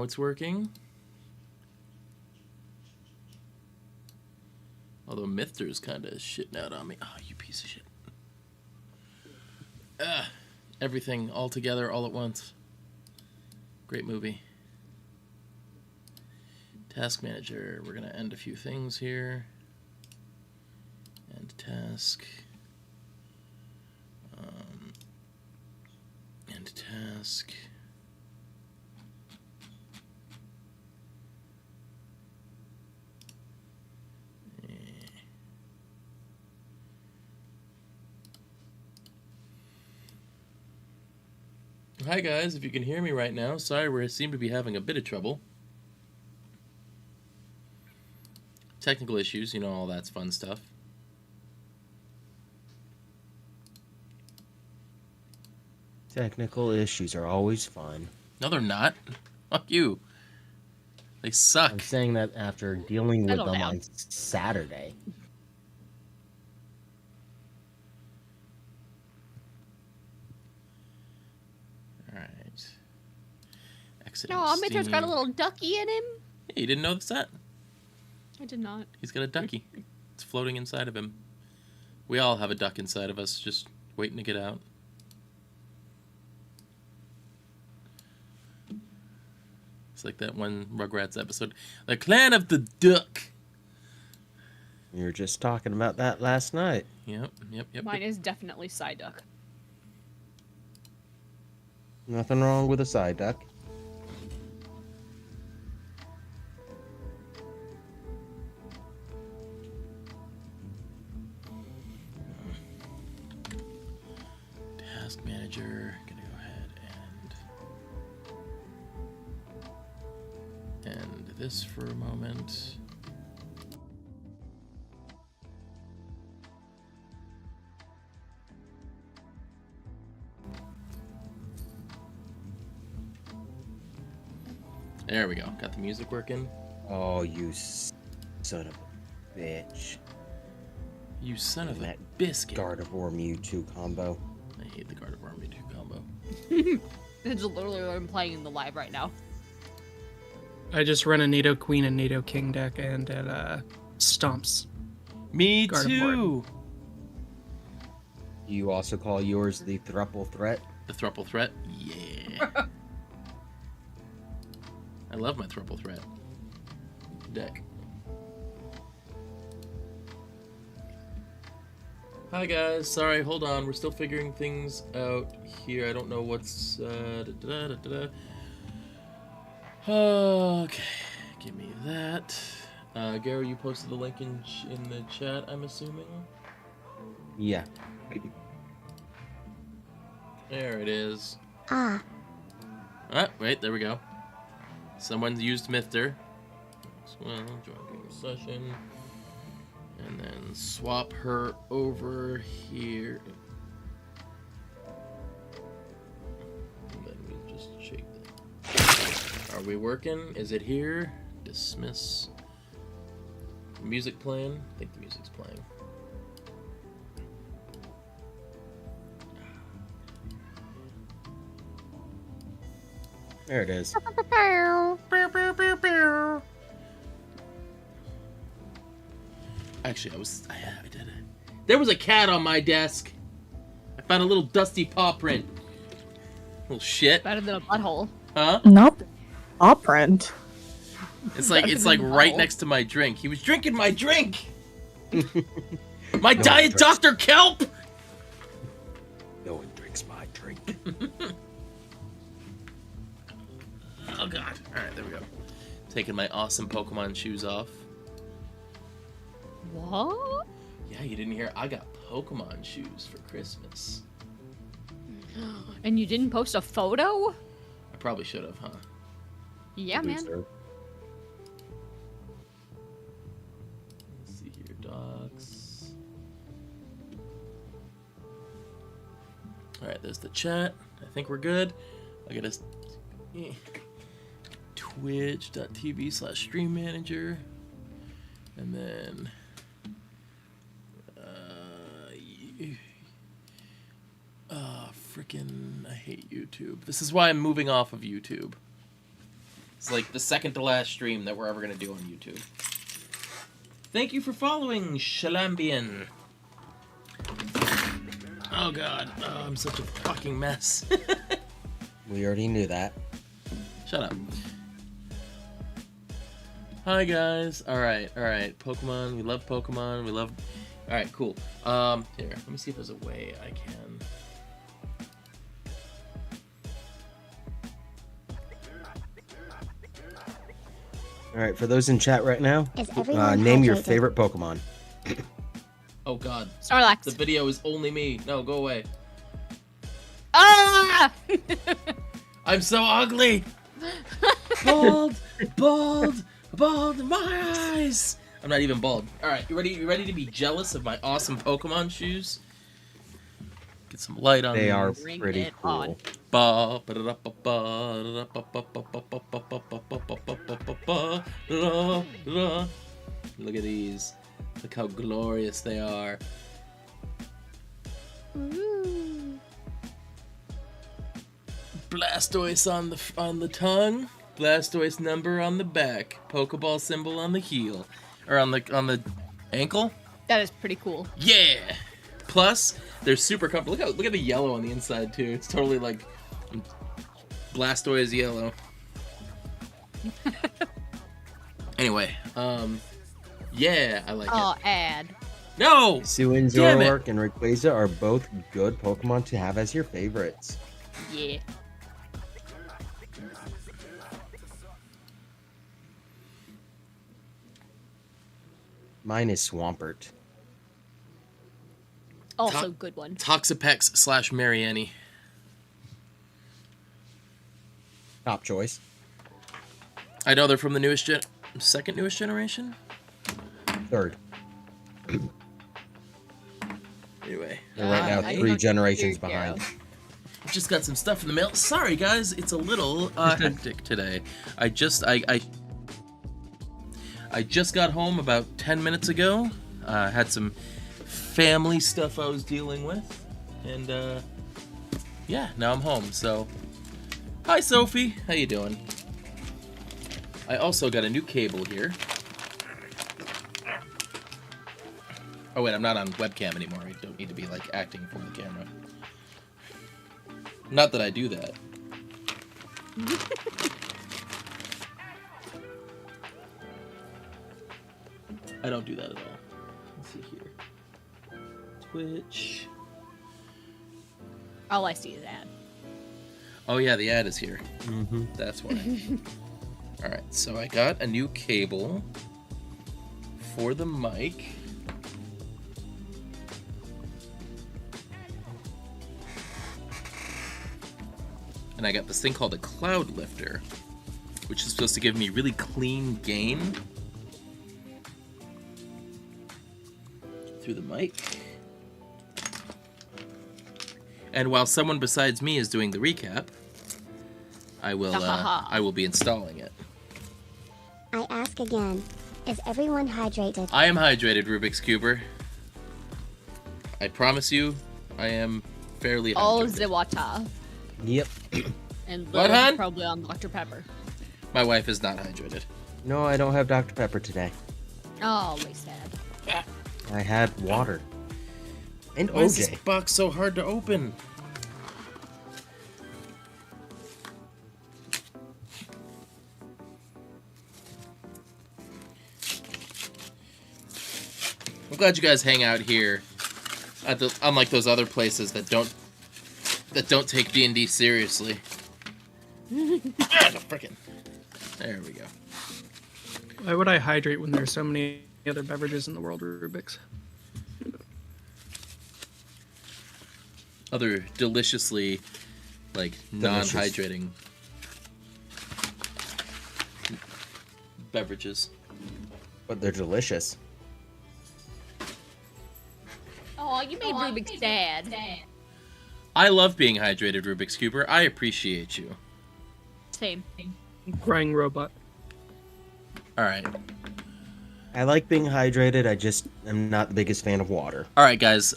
it's working. Although Mithter's kind of shitting out on me. Oh, you piece of shit. Everything all together, all at once. Great movie. Task manager. We're going to end a few things here. End task. End task. Hi guys, if you can hear me right now, sorry we seem to be having a bit of trouble. Technical issues, you know, all that's fun stuff. Technical issues are always fun. No, they're not. Fuck you. They suck. I'm saying that after dealing with them on Saturday. Alright. No, Mitter's got a little ducky in him. Hey, you didn't notice that? I did not. He's got a ducky. It's floating inside of him. We all have a duck inside of us, just waiting to get out. It's like that one Rugrats episode. The Clan of the Duck. We were just talking about that last night. Yep. Mine is definitely Psyduck. Nothing wrong with a side duck. Task manager. Gonna go ahead and end this for a moment. There we go. Got the music working. Oh, you son of a bitch. You son of a that biscuit. Gardevoir Mewtwo combo. I hate the Gardevoir Mewtwo combo. It's literally what I'm playing in the live right now. I just run a Nidoqueen and Nidoking deck and it stomps. Me Gardevoir. too. You also call yours the Thruple Threat? The Thruple Threat? Yeah. I love my Thruple Threat deck. Hi guys, sorry, hold on. We're still figuring things out here. I don't know what's... Okay, give me that. Gary, you posted the link in the chat, I'm assuming? Yeah. There it is. Ah. Ah, wait, there we go. Someone used Mithter. Well, join game session. And then swap her over here. And then we just shake that. Are we working? Is it here? Dismiss. Music playing? I think the music's playing. There it is. Actually, I did it. There was a cat on my desk. I found a little dusty paw print. Little shit. Better than a butthole. Huh? Not paw print. It's like right next to my drink. He was drinking my drink. My Diet Dr. Kelp. No one drinks my drink. Oh god. Alright, there we go. Taking my awesome Pokemon shoes off. What? Yeah, you didn't hear? I got Pokemon shoes for Christmas. And you didn't post a photo? I probably should have, huh? Yeah, man. Let's see here, docs. Alright, there's the chat. I think we're good. I gotta... Twitch.tv/stream manager. And then... frickin' I hate YouTube. This is why I'm moving off of YouTube. It's like the second to last stream that we're ever gonna do on YouTube. Thank you for following, Shalambian. Oh god, oh, I'm such a fucking mess. We already knew that. Shut up. Hi guys. Alright. Pokemon, we love Pokemon, we love... Alright, cool. Here, let me see if there's a way I can... Alright, for those in chat right now, Is everyone name your hydrated? favorite Pokemon. Oh god. Snorlax. The video is only me. No, go away. Ah! I'm so ugly! Bald! Bald in my eyes! I'm not even bald. Alright, you ready to be jealous of my awesome Pokemon shoes? Get some light on They are Bring pretty it cool. on. Look at these. Look how glorious they are. Ooh. Blastoise on the tongue, Blastoise number on the back, Pokeball symbol on the heel, or on the ankle. That is pretty cool. Yeah. Plus, they're super comfortable. Look at the yellow on the inside too. It's totally like Blastoise yellow. Anyway, yeah, I like Oh, it. ad. No. Suin, Damn it. Zoroark, and Rayquaza are both good Pokemon to have as your favorites. Yeah. Mine is Swampert. Also good one. Toxapex / Marianne. Top choice. I know they're from the second newest generation. Third. Anyway, They're right now I 3 know generations you're behind. just got some stuff in the mail. Sorry guys, it's a little hectic today. I just got home about 10 minutes ago. Had some family stuff I was dealing with, and yeah, now I'm home. So, hi Sophie, how you doing? I also got a new cable here. Oh wait, I'm not on webcam anymore. I don't need to be like acting for the camera. Not that I do that. I don't do that at all. Let's see here. Twitch. All I see is ad. Oh yeah, the ad is here. Mm-hmm. That's why. Alright, so I got a new cable for the mic. And I got this thing called a cloud lifter, which is supposed to give me really clean gain through the mic. And while someone besides me is doing the recap, I will be installing it. I ask again, is everyone hydrated? I am hydrated, Rubik's Cuber. I promise you, I am fairly All hydrated. the water. Yep. And What, Lil's hon? probably on Dr. Pepper. My wife is not hydrated. No, I don't have Dr. Pepper today. Oh, way sad. I had water. And Why is this OJ. box so hard to open? I'm glad you guys hang out here, unlike those other places that don't take D&D seriously. Frickin'. There we go. Why would I hydrate when there's so many other beverages in the world, Rubik's? Other deliciously, like, Delicious. non-hydrating beverages. But they're delicious. Oh, you made Rubik's sad. I love being hydrated, Rubik's Cuber. I appreciate you. Same. Crying robot. Alright. I like being hydrated, I just am not the biggest fan of water. Alright, guys.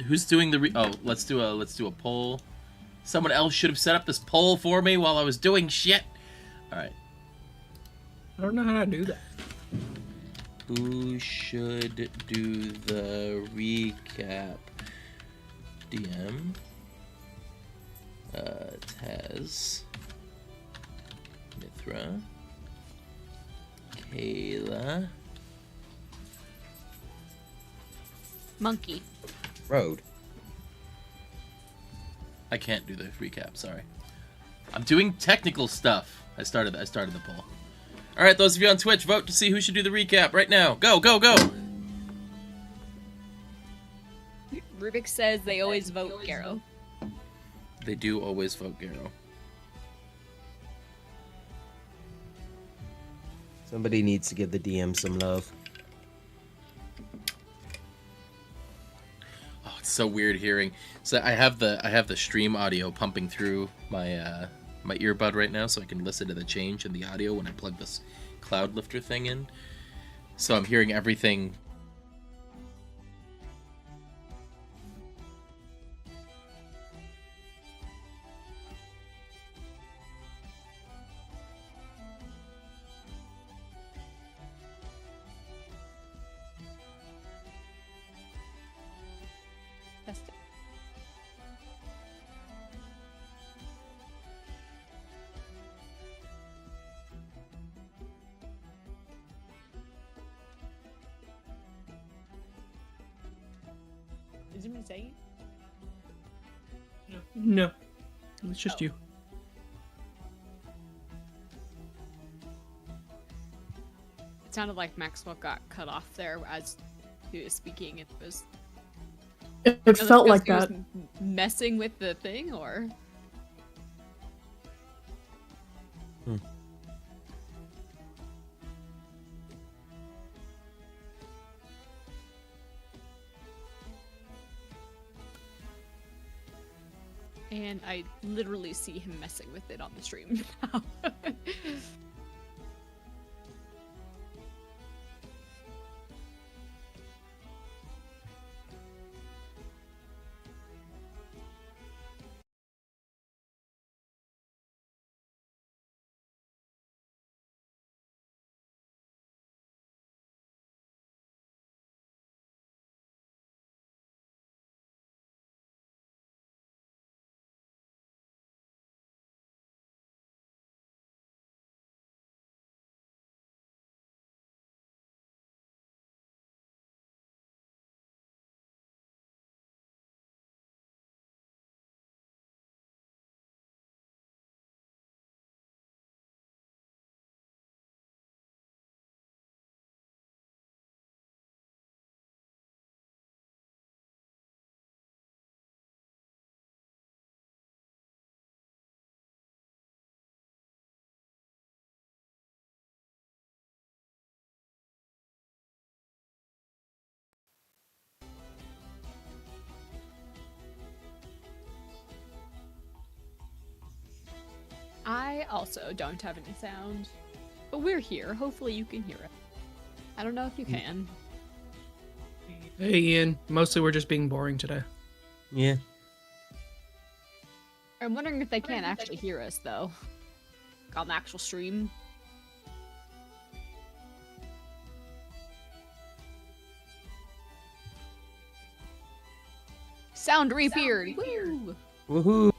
Who's doing the let's do a poll. Someone else should have set up this poll for me while I was doing shit. Alright. I don't know how to do that. Who should do the recap? DM. Taz. Mithra. Kayla. Monkey. Road. I can't do the recap, sorry. I'm doing technical stuff. I started the poll. Alright, those of you on Twitch, vote to see who should do the recap right now. Go, go, go! Rubik says they always vote Garrow. They do always vote Garrow. Somebody needs to give the DM some love. Oh, it's so weird hearing. So I have the stream audio pumping through my my earbud right now, so I can listen to the change in the audio when I plug this cloud lifter thing in. So I'm hearing everything. Did you say? No. It's just you. It sounded like Maxwell got cut off there as he was speaking. It felt like he was that. messing with the thing, or? And I literally see him messing with it on the stream now. I also don't have any sound, but we're here. Hopefully you can hear it. I don't know if you can. Hey, Ian. Mostly we're just being boring today. Yeah. I'm wondering if they can actually hear us, though. On the actual stream. Sound reappeared! Woo! Woohoo!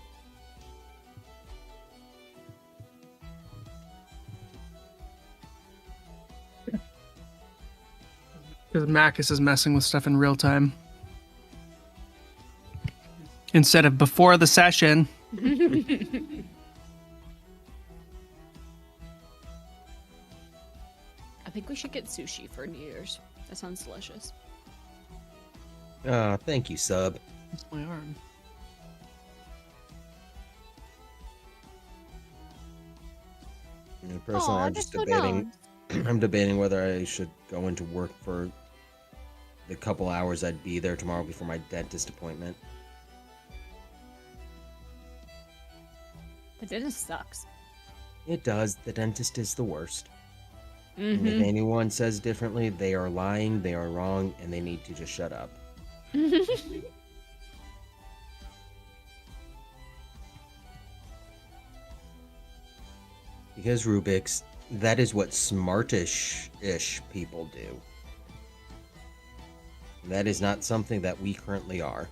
Because Macus is messing with stuff in real time. Instead of before the session. I think we should get sushi for New Year's. That sounds delicious. Thank you, sub. That's my arm. Personally, Aw, I'm that's just so debating. nice. I'm debating whether I should go into work for the couple hours I'd be there tomorrow before my dentist appointment. The dentist sucks. It does. The dentist is the worst. And Mm-hmm. if anyone says differently, they are lying, they are wrong, and they need to just shut up. Because Rubik's, that is what smartish-ish people do. That is not something that we currently are.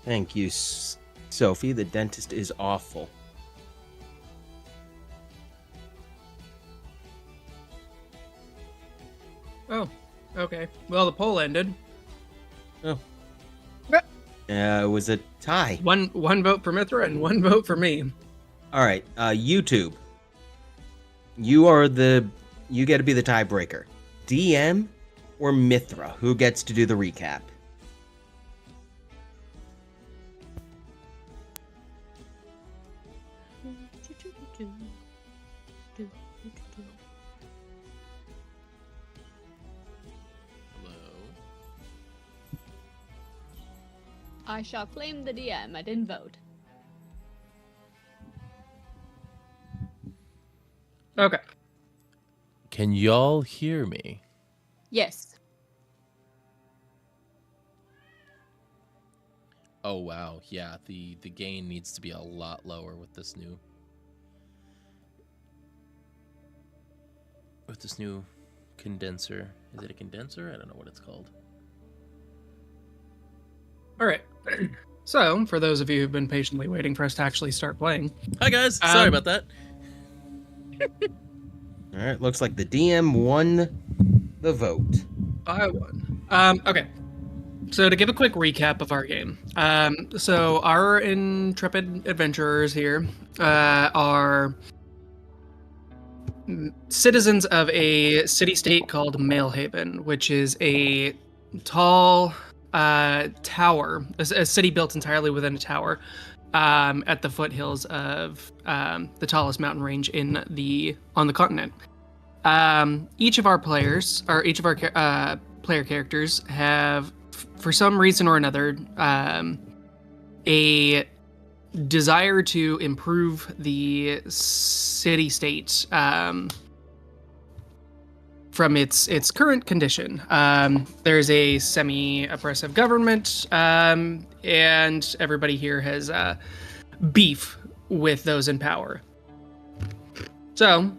Thank you, Sophie. The dentist is awful. Oh, okay. Well, the poll ended. Oh. It was a tie. One vote for Mithra and one vote for me. All right, YouTube. You get to be the tiebreaker. DM or Mithra? Who gets to do the recap? Hello. I shall claim the DM. I didn't vote. Okay. Can y'all hear me? Yes. Oh wow, yeah. The gain needs to be a lot lower with this new condenser. Is it a condenser? I don't know what it's called. All right. So, for those of you who've been patiently waiting for us to actually start playing, Hi guys, sorry about that. All right, looks like the DM won the vote. I won. Okay. So to give a quick recap of our game, so our intrepid adventurers here are citizens of a city-state called Maelhaven, which is a tall tower, a city built entirely within a tower, at the foothills of the tallest mountain range on the continent. Each of our players, or each of our player characters, have, for some reason or another, a desire to improve the city-state from its current condition. There's a semi-oppressive government, and everybody here has beef with those in power. So,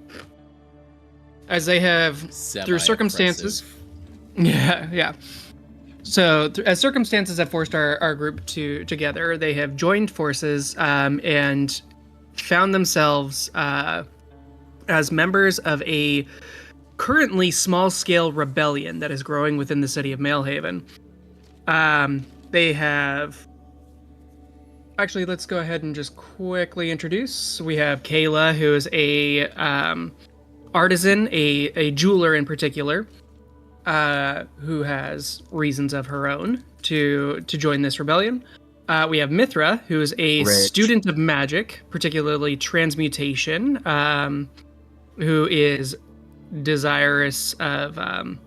as they have, through circumstances... Yeah. So, as circumstances have forced our group together, they have joined forces and found themselves as members of a currently small-scale rebellion that is growing within the city of Maelhaven. They have... Actually, let's go ahead and just quickly introduce. We have Kayla, who is a artisan, a jeweler in particular, who has reasons of her own to join this rebellion. We have Mithra, who is a student of magic, particularly transmutation, who is desirous of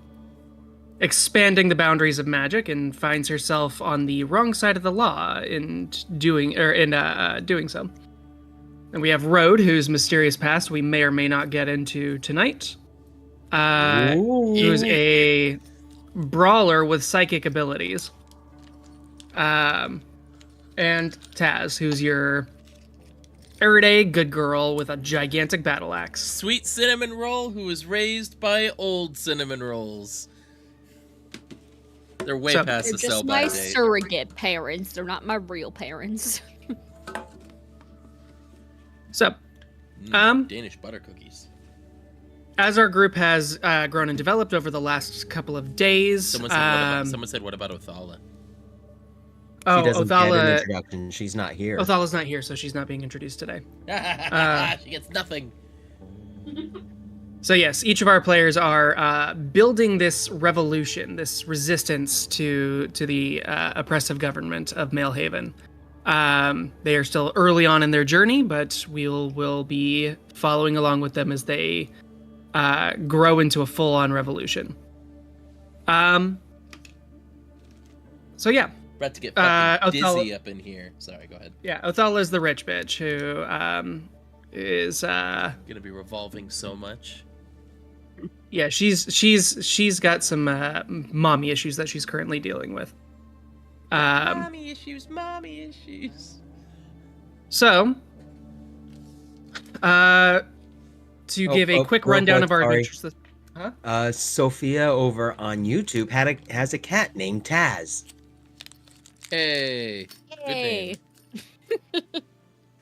expanding the boundaries of magic and finds herself on the wrong side of the law in doing so. And we have Road, whose mysterious past we may or may not get into tonight. Who's a brawler with psychic abilities. And Taz, who's your everyday good girl with a gigantic battle axe. Sweet cinnamon roll who was raised by old cinnamon rolls. They're way past They're the just sell my by date. surrogate parents. They're not my real parents. So, Danish butter cookies. as our group has grown and developed over the last couple of days, Someone said, what about Othala? She doesn't get an Othala. introduction. She's not here. Othala's not here, so she's not being introduced today. She gets nothing. So yes, each of our players are building this revolution, this resistance to the oppressive government of Maelhaven. They are still early on in their journey, but we'll be following along with them as they grow into a full-on revolution. So yeah. About to get fucking Othala, dizzy up in here. Sorry, go ahead. Yeah, Othala is the rich bitch who is Gonna be revolving so much. yeah, she's got some mommy issues that she's currently dealing with. Mommy issues, mommy issues. So, to give a quick real rundown quick, of our sorry. adventures. Sophia over on YouTube has a cat named Taz. Hey. Good name.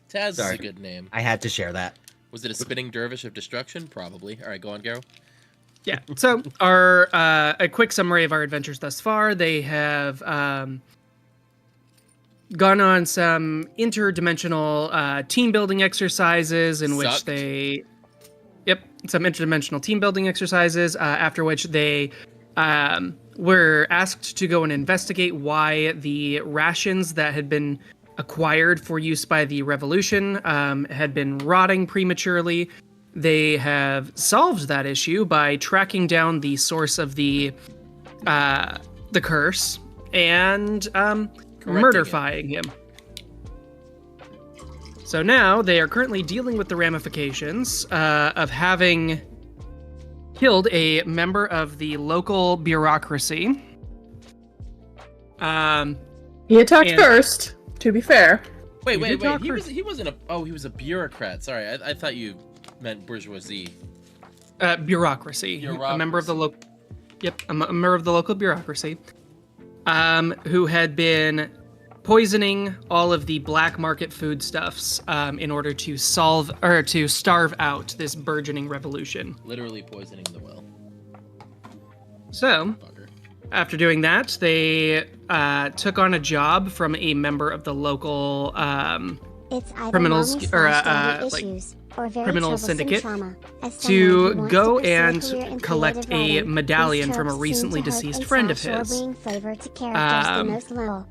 Taz Sorry. is a good name. I had to share that. Was it a spinning dervish of destruction? Probably. All right, go on, Garo. Yeah. So, our a quick summary of our adventures thus far. They have gone on some interdimensional team building exercises in which Sucked. some interdimensional team building exercises. After which they were asked to go and investigate why the rations that had been acquired for use by the revolution had been rotting prematurely. They have solved that issue by tracking down the source of the curse and murderifying him. So now they are currently dealing with the ramifications of having killed a member of the local bureaucracy. He attacked And- first, to be fair. Wait. talk He wasn't a. He was a bureaucrat. Sorry, I thought you meant bourgeoisie. Bureaucracy. A member of the local. Yep, a member of the local bureaucracy. Who had been poisoning all of the black market foodstuffs in order to starve out this burgeoning revolution. Literally poisoning the well. So, Fucker. after doing that, they took on a job from a member of the local It's either criminals- mommy or, slash daddy like, issues or very criminal troublesome syndicate trauma. As someone to who wants go to pursue a and career in collect creative a writing, medallion these from a tropes recently seem to hurt deceased and friend of sour his. bring flavor to characters the most loyal.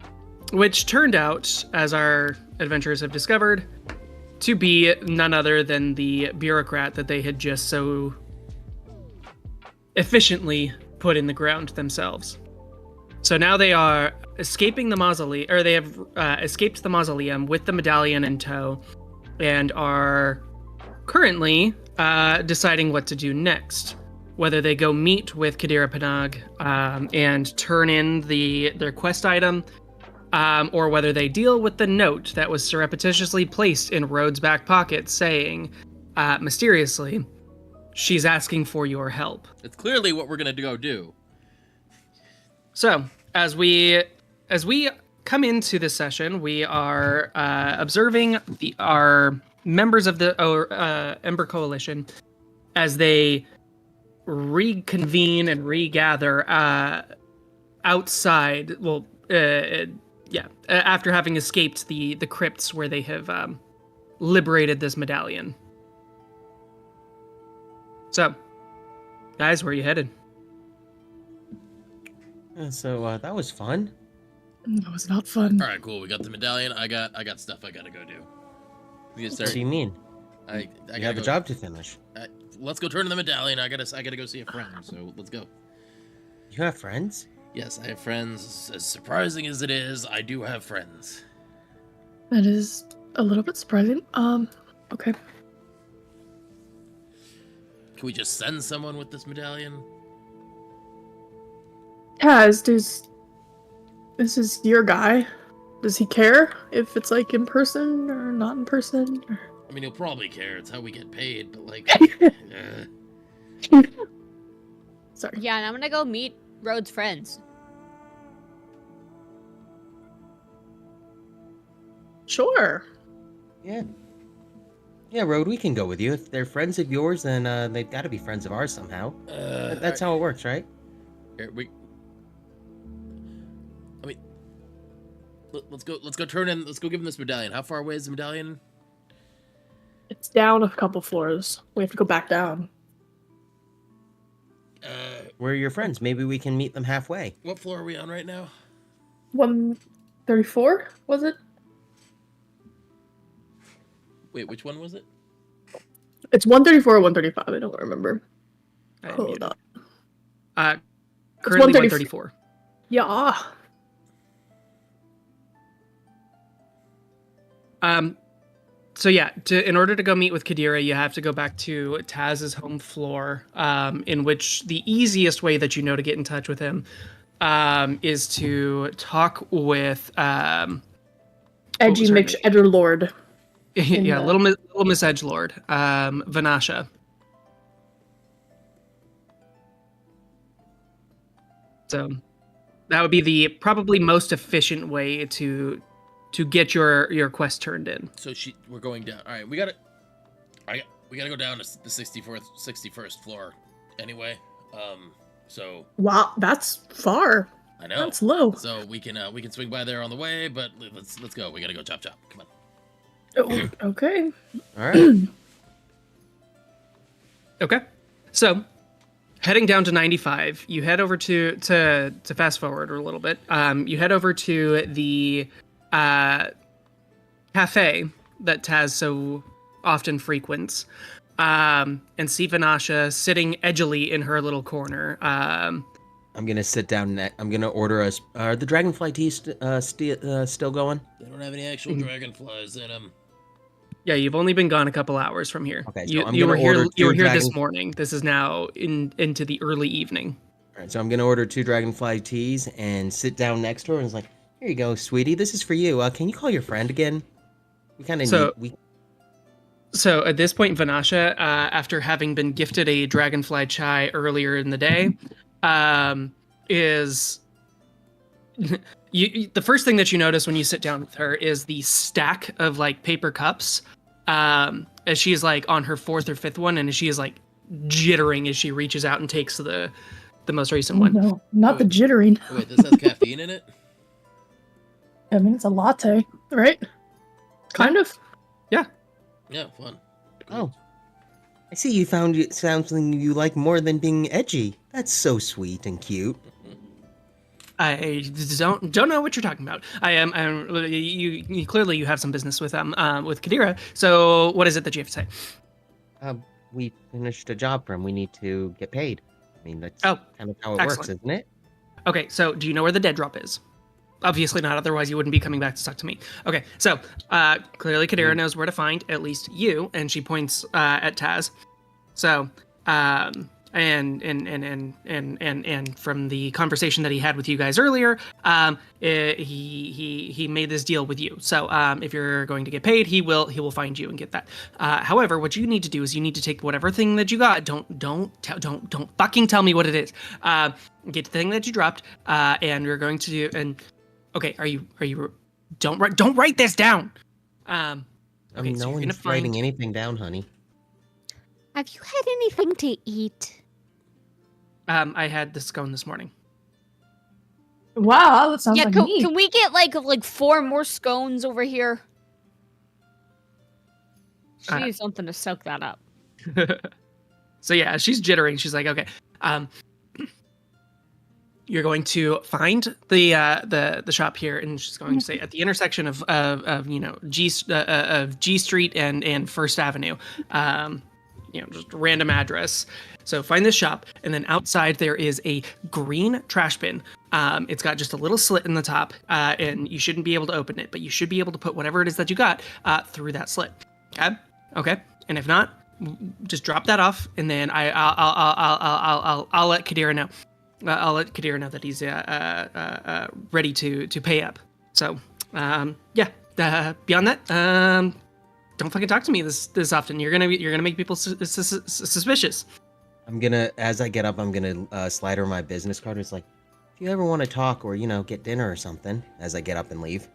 Which turned out, as our adventurers have discovered, to be none other than the bureaucrat that they had just so efficiently put in the ground themselves. So now they are escaping the mausoleum, or they have escaped the mausoleum with the medallion in tow, and are currently deciding what to do next. Whether they go meet with Kadira Panag and turn in their quest item, or whether they deal with the note that was surreptitiously placed in Rhodes' back pocket saying, mysteriously, she's asking for your help. It's clearly what we're gonna go do. So, as we come into this session, we are observing our members of the Ember Coalition as they reconvene and regather outside. Well, after having escaped the crypts where they have liberated this medallion. So, guys, where are you headed? So that was fun. That was not fun. All right, cool. We got the medallion. I got stuff I gotta go do. We can What start. do you mean? I You gotta have a go- job to finish. Let's go turn in the medallion. I gotta go see a friend. So let's go. You have friends? Yes, I have friends. As surprising as it is, I do have friends. That is a little bit surprising. Okay. Can we just send someone with this medallion? Taz, this is your guy. Does he care if it's like in person or not in person? Or... I mean, he'll probably care. It's how we get paid. But like, Sorry. Yeah, and I'm gonna go meet Rhodes' friends. Sure. Yeah. Yeah, Road, we can go with you. If they're friends of yours, then they've got to be friends of ours somehow. That's how it works, right? I mean, let's go turn in. Let's go give him this medallion. How far away is the medallion? It's down a couple floors. We have to go back down. We're your friends. Maybe we can meet them halfway. What floor are we on right now? 134, was it? Wait, which one was it? It's 134 or 135. I don't remember. Hold on. Currently 134. 134. So yeah, in order to go meet with Kadira, you have to go back to Taz's home floor, in which the easiest way that you know to get in touch with him is to talk with Edgy was her Mitch Edgerlord. yeah, little Miss Edgelord, Vanasha. So that would be the probably most efficient way to get your quest turned in. So we're going down. All right, we gotta go down to the 61st floor. Anyway, so. Wow, that's far. I know. That's low. So we can swing by there on the way, but let's go. We gotta go chop. Come on. Oh, okay. All right. Okay. So, heading down to 95, you head over to fast forward a little bit. You head over to the cafe that Taz so often frequents, and see Vanasha sitting edgily in her little corner. I'm gonna sit down. I'm gonna order us. Are the dragonfly teas still going? They don't have any actual dragonflies in them. Yeah, you've only been gone a couple hours from here. Okay, so you, I'm you gonna were here. order You were two here this dragon- morning. This is now into the early evening. All right, so I'm gonna order 2 dragonfly teas and sit down next to her and it's like, here you go, sweetie. This is for you. Can you call your friend again? We kind of need. So at this point, Vanasha, after having been gifted a dragonfly chai earlier in the day, is the first thing that you notice when you sit down with her is the stack of like paper cups, as she is like on her 4th or 5th one, and she is like jittering as she reaches out and takes the most recent one. No, not the jittering. Wait, this has caffeine in it? I mean, it's a latte, right? Kind of. Yeah, fun. Oh, I see you found something you like more than being edgy. That's so sweet and cute. I don't know what you're talking about. You clearly you have some business with Kadira. So what is it that you have to say? We finished a job for him. We need to get paid. I mean, that's Oh, kind of how it works, isn't it? Okay, so do you know where the dead drop is? Obviously not, otherwise you wouldn't be coming back to talk to me. Okay, so clearly Kadira knows where to find at least you, and she points at Taz. So, and from the conversation that he had with you guys earlier, he made this deal with you. So, if you're going to get paid, he will find you and get that. However, what you need to do is you need to take whatever thing that you got. Don't fucking tell me what it is. Get the thing that you dropped, and you're going to do. And okay, are you? Don't write this down. Okay, I mean, no one's writing anything down, honey. Have you had anything to eat? I had the scone this morning. Wow, that sounds Yeah, like can, me. can we get like 4 more scones over here? She needs something to soak that up. So yeah, she's jittering. She's like, okay, you're going to find the shop here, and she's going to say at the intersection of G Street and First Avenue. Just a random address. So find this shop, and then outside there is a green trash bin. It's got just a little slit in the top, and you shouldn't be able to open it, but you should be able to put whatever it is that you got through that slit. Okay. And if not, just drop that off, and then I'll let Kadira know. I'll let Kadira know that he's ready to pay up. So beyond that, don't fucking talk to me this often. You're gonna make people suspicious. I'm gonna, as I get up, I'm gonna slide her my business card. It's like, if you ever want to talk or get dinner or something, as I get up and leave.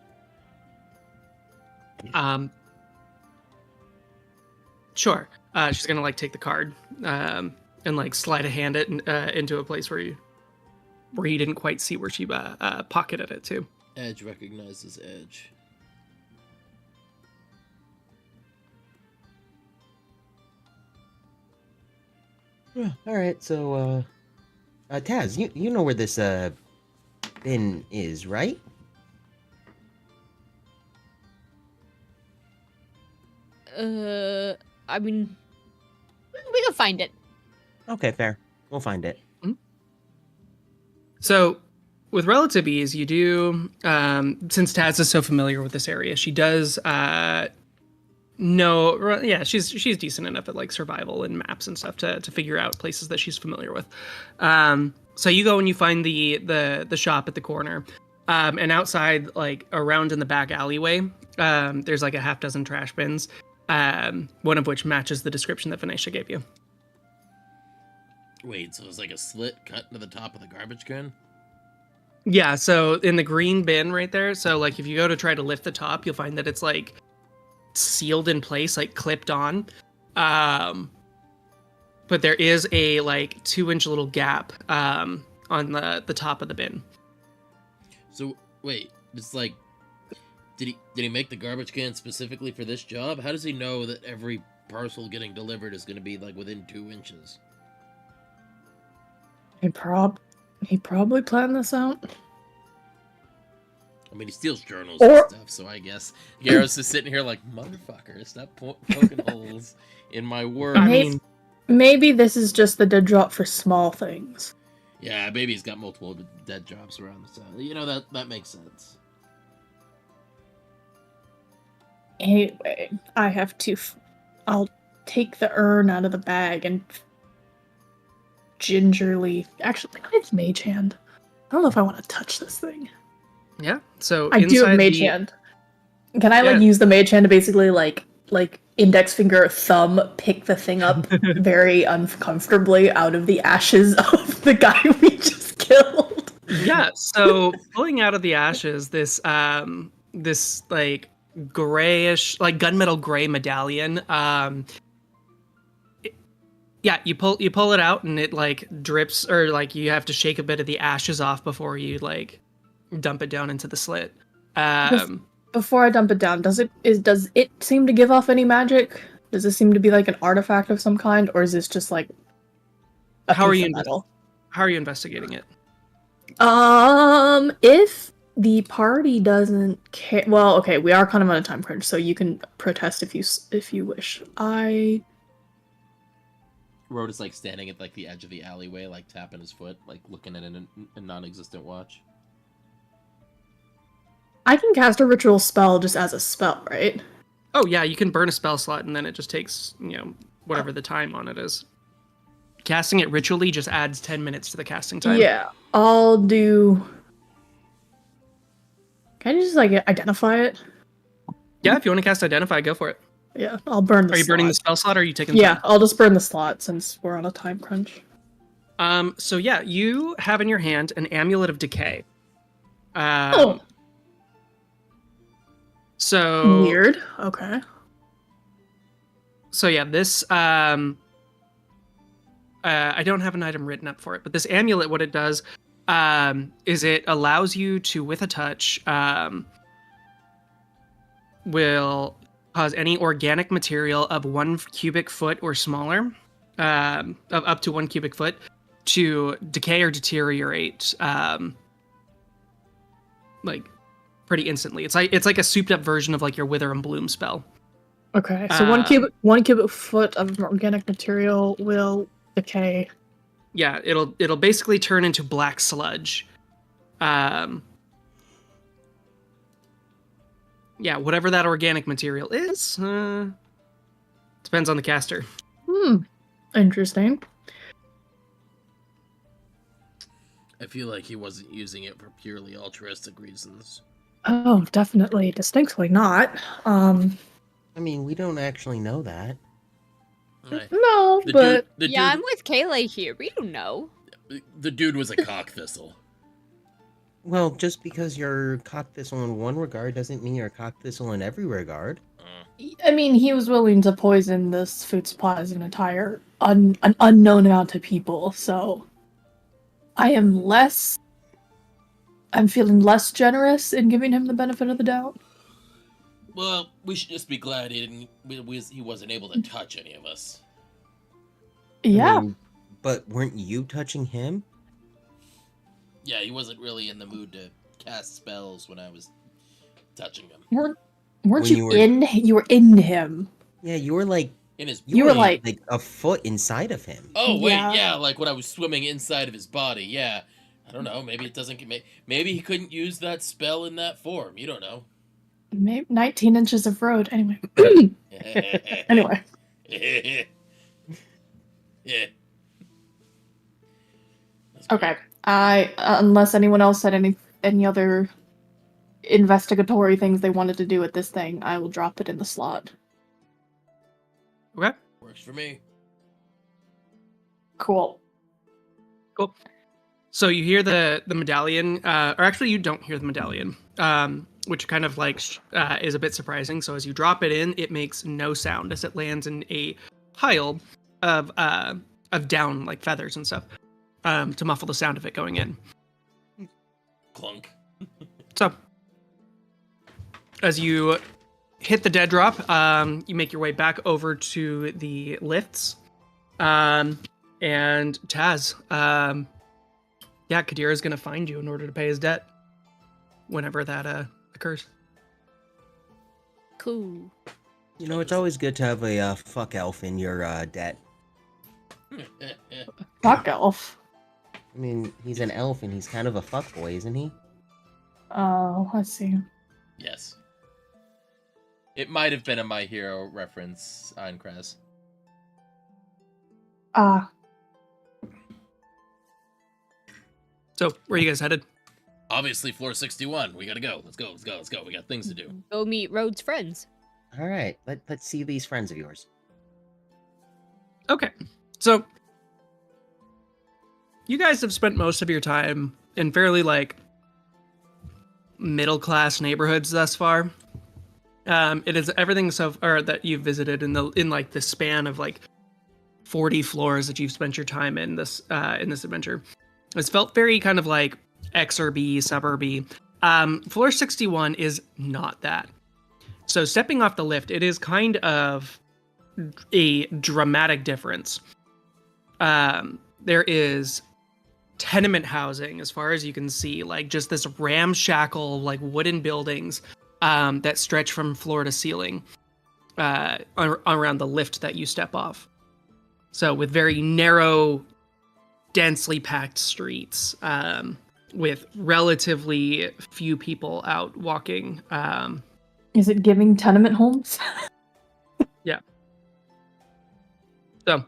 Sure. She's gonna take the card and slide a hand it into a place where you didn't quite see where she pocketed it to. Edge recognizes Edge. Yeah. All right. So, Taz, you know where this bin is, right? I mean, we can find it. Okay, fair. We'll find it. So, with relative ease, you do, since Taz is so familiar with this area, she does No, yeah, she's decent enough at like survival and maps and stuff to figure out places that she's familiar with. So you go and you find the shop at the corner, and outside, like around in the back alleyway, there's like a half dozen trash bins, one of which matches the description that Vanasha gave you. Wait, so it's like a slit cut into the top of the garbage can? Yeah, so in the green bin right there, so like if you go to try to lift the top, you'll find that it's like sealed in place, like clipped on. But there is a like 2-inch little gap on the top of the bin. So wait, it's like, did he make the garbage can specifically for this job? How does he know that every parcel getting delivered is going to be like within 2 inches? He probably planned this out. I mean, he steals journals Or- and stuff, so I guess Garros is sitting here like, motherfucker, stop poking holes in my work. I Maybe- mean, Maybe this is just the dead drop for small things. Yeah, maybe he's got multiple dead drops around the side. You know, that makes sense. Anyway, I have to. I'll take the urn out of the bag and gingerly. Actually, I have mage hand. I don't know if I want to touch this thing. yeah. So I do have inside mage the- hand. Can I like Yeah. use the mage hand to basically like index finger, thumb, pick the thing up very uncomfortably out of the ashes of the guy we just killed? Yeah, so pulling out of the ashes this this like grayish, like gunmetal gray medallion. Yeah, you pull it out and it like drips, or like you have to shake a bit of the ashes off before you like dump it down into the slit. Before I dump it down, does it seem to give off any magic? Does this seem to be like an artifact of some kind, or is this just like a How are piece you of inve- metal? How are you investigating it? If the party doesn't care, well, okay, we are kind of on a time crunch, so you can protest if you wish. Rhoda is like standing at like the edge of the alleyway, like tapping his foot, like looking at a non-existent watch. I can cast a ritual spell just as a spell, right? Oh yeah, you can burn a spell slot and then it just takes, whatever the time on it is. Casting it ritually just adds 10 minutes to the casting time. Yeah, I'll do. Can I just like identify it? Yeah, if you want to cast Identify, go for it. Yeah, I'll burn the Are you burning the slot. spell slot or are you taking Yeah, time? I'll just burn the slot since we're on a time crunch. So yeah, you have in your hand an amulet of decay. Oh, So weird. Okay. So yeah, this I don't have an item written up for it, but this amulet, what it does, is it allows you to, with a touch, will cause any organic material of 1 cubic foot or smaller, of up to 1 cubic foot, to decay or deteriorate, like pretty instantly. It's like a souped up version of like your Wither and Bloom spell. Okay. So one cubic foot of organic material will decay. Yeah, it'll basically turn into black sludge. Yeah, whatever that organic material is, depends on the caster. Interesting. I feel like he wasn't using it for purely altruistic reasons. Oh, definitely, distinctly not. I mean, we don't actually know that. Right. No, The but dude, Yeah, I'm with Kayla here. We don't know. the dude was a cock thistle. Well, just because you're cock thistle in one regard doesn't mean you're cock thistle in every regard. I mean, he was willing to poison this food supply as an entire an unknown amount of people. So, I'm feeling less generous in giving him the benefit of the doubt. Well, we should just be glad he wasn't able to touch any of us. Yeah. I mean, but weren't you touching him? Yeah, he wasn't really in the mood to cast spells when I was touching him. Weren't When you you were- in? You were in him. Yeah, you were like In his You were like- a foot inside of him. Oh wait, Yeah. yeah, like when I was swimming inside of his body. Yeah, I don't know. Maybe it doesn't. Maybe he couldn't use that spell in that form. You don't know. Maybe 19 inches of road. Anyway. Anyway. Yeah. Okay. Unless anyone else had any other investigatory things they wanted to do with this thing, I will drop it in the slot. Okay. Works for me. Cool. Cool. So you hear the medallion, or actually you don't hear the medallion, which kind of like is a bit surprising. So as you drop it in, it makes no sound as it lands in a pile of down, like feathers and stuff, to muffle the sound of it going in. Clunk. So as you hit the dead drop, you make your way back over to the lifts, and Taz, yeah, Kadira's gonna find you in order to pay his debt whenever that occurs. Cool. You know, it's always good to have a fuck elf in your debt. Fuck elf. I mean, he's an elf and he's kind of a fuckboy, isn't he? Oh, let's see. Yes. It might have been a My Hero reference on Krez. Ah. So where are you guys headed? Obviously, floor 61. We gotta go. Let's go. We got things to do. Go meet Rhodes' friends. All right, let's see these friends of yours. Okay, so you guys have spent most of your time in fairly like middle class neighborhoods thus far. It is everything that you've visited in like the span of like 40 floors that you've spent your time in this adventure. It's felt very kind of like exurby, suburby. Floor 61 is not that. So stepping off the lift, it is kind of a dramatic difference. There is tenement housing as far as you can see, like just this ramshackle, like wooden buildings that stretch from floor to ceiling around the lift that you step off. So with very narrow, densely packed streets, with relatively few people out walking. Is it giving tenement homes? Yeah. So,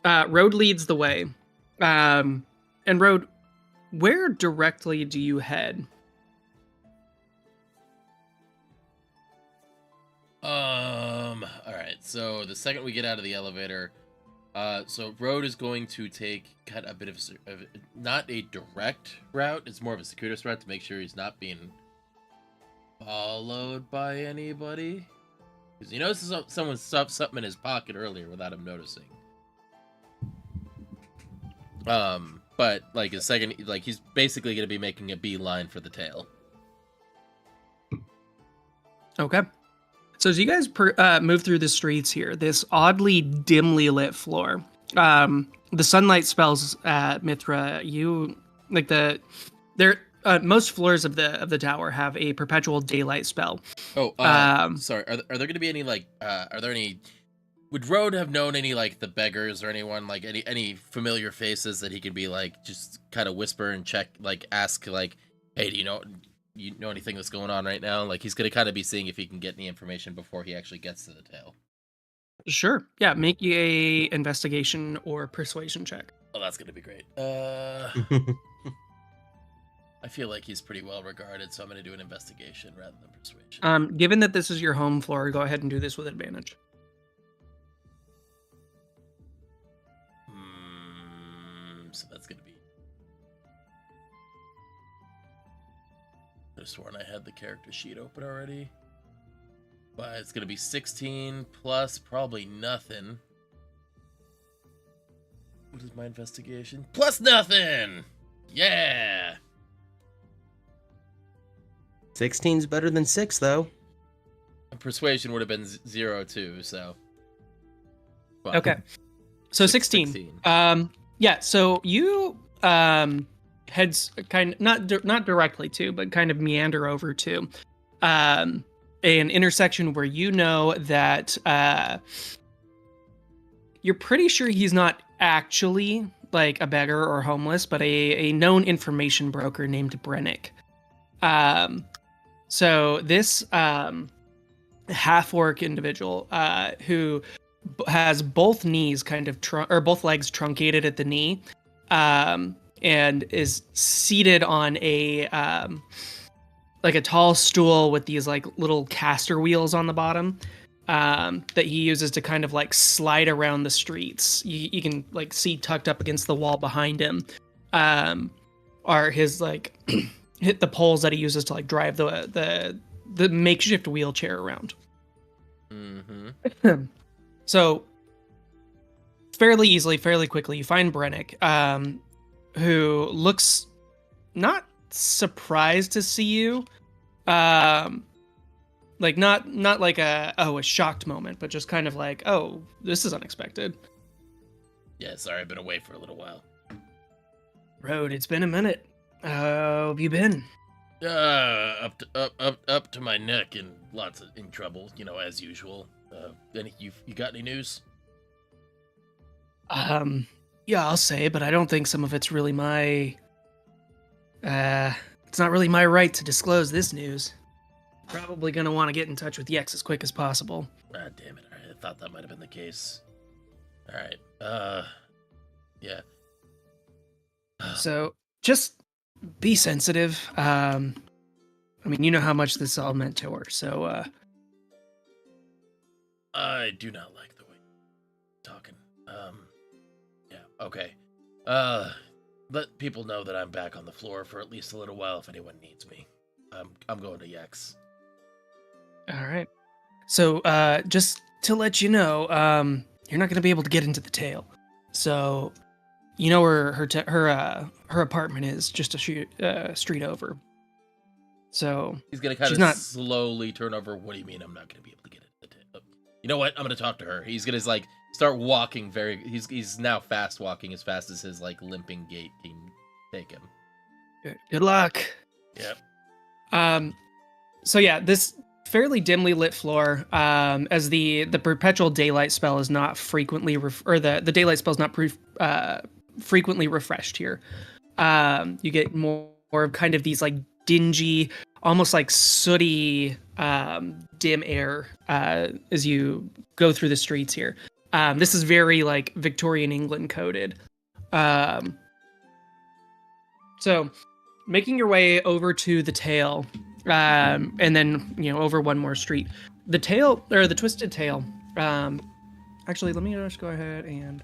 Road leads the way. And Road, where directly do you head? All right. So the second we get out of the elevator, so Road is going to cut a bit of not a direct route. It's more of a circuitous route to make sure he's not being followed by anybody. Because you notice someone stuffed something in his pocket earlier without him noticing. But like a second, like he's basically going to be making a beeline for the tail. Okay. So as you guys move through the streets here, this oddly dimly lit floor, the sunlight spells at Mithra. Most floors of the tower have a perpetual daylight spell. Oh, sorry. Are there going to be any are there any? Would Road have known any like the beggars or anyone like any familiar faces that he could be like just kind of whisper and check, like ask like, hey, do you know anything that's going on right now? Like he's gonna kind of be seeing if he can get any information before he actually gets to the tail. Sure. Yeah. Make you a investigation or persuasion check. Oh, that's gonna be great. I feel like he's pretty well regarded, so I'm gonna do an investigation rather than persuasion. Given that this is your home floor, go ahead and do this with advantage. So that's gonna be. I could have sworn I had the character sheet open already. But it's gonna be 16 plus probably nothing. What is my investigation? Plus nothing! Yeah! 16's better than 6, though. Persuasion would have been 0 too, so. Well, Okay. So 16. Yeah, so you heads kind of not directly to, but kind of meander over to an intersection where you know that you're pretty sure he's not actually like a beggar or homeless, but a known information broker named Brennick. So this half-orc individual who has both knees kind of or both legs truncated at the knee, and is seated on a like a tall stool with these like little caster wheels on the bottom, that he uses to kind of like slide around the streets. You can like see tucked up against the wall behind him are his like hit the poles that he uses to like drive the makeshift wheelchair around. Mm-hmm. So fairly easily, fairly quickly, you find Brennick, who looks not surprised to see you. Like not like a shocked moment, but just kind of like, oh, this is unexpected. Yeah, sorry, I've been away for a little while. Road, it's been a minute. How have you been? Up to my neck and lots of in trouble, as usual. You got any news? Yeah, I'll say, but I don't think some of it's really my it's not really my right to disclose this news. Probably gonna want to get in touch with Yex as quick as possible. Ah, damn it. All right, I thought that might have been the case. All right. Yeah. So, just be sensitive. I mean, you know how much this all meant to her, so, I do not like the way you're talking. Yeah, okay. Let people know that I'm back on the floor for at least a little while if anyone needs me. I'm going to Yex. All right. So, just to let you know, you're not going to be able to get into the tail. So, you know where her apartment is, just a street over. So He's gonna kind she's of not... slowly turn over. What do you mean I'm not gonna be able to get into the tail? You know what? I'm gonna talk to her. He's gonna like start walking he's now fast walking as fast as his like limping gait can take him. Good luck. Yep. So yeah, this fairly dimly lit floor, as the perpetual daylight spell is not frequently the daylight spell is not frequently refreshed here. You get more of kind of these like dingy, almost like sooty, dim air as you go through the streets here. This is very like Victorian England coded. So making your way over to the tail, and then over one more street. The tail, or the twisted tail. Actually, let me just go ahead and.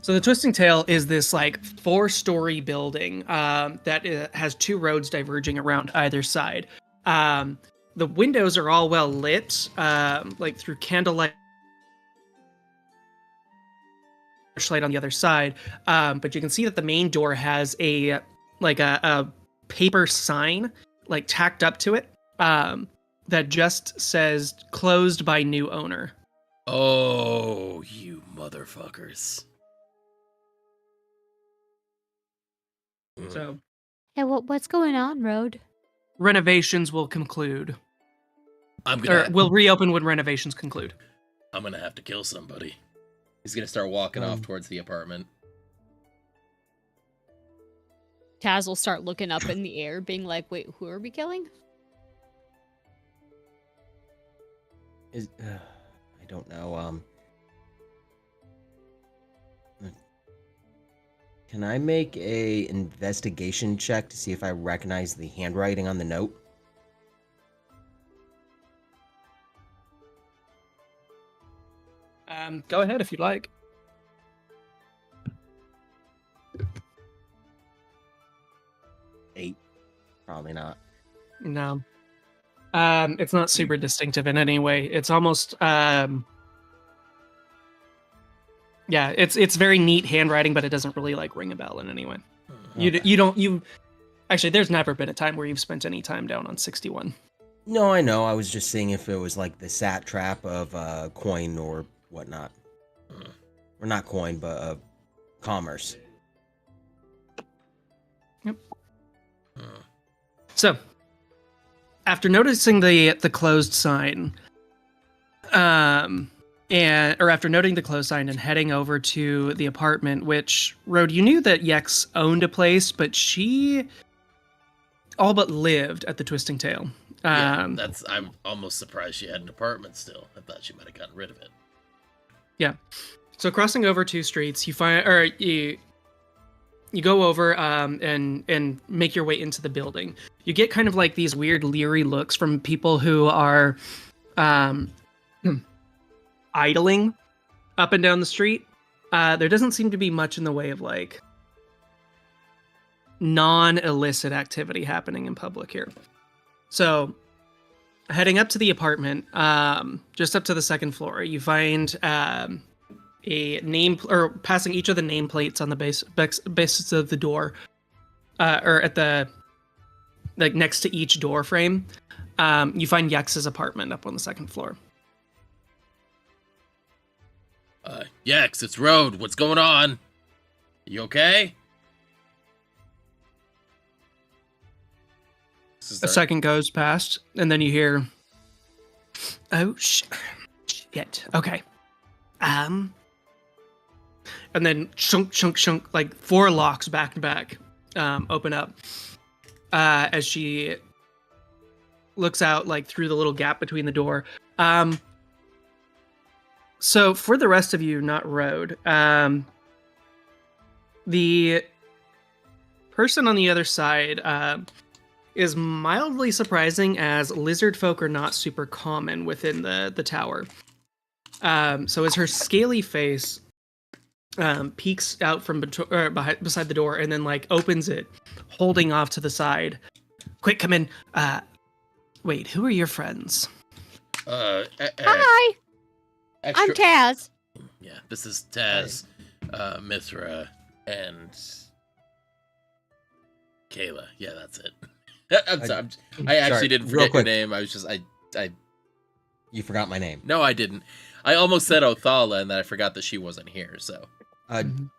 So the Twisting Tail is this like 4-story building that has 2 roads diverging around either side. The windows are all well lit, like through candlelight light on the other side. But you can see that the main door has a paper sign like tacked up to it that just says "Closed by new owner." Oh, you motherfuckers. So, Hey, what's going on, Road? renovations will conclude. Or will reopen when renovations conclude. I'm gonna have to kill somebody. He's gonna start walking off towards the apartment. Taz will start looking up in the air, being like, wait, who are we killing? I don't know. Can I make a investigation check to see if I recognize the handwriting on the note? Go ahead if you'd like. 8. Probably not. No. It's not super distinctive in any way. It's almost yeah, it's very neat handwriting, but it doesn't really like ring a bell in any way. Okay. You actually, there's never been a time where you've spent any time down on 61. No, I know. I was just seeing if it was like the sat trap of coin or whatnot. Or not coin, but commerce. Yep. So, after noticing the closed sign, after noting the closed sign and heading over to the apartment, which, Road, you knew that Yex owned a place, but she all but lived at the Twisting Tail. I'm almost surprised she had an apartment still. I thought she might have gotten rid of it. Yeah. So crossing over 2 streets, you go over and make your way into the building. You get kind of like these weird leery looks from people who are idling up and down the street. There doesn't seem to be much in the way of like non-illicit activity happening in public here. So heading up to the apartment, just up to the 2nd floor, you find a name, or passing each of the nameplates on the basis of the door, or at the, like, next to each door frame, you find Yex's apartment up on the 2nd floor. Yex, it's Road. What's going on? You okay? A second goes past, and then you hear, "Oh shit! Okay, and then shunk, like 4 locks back to back, open up, as she looks out like through the little gap between the door. So for the rest of you, not Road, the person on the other side is mildly surprising, as lizard folk are not super common within the tower. So as her scaly face peeks out from beside the door and then like opens it, holding off to the side. Quick, come in. Wait, who are your friends? Hi, I'm Taz. Yeah, this is Taz, Mithra, and Kayla. Yeah, that's it. I'm sorry. I actually didn't forget your name. I was just I. You forgot my name. No, I didn't. I almost said Othala, and then I forgot that she wasn't here. So,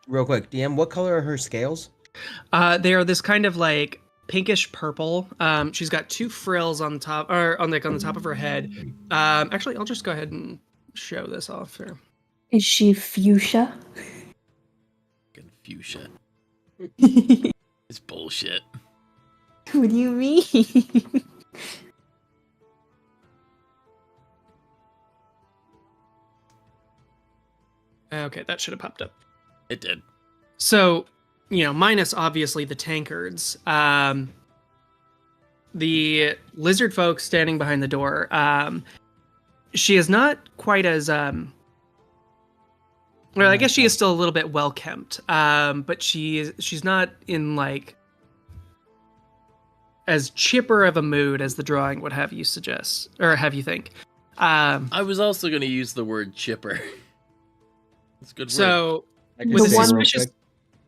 real quick, DM, what color are her scales? They are this kind of like pinkish purple. She's got 2 frills on top, or on the top of her head. Actually, I'll just go ahead and show this off here. Is she fuchsia? Fuchsia. It's bullshit. What do you mean? Okay, that should have popped up. It did. So, minus obviously the tankards, the lizard folk standing behind the door, she is not quite as, well, I guess she is still a little bit well kempt, but she's not in like as chipper of a mood as the drawing would have you suggest, or have you think. I was also going to use the word chipper. It's a good word. So, with a suspicious,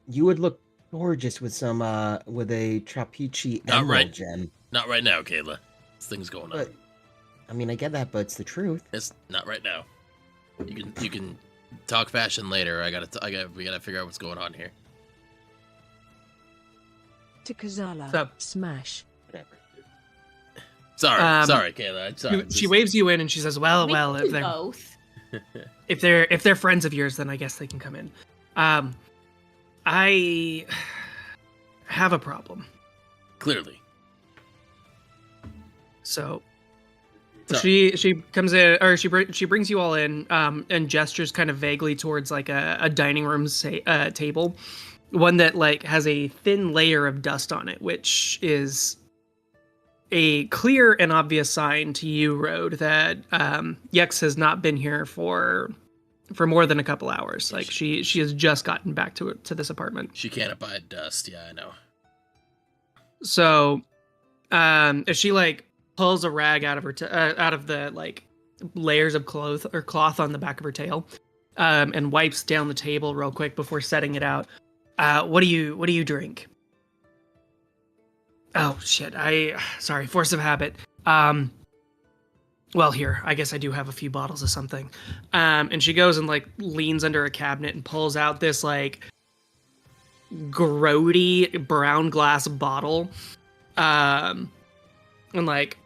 you would look gorgeous with some with a Trapiche emerald gem. Not right now, Kayla. This thing's going on. But, I mean, I get that, but it's the truth. It's not right now. You can talk fashion later. We gotta figure out what's going on here. To Kazala. So, smash. Whatever. Sorry, Kayla. I'm sorry. She waves you in and she says, well, if they're both. if they're friends of yours, then I guess they can come in. I have a problem. Clearly. So she comes in, or she brings you all in, and gestures kind of vaguely towards like a dining room table, one that like has a thin layer of dust on it, which is a clear and obvious sign to you, Road, that Yex has not been here for more than a couple hours. Like she has just gotten back to this apartment. She can't abide dust. Yeah, I know. So, if she like pulls a rag out of her out of the like layers of cloth on the back of her tail, and wipes down the table real quick before setting it out. What do you drink? Oh shit! Sorry, force of habit. Well, here, I guess I do have a few bottles of something. And she goes and like leans under a cabinet and pulls out this like grody brown glass bottle, and like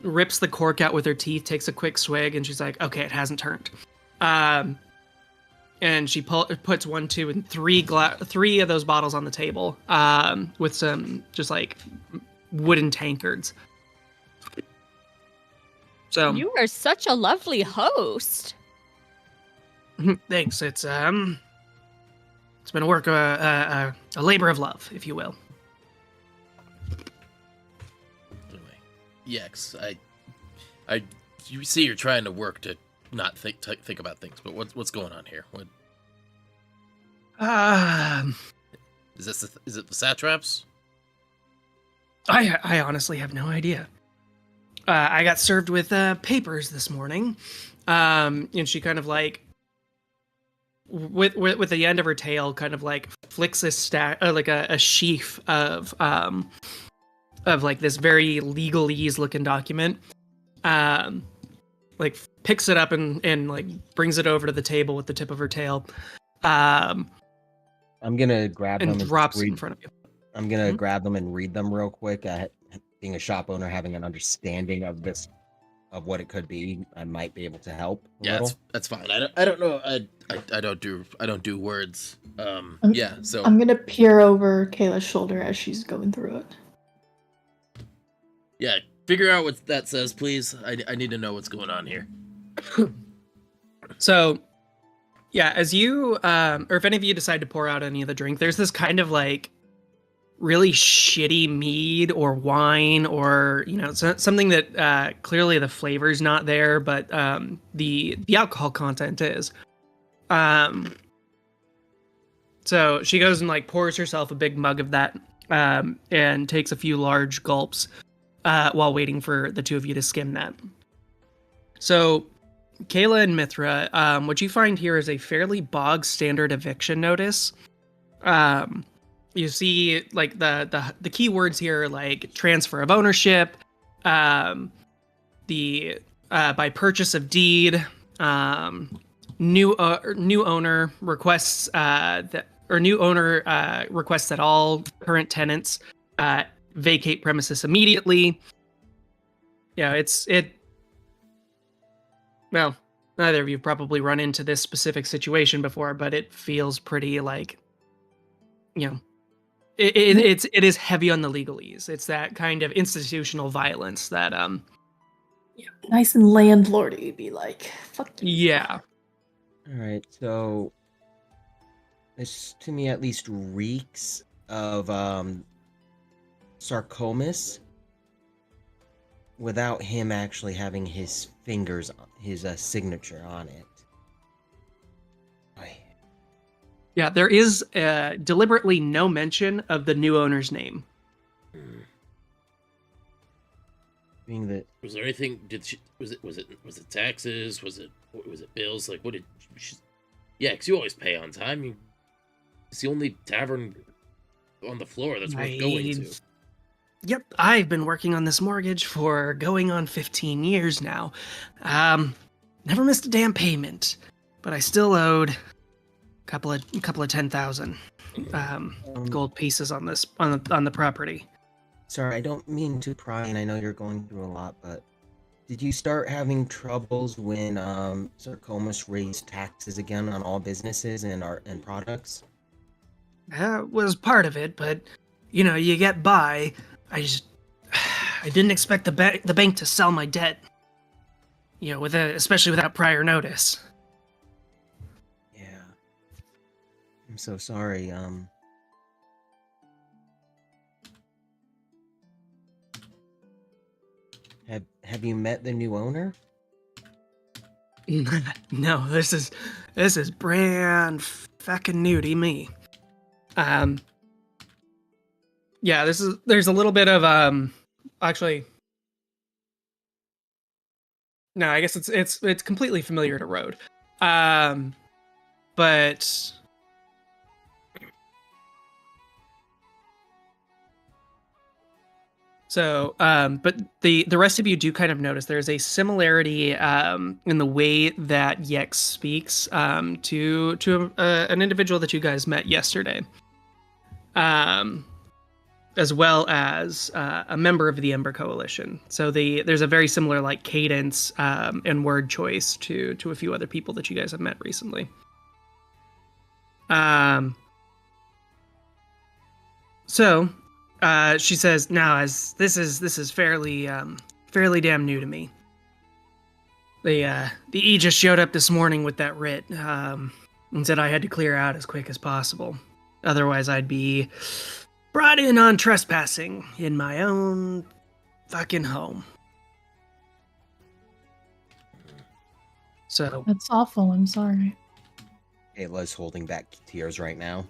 rips the cork out with her teeth, takes a quick swig, and she's like, okay, it hasn't turned. And she puts 1, 2, and 3 of those bottles on the table, with some just like wooden tankards. So You are such a lovely host. thanks. It's been a work, a labor of love, if you will. Anyway, Yex, I, you see, you're trying to work to not think about things, but what's going on here? What is this? Is it the satraps? I honestly have no idea. I got served with papers this morning, and she kind of like, with the end of her tail, kind of like flicks a like a sheaf of like this very legalese looking document, like picks it up and like brings it over to the table with the tip of her tail. I'm gonna grab them And and drops it read. in front of you. I'm gonna grab them and read them real quick. Being a shop owner, having an understanding of this, of what it could be, I might be able to help. Yeah, that's fine. I don't know. I don't do words. Yeah. So I'm gonna peer over Kayla's shoulder as she's going through it. yeah, figure out what that says, please. I need to know what's going on here. So, yeah, as you, or if any of you decide to pour out any of the drink, there's this kind of like really shitty mead or wine or, you know, something that clearly the flavor's not there, but the alcohol content is. So she goes and like pours herself a big mug of that and takes a few large gulps while waiting for the two of you to skim that. So Kayla and Mithra, what you find here is a fairly bog standard eviction notice. You see, like the key words here, like transfer of ownership, the by purchase of deed, new owner requests that all current tenants vacate premises immediately. Yeah, well, neither of you have probably run into this specific situation before, but it feels pretty like, you know, it is heavy on the legalese. It's that kind of institutional violence that Nice and landlordy, be like, fuck you. yeah. All right, so this to me at least reeks of Sarcomas, without him actually having his fingers, his signature on it. Aye. Yeah, there is deliberately no mention of the new owner's name. Being that Was there anything? Was it taxes? Was it bills? Like what did? Yeah, because you always pay on time. It's the only tavern on the floor that's worth going to. Yep, I've been working on this mortgage for going on 15 years now. Never missed a damn payment, but I still owed a couple of 10,000 gold pieces on the property. Sorry, I don't mean to pry, and I know you're going through a lot, but did you start having troubles when Sarcomas raised taxes again on all businesses and products? That was part of it, but you know, you get by. I didn't expect the bank to sell my debt. You know, especially without prior notice. Yeah. I'm so sorry. Have you met the new owner? No, this is brand fucking new to me. Yeah, there's a little bit of actually no, I guess it's completely familiar to Road. But so, but the rest of you do kind of notice there's a similarity in the way that Yex speaks to an individual that you guys met yesterday, as well as a member of the Ember Coalition. So there's a very similar like cadence and word choice to a few other people that you guys have met recently. So She says, "No, as this is fairly damn new to me. The E just showed up this morning with that writ, and said I had to clear out as quick as possible. Otherwise, I'd be brought in on trespassing in my own fucking home." So That's awful. I'm sorry. Ayla's holding back tears right now.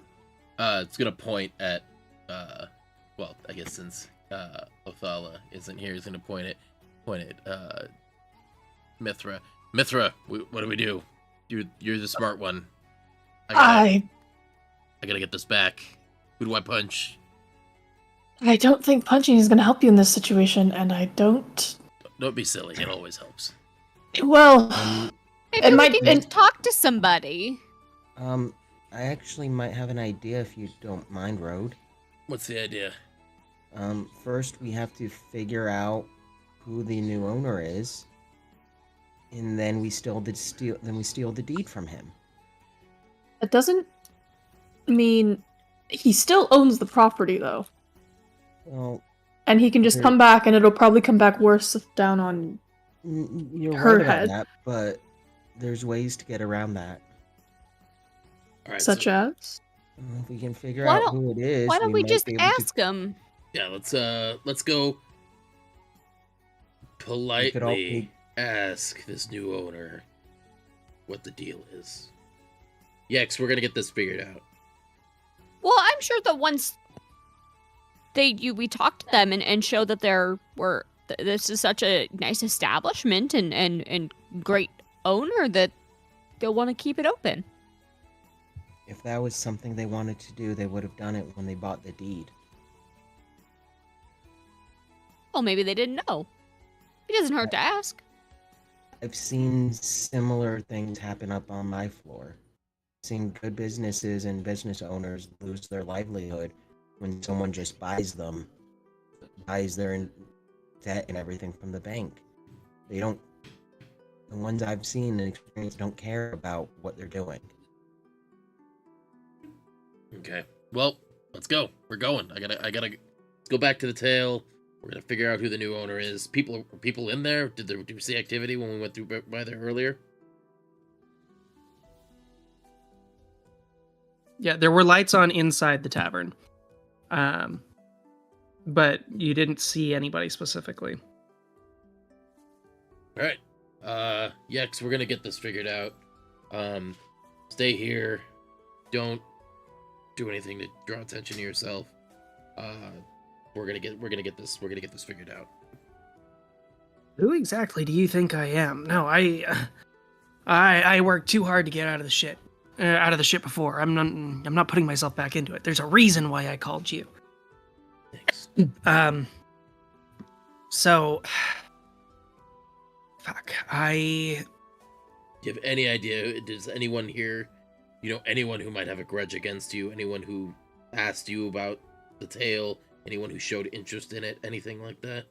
It's gonna point at, well, I guess since Othala isn't here, he's gonna point at Mithra. Mithra, what do we do? You're the smart one. I gotta get this back. Who do I punch? I don't think punching is going to help you in this situation, and I don't. Don't be silly. It always helps. Well, Maybe we can just talk to somebody. I actually might have an idea if you don't mind, Road. What's the idea? First we have to figure out who the new owner is, and then we steal the deed from him. that doesn't mean he still owns the property, though. Well, And he can just come back, and it'll probably come back worse down on you're her right about head. that, but there's ways to get around that. All right, Such as? If we can figure Why out don't- who it is, Why don't we might just be able to- ask him? yeah, let's go politely ask this new owner what the deal is. Yex, we're gonna get this figured out. Well, I'm sure that once we talked to them and show that this is such a nice establishment and great owner that they'll want to keep it open. If that was something they wanted to do, they would have done it when they bought the deed. Well, maybe they didn't know. It doesn't hurt to ask. I've seen similar things happen up on my floor. I've seen good businesses and business owners lose their livelihood when someone just buys their debt and everything from the bank. The ones I've seen and experienced don't care about what they're doing. Okay. Well, let's go. We're going. I gotta let's go back to the tail. We're gonna figure out who the new owner is. People in there? Did we see activity when we went through by there earlier? yeah, there were lights on inside the tavern, but you didn't see anybody specifically. All right. Yex, we're gonna get this figured out. Stay here. Don't do anything to draw attention to yourself. We're gonna get this figured out. Who exactly do you think I am? No, I worked too hard to get out of the shit before. I'm not putting myself back into it. There's a reason why I called you. Thanks. So, fuck. Do you have any idea? Does anyone here, anyone who might have a grudge against you? Anyone who asked you about the tale? Anyone who showed interest in it? Anything like that?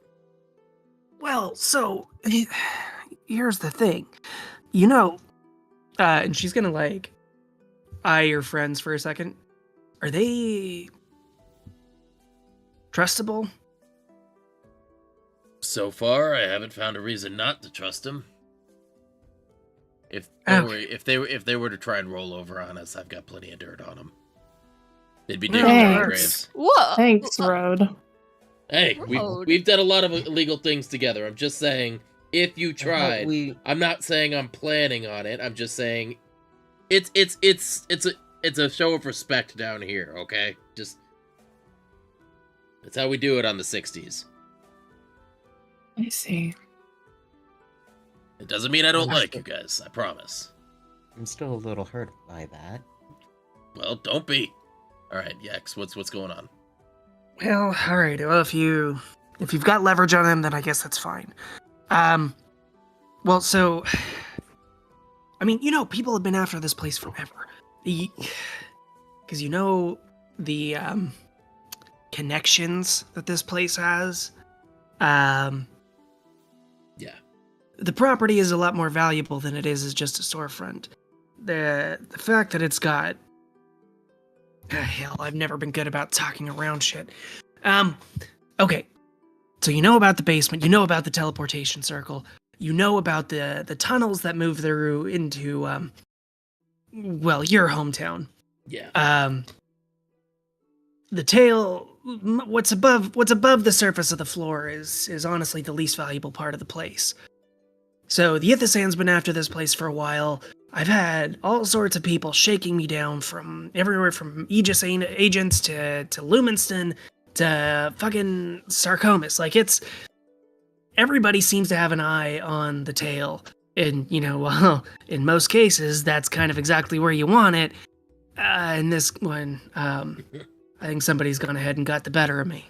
Well, so here's the thing, and she's gonna eye your friends for a second. Are they trustable? So far, I haven't found a reason not to trust them. If they were to try and roll over on us, I've got plenty of dirt on them. They'd be digging their own graves. Whoa! Thanks, Road. Hey, Road. we've done a lot of illegal things together. I'm just saying, if you tried, I'm not saying I'm planning on it. I'm just saying, it's a show of respect down here. Okay, just that's how we do it on the 60s. I see. It doesn't mean I don't like you guys. I promise. I'm still a little hurt by that. Well, don't be. All right, Yex, what's going on? Well, all right. Well, if you've got leverage on them, then I guess that's fine. Well, so, I mean, people have been after this place forever. Because the connections that this place has. Yeah. The property is a lot more valuable than it is as just a storefront. The fact that it's got hell, I've never been good about talking around shit. Okay. So you know about the basement, you know about the teleportation circle, you know about the tunnels that move through into, well, your hometown. Yeah. The tail, what's above the surface of the floor is honestly the least valuable part of the place. So the Ithacyan's been after this place for a while. I've had all sorts of people shaking me down from everywhere, from Aegis agents to Lumenston to fucking Sarcomas. Like, it's... Everybody seems to have an eye on the tail. And, well, in most cases, that's kind of exactly where you want it. In this one, I think somebody's gone ahead and got the better of me.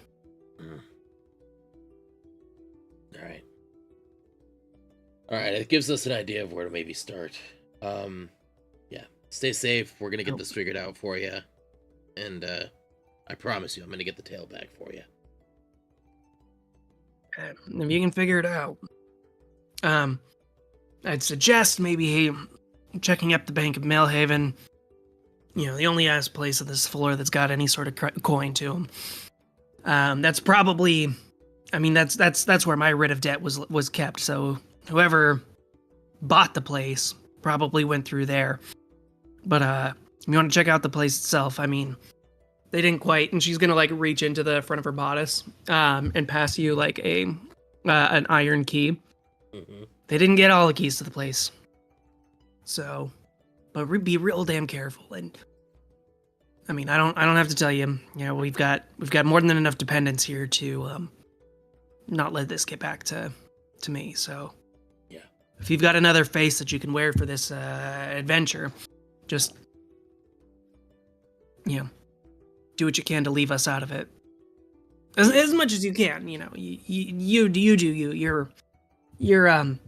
All right, it gives us an idea of where to maybe start. Yeah, stay safe. We're gonna get this figured out for you, and I promise you, I'm gonna get the tail back for you. If you can figure it out, I'd suggest maybe checking up the Bank of Maelhaven. The only ass place on this floor that's got any sort of coin to them. That's probably, that's where my writ of debt was kept. So whoever bought the place probably went through there. But if you want to check out the place itself, they didn't quite. And she's gonna reach into the front of her bodice and pass you an iron key. Mm-hmm. They didn't get all the keys to the place. So, but be real damn careful. And I don't have to tell you. We've got more than enough dependents here to not let this get back to me. So, yeah. If you've got another face that you can wear for this adventure, just do what you can to leave us out of it. As much as you can. You do you. Your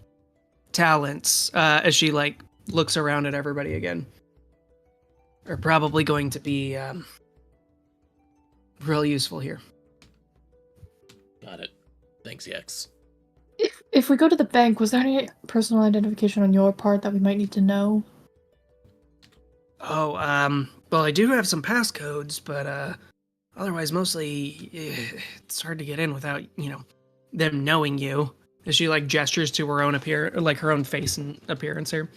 talents, as she looks around at everybody again, are probably going to be real useful here. Got it. Thanks, Yex. If we go to the bank, was there any personal identification on your part that we might need to know? Oh, well, I do have some passcodes, but otherwise, mostly it's hard to get in without them knowing you. As she gestures to her own her own face and appearance here.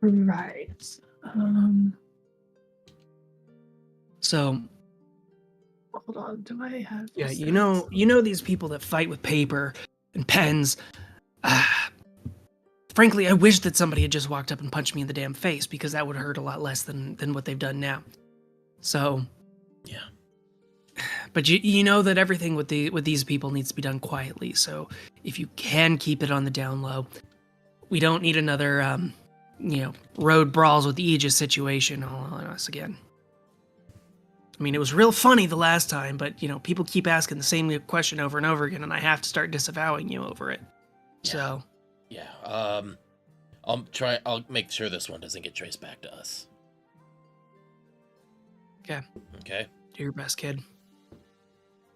Right. So, hold on. Do I have? Yeah, you know these people that fight with paper and pens. Frankly, I wish that somebody had just walked up and punched me in the damn face, because that would hurt a lot less than what they've done now. So, yeah. But you know that everything with these people needs to be done quietly. So if you can keep it on the down low, we don't need another road brawls with the Aegis situation all on us again. It was real funny the last time, but people keep asking the same question over and over again, and I have to start disavowing you over it. Yeah. So yeah, I'll make sure this one doesn't get traced back to us. Okay. Do your best, kid.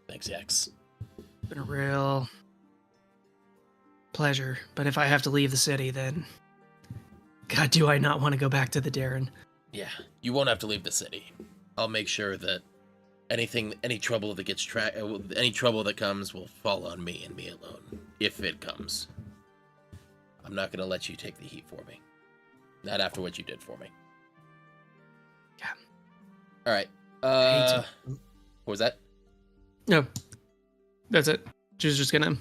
Thanks, Yex. Been a real pleasure, but if I have to leave the city, then God, do I not want to go back to the Darren. Yeah, you won't have to leave the city. I'll make sure that any trouble that any trouble that comes will fall on me and me alone, if it comes. I'm not gonna let you take the heat for me. Not after what you did for me. Yeah. All right. What was that? No, that's it. She's just gonna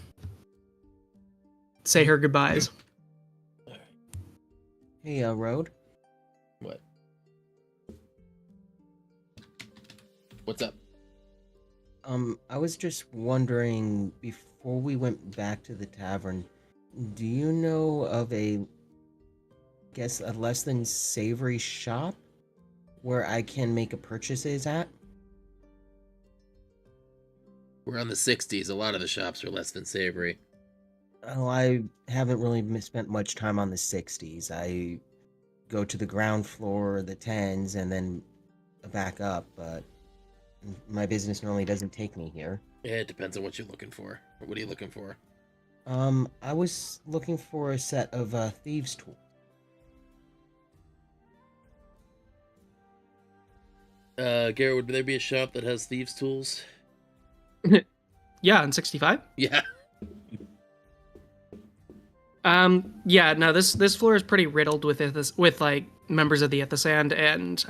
say her goodbyes. Hey, Road. What? What's up? I was just wondering, before we went back to the tavern, do you know of a less than savory shop where I can make purchases at? We're on the 60s. A lot of the shops are less than savory. Oh, I haven't really spent much time on the 60s. I go to the ground floor, the 10s, and then back up, but my business normally doesn't take me here. Yeah, it depends on what you're looking for. What are you looking for? I was looking for a set of thieves' tools. Garrett, would there be a shop that has thieves' tools? Yeah, on 65. Yeah. Yeah, no, this floor is pretty riddled with like members of the Ithasand, and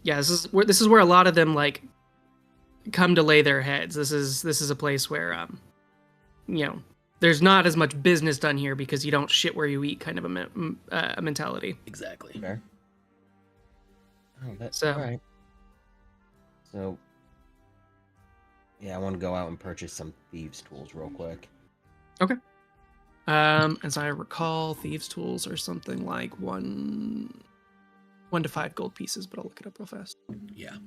yeah, this is where a lot of them like come to lay their heads. This is a place where you know, there's not as much business done here because you don't shit where you eat kind of a mentality. Exactly. Fair. Oh, that's So- all right. So, yeah, I want to go out and purchase some thieves' tools real quick. As I recall, thieves' tools are something like 1 to 5 gold pieces, but I'll look it up real fast. Yeah.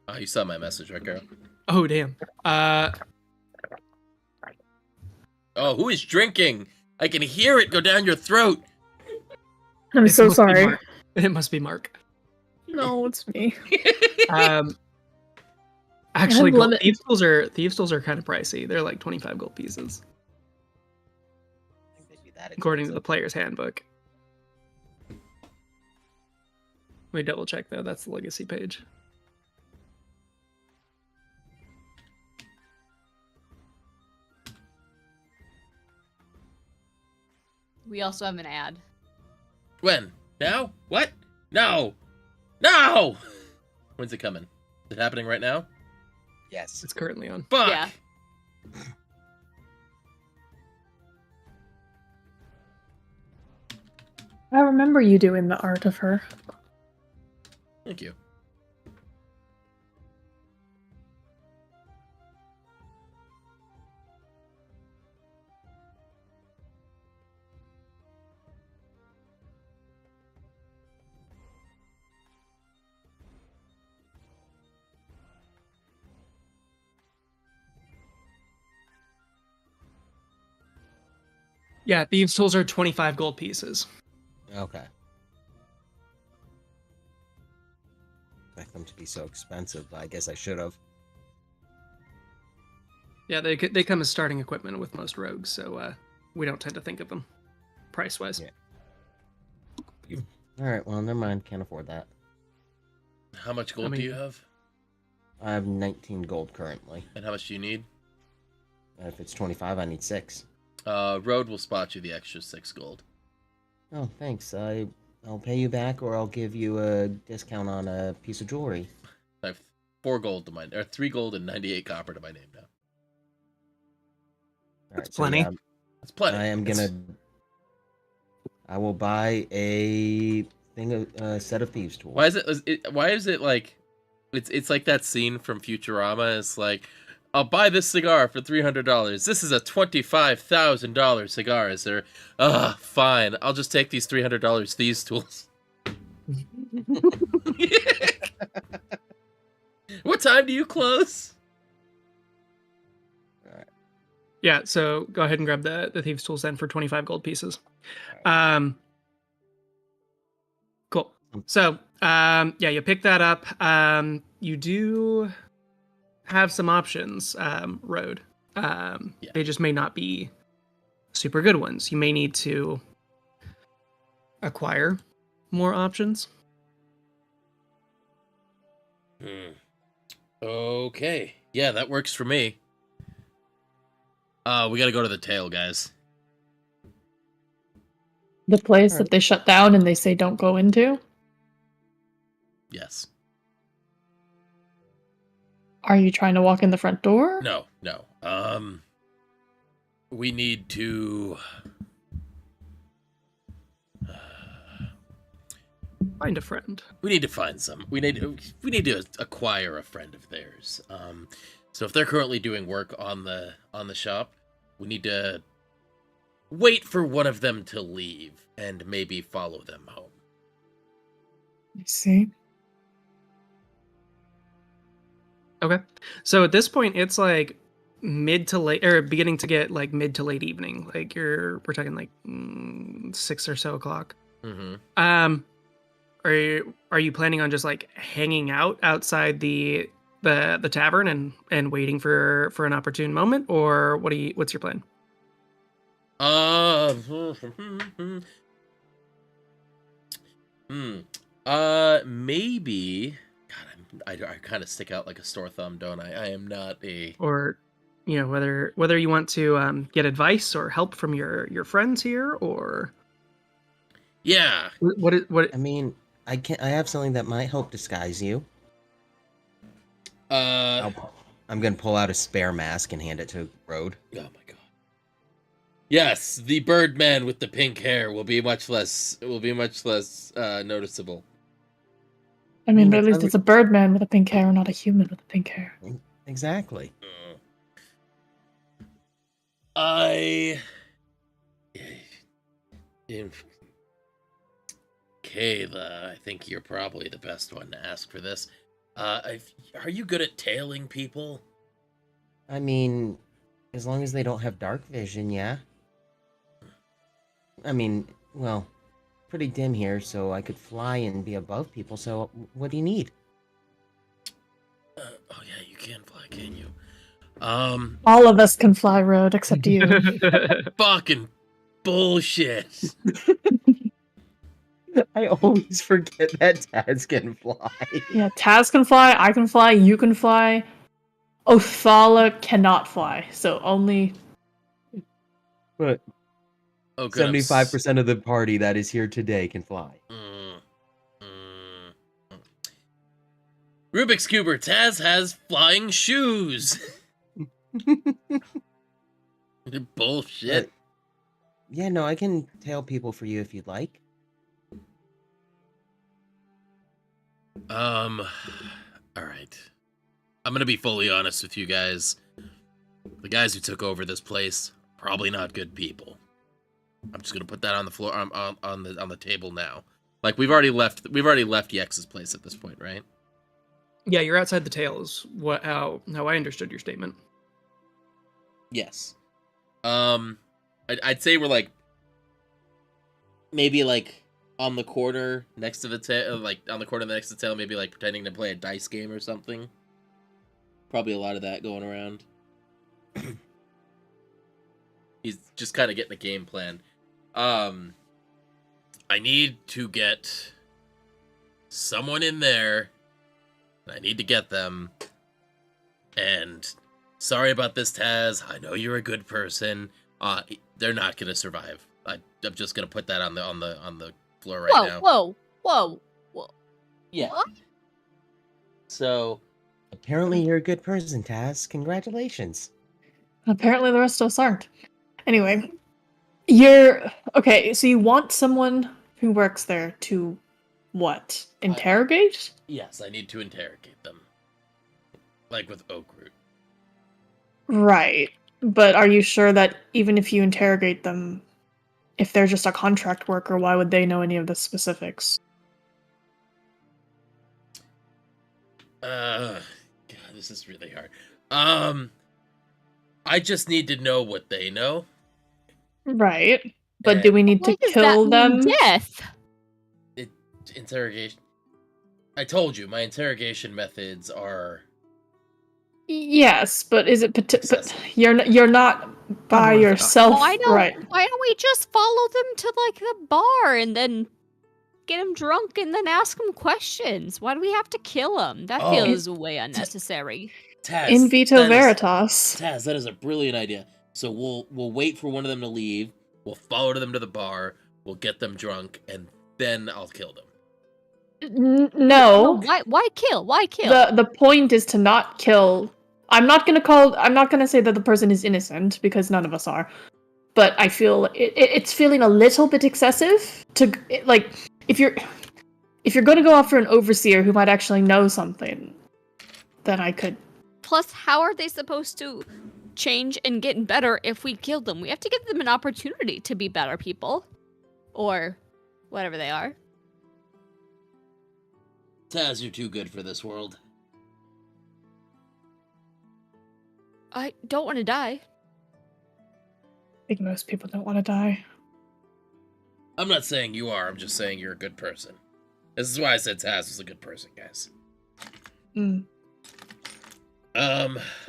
Oh, you saw my message, right, Carol? Oh damn. Oh, who is drinking? I can hear it go down your throat. I'm It so must be sorry. Mark. It must be Mark. No, it's me. Actually, have limit- thieves tools are kind of pricey. They're like 25 gold pieces, I think they'd be that according to the expensive. player's handbook. Let me double check though. That's the legacy page. We also have an ad. When? Now? What? No! No! When's it coming? Is it happening right now? Yes. It's currently on. Fuck! Yeah. I remember you doing the art of her. Thank you. Yeah, thieves' tools are 25 gold pieces. Okay. Expect them to be so expensive, but I guess I should have. Yeah, they come as starting equipment with most rogues, so we don't tend to think of them price wise. Yeah. All right. Well, never mind. Can't afford that. How much gold I do mean- you have? I have 19 gold currently. And how much do you need? If it's 25, I need 6. Road will spot you the extra 6 gold. Oh, thanks. I'll pay you back, or I'll give you a discount on a piece of jewelry. I have 4 gold to my, or 3 gold and 98 copper to my name now. All right, That's plenty. yeah, That's plenty. I am gonna. I will buy a set of thieves tools. Why is it like it's like that scene from Futurama? It's like, I'll buy this cigar for $300. This is a $25,000 cigar. Is there? Fine. I'll just take these $300 thieves tools. What time do you close? Yeah, so go ahead and grab the thieves' tools then for 25 gold pieces. Cool. So, yeah, you pick that up. You do have some options, Road. They just may not be super good ones. You may need to acquire more options. Okay. Yeah, that works for me. We gotta go to the tail, guys. The place that they shut down and they say don't go into? Yes. Are you trying to walk in the front door? No. We need to Find a friend. We need to find some. We need to acquire a friend of theirs. So if they're currently doing work on the shop, we need to wait for one of them to leave and maybe follow them home. I see. Okay. So at this point, it's like mid to late, or beginning to get like mid to late evening. Like we're talking like 6 or so o'clock. Mm-hmm. Are you planning on just like hanging out outside the tavern and waiting for an opportune moment, or what's your plan? Maybe. God, I kind of stick out like a sore thumb, don't I? I am not a. Or, whether you want to get advice or help from your friends here, or Yeah. what? I mean, I have something that might help disguise you. I'm gonna pull out a spare mask and hand it to Road. Oh my god. Yes, the Birdman with the pink hair will be much less noticeable. I mean, but at least it's a Birdman with a pink hair, not a human with a pink hair. Exactly. Kayla, I think you're probably the best one to ask for this. Are you good at tailing people? I mean, as long as they don't have dark vision, yeah. I mean, well, pretty dim here, so I could fly and be above people, so what do you need? Oh yeah, you can fly, can you? All of us can fly, Road, except you. Fucking bullshit. I always forget that Taz can fly. Yeah, Taz can fly, I can fly, you can fly. Othala cannot fly, so only... But Oh, good. 75% of the party that is here today can fly. Rubik's Cuber, Taz has flying shoes. Bullshit. Yeah, no, I can tail people for you if you'd like. All right. I'm gonna be fully honest with you guys. The guys who took over this place, probably not good people. I'm just gonna put that on the floor, on the table now. Like we've already left Yex's place at this point, right? Yeah, you're outside the tails. How I understood your statement. Yes. I'd say we're like maybe like on the corner next to the tail, like on the corner next to the tail, maybe like pretending to play a dice game or something. Probably a lot of that going around. He's just kind of getting a game plan. I need to get someone in there. I need to get them. And sorry about this, Taz. I know you're a good person. They're not gonna survive. I'm just gonna put that on the floor right now. Whoa. Yeah. What? So Apparently you're a good person, Taz. Congratulations. Apparently the rest of us aren't. Anyway, you're... Okay, so you want someone who works there to... what? Interrogate? yes, I need to interrogate them. Like with Oakroot. Right. But are you sure that even if you interrogate them, if they're just a contract worker, why would they know any of the specifics? God, this is really hard. I just need to know what they know. Right. But do we need to Why does kill that mean them? death? Interrogation. I told you, my interrogation methods are... Yes, but is it but you're not by Unorthodox. yourself, Why right? don't we just follow them to like the bar and then get them drunk and then ask them questions? Why do we have to kill them? That feels way unnecessary. Taz, In vito that is- veritas. Taz, that is a brilliant idea. So we'll wait for one of them to leave. We'll follow them to the bar. We'll get them drunk, and then I'll kill them. No. Why kill? Why kill? The point is to not kill. I'm not gonna say that the person is innocent because none of us are. But I feel it's feeling a little bit excessive to like if you're going to go after an overseer who might actually know something, then I could. Plus, how are they supposed to change and get better if we kill them? We have to give them an opportunity to be better people, or whatever they are. Taz, you're too good for this world. I don't want to die. I think most people don't want to die. I'm not saying you are. I'm just saying you're a good person. This is why I said Taz was a good person, guys. Mm.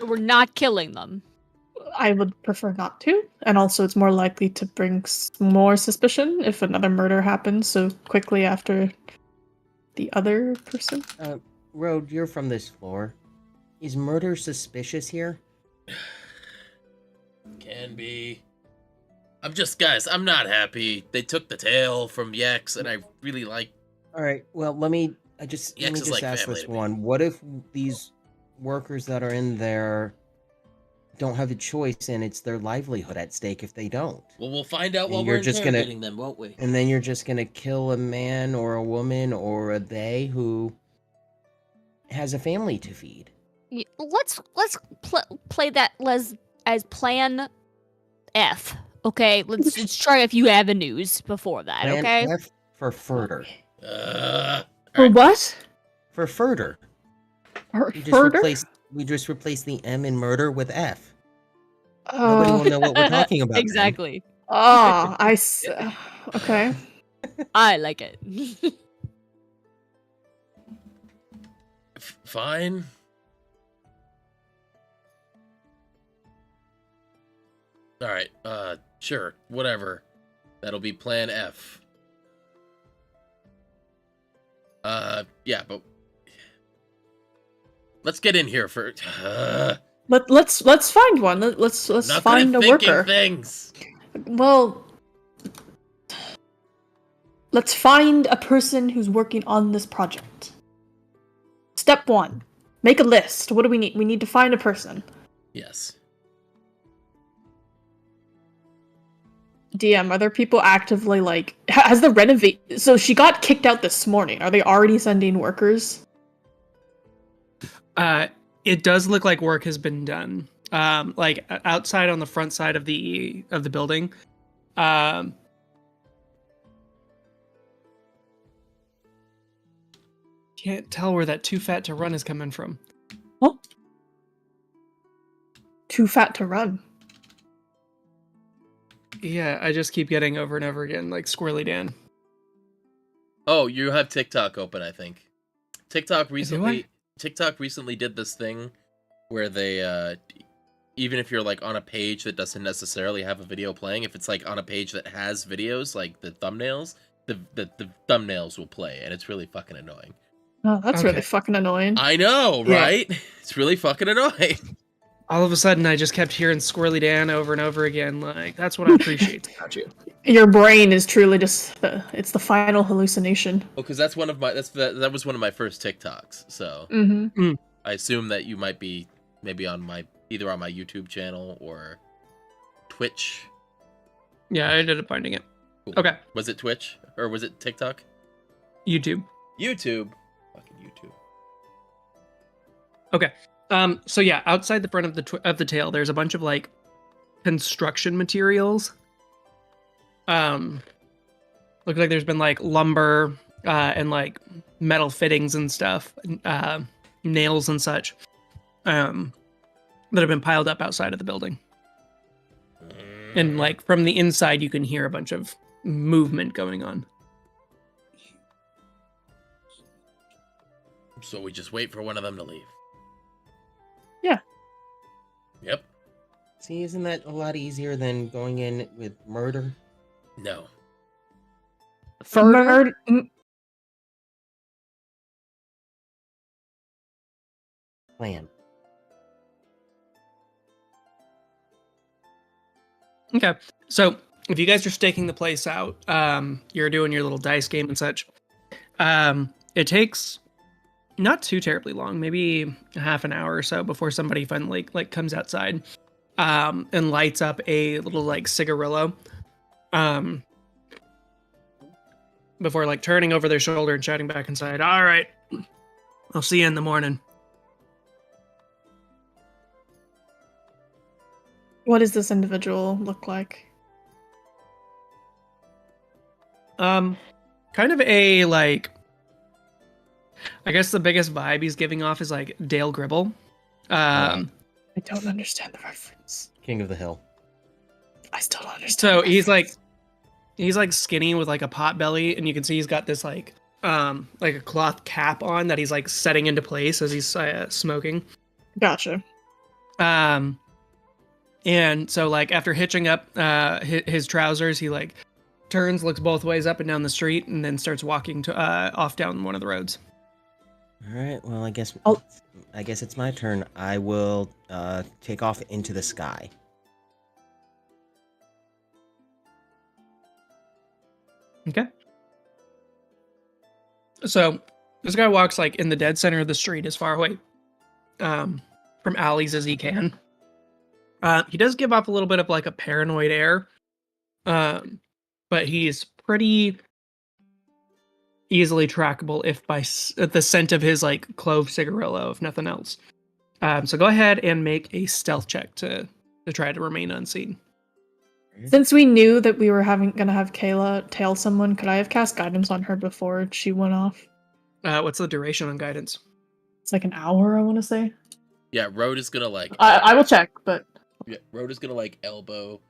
We're not killing them. I would prefer not to, and also it's more likely to bring more suspicion if another murder happens so quickly after the other person. Road, you're from this floor. Is murder suspicious here? Can be. Guys, I'm not happy. They took the tail from Yex, and I really like... Alright, well, let me just like ask family this to me. one. What if these workers that are in there don't have a choice and it's their livelihood at stake if they don't? Well, we'll find out And while you're we're just interrogating them, won't we? And then you're just gonna kill a man or a woman or a they who has a family to feed. Let's play that as plan F. Okay, let's try a few avenues before that. Plan Okay. F for further. For what? For further. For We further? just replace the M in murder with F. Nobody will know what we're talking about. then. Exactly. Oh, okay. I like it. Fine. Alright, sure, whatever. That'll be plan F. Yeah, but... Let's get in here for... Let's find one. Let's Not find good a at thinking worker. things! Well, let's find a person who's working on this project. Step 1. Make a list. What do we need? We need to find a person. Yes. DM, are there people actively, like... Has the renovate... So she got kicked out this morning. Are they already sending workers? It does look like work has been done. Like outside on the front side of the building. Can't tell where that too fat to run is coming from. Huh? Too fat to run. Yeah, I just keep getting over and over again, like Squirrely Dan. Oh, you have TikTok open, I think. TikTok Do recently did this thing where they even if you're like on a page that doesn't necessarily have a video playing, if it's like on a page that has videos, like the thumbnails, the thumbnails will play, and it's really fucking annoying. Oh, that's Okay. really fucking annoying. I know, Yeah. right? It's really fucking annoying. All of a sudden, I just kept hearing Squirrely Dan over and over again. Like, that's what I appreciate about you. Your brain is truly just it's the final hallucination. Well, because that's one of my that was one of my first TikToks, so Mm-hmm. I assume that you might be maybe on either on my YouTube channel or Twitch. Yeah, I ended up finding it. Cool. Okay, Was it Twitch or was it TikTok? YouTube. YouTube. Fucking YouTube. Okay. So yeah, outside the front of the tail, there's a bunch of like construction materials. Looks like there's been like lumber and like metal fittings and stuff, nails and such, that have been piled up outside of the building. And like from the inside, you can hear a bunch of movement going on. So we just wait for one of them to leave. Yeah. Yep. See, isn't that a lot easier than going in with murder? No. Plan. Okay, so if you guys are staking the place out, you're doing your little dice game and such. It takes not too terribly long, maybe half an hour or so before somebody finally like comes outside, and lights up a little like cigarillo, before like turning over their shoulder and shouting back inside, "All right, I'll see you in the morning." What does this individual look like? Kind of a like, I guess the biggest vibe he's giving off is like Dale Gribble. I don't understand the reference. King of the Hill. I still don't understand. So the he's reference. like skinny with like a pot belly, and you can see he's got this like a cloth cap on that he's like setting into place as he's smoking. Gotcha. And so like after hitching up his trousers, he like turns, looks both ways up and down the street, and then starts walking to off down one of the roads. All right. Well, I guess Oh. it's my turn. I will take off into the sky. Okay. So this guy walks like in the dead center of the street, as far away from alleys as he can. He does give off a little bit of like a paranoid air, but he's pretty easily trackable if by the scent of his like clove cigarillo, if nothing else. So go ahead and make a stealth check to try to remain unseen. Since we knew that we were gonna have Kayla tail someone, could I have cast guidance on her before she went off? What's the duration on guidance? It's like an hour, I want to say. Yeah, Road is gonna like. I will check, but Yeah, Road is gonna like elbow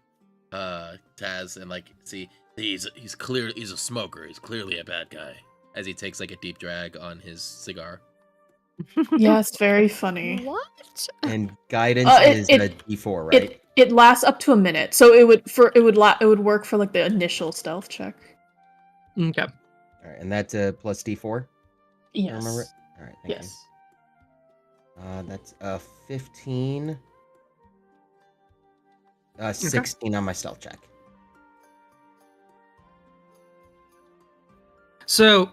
Taz and like see he's a smoker. He's clearly a bad guy. As he takes like a deep drag on his cigar. yes, very funny. What? And guidance is it- a D4, right? It lasts up to a minute, so it would work for like the initial stealth check. Okay. All right, and that's a plus D4. Yes. I remember it. All right. Thank Yes. you. That's a 15. 16 on my stealth check. So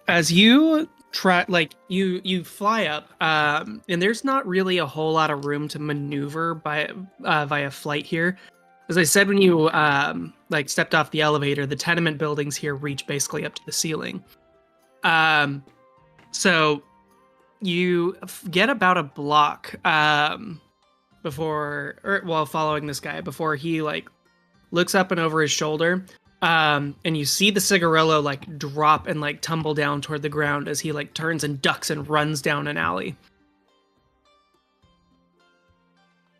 as you try, like you fly up, and there's not really a whole lot of room to maneuver via flight here. As I said, when you like stepped off the elevator, the tenement buildings here reach basically up to the ceiling. So you get about a block while following this guy before he like looks up and over his shoulder. And you see the cigarillo like drop and like tumble down toward the ground as he like turns and ducks and runs down an alley.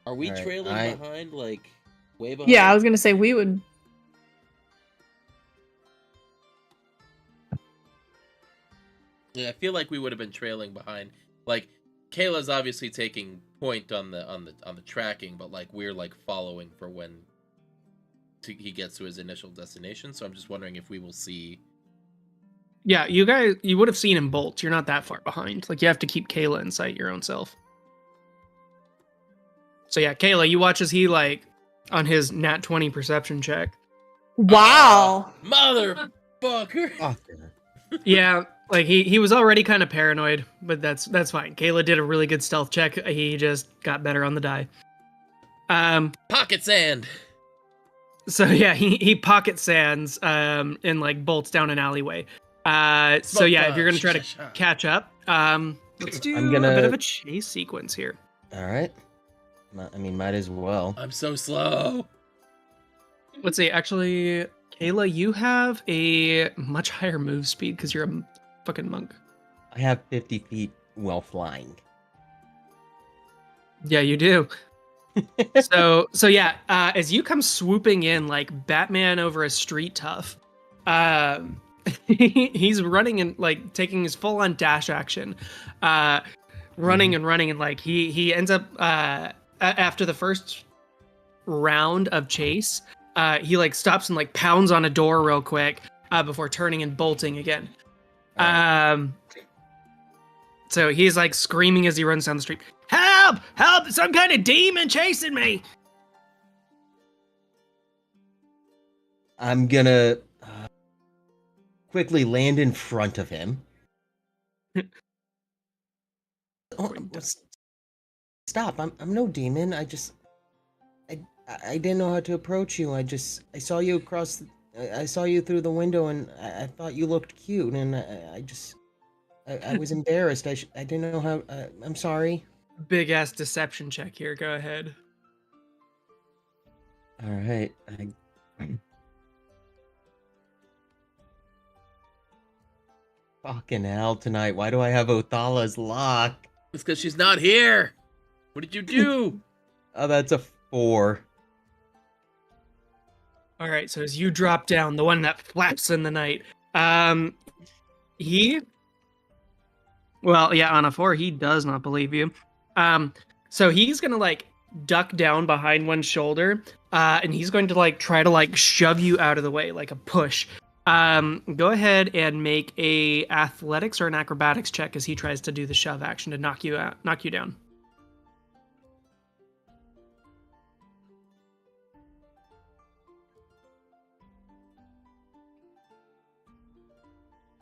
Are we Alright, trailing behind, like way behind? Yeah, I was gonna say we would. Yeah, I feel like we would have been trailing behind. Like Kayla's obviously taking point on the tracking, but like we're like following for when he gets to his initial destination. So I'm just wondering if we will see. Yeah, you would have seen him bolt. You're not that far behind. Like you have to keep Kayla in sight your own self. So yeah, Kayla, you watch as he like on his nat 20 perception check. Wow. Motherfucker! Fucker. Yeah, like he was already kind of paranoid, but that's fine. Kayla did a really good stealth check. He just got better on the die. Pocket sand. So yeah, he pocket sands and like bolts down an alleyway. So yeah, if you're gonna try to catch up, let's do I'm gonna- a bit of a chase sequence here. All right. I mean, might as well. I'm so slow. Let's see. Actually, Kayla, you have a much higher move speed because you're a fucking monk. I have 50 feet while flying. Yeah, you do. So yeah, as you come swooping in like Batman over a street tough, he's running and like taking his full on dash action, running and running, and like he ends up after the first round of chase, he like stops and like pounds on a door real quick before turning and bolting again. So he's like screaming as he runs down the street. Help! Help! Some kind of demon chasing me! I'm gonna quickly land in front of him. Stop! I'm no demon. I didn't know how to approach you. I saw you across. I saw you through the window, and I thought you looked cute, and I was embarrassed. I didn't know how. I'm sorry. Big ass deception check here. Go ahead. All right. Fucking hell tonight. Why do I have Othala's lock? It's because she's not here. What did you do? Oh, that's a 4. All right, so as you drop down, the one that flaps in the night, well, yeah, on a 4, he does not believe you. So he's gonna like duck down behind one shoulder, and he's going to like try to like shove you out of the way, like a push. Go ahead and make a athletics or an acrobatics check as he tries to do the shove action to knock you down.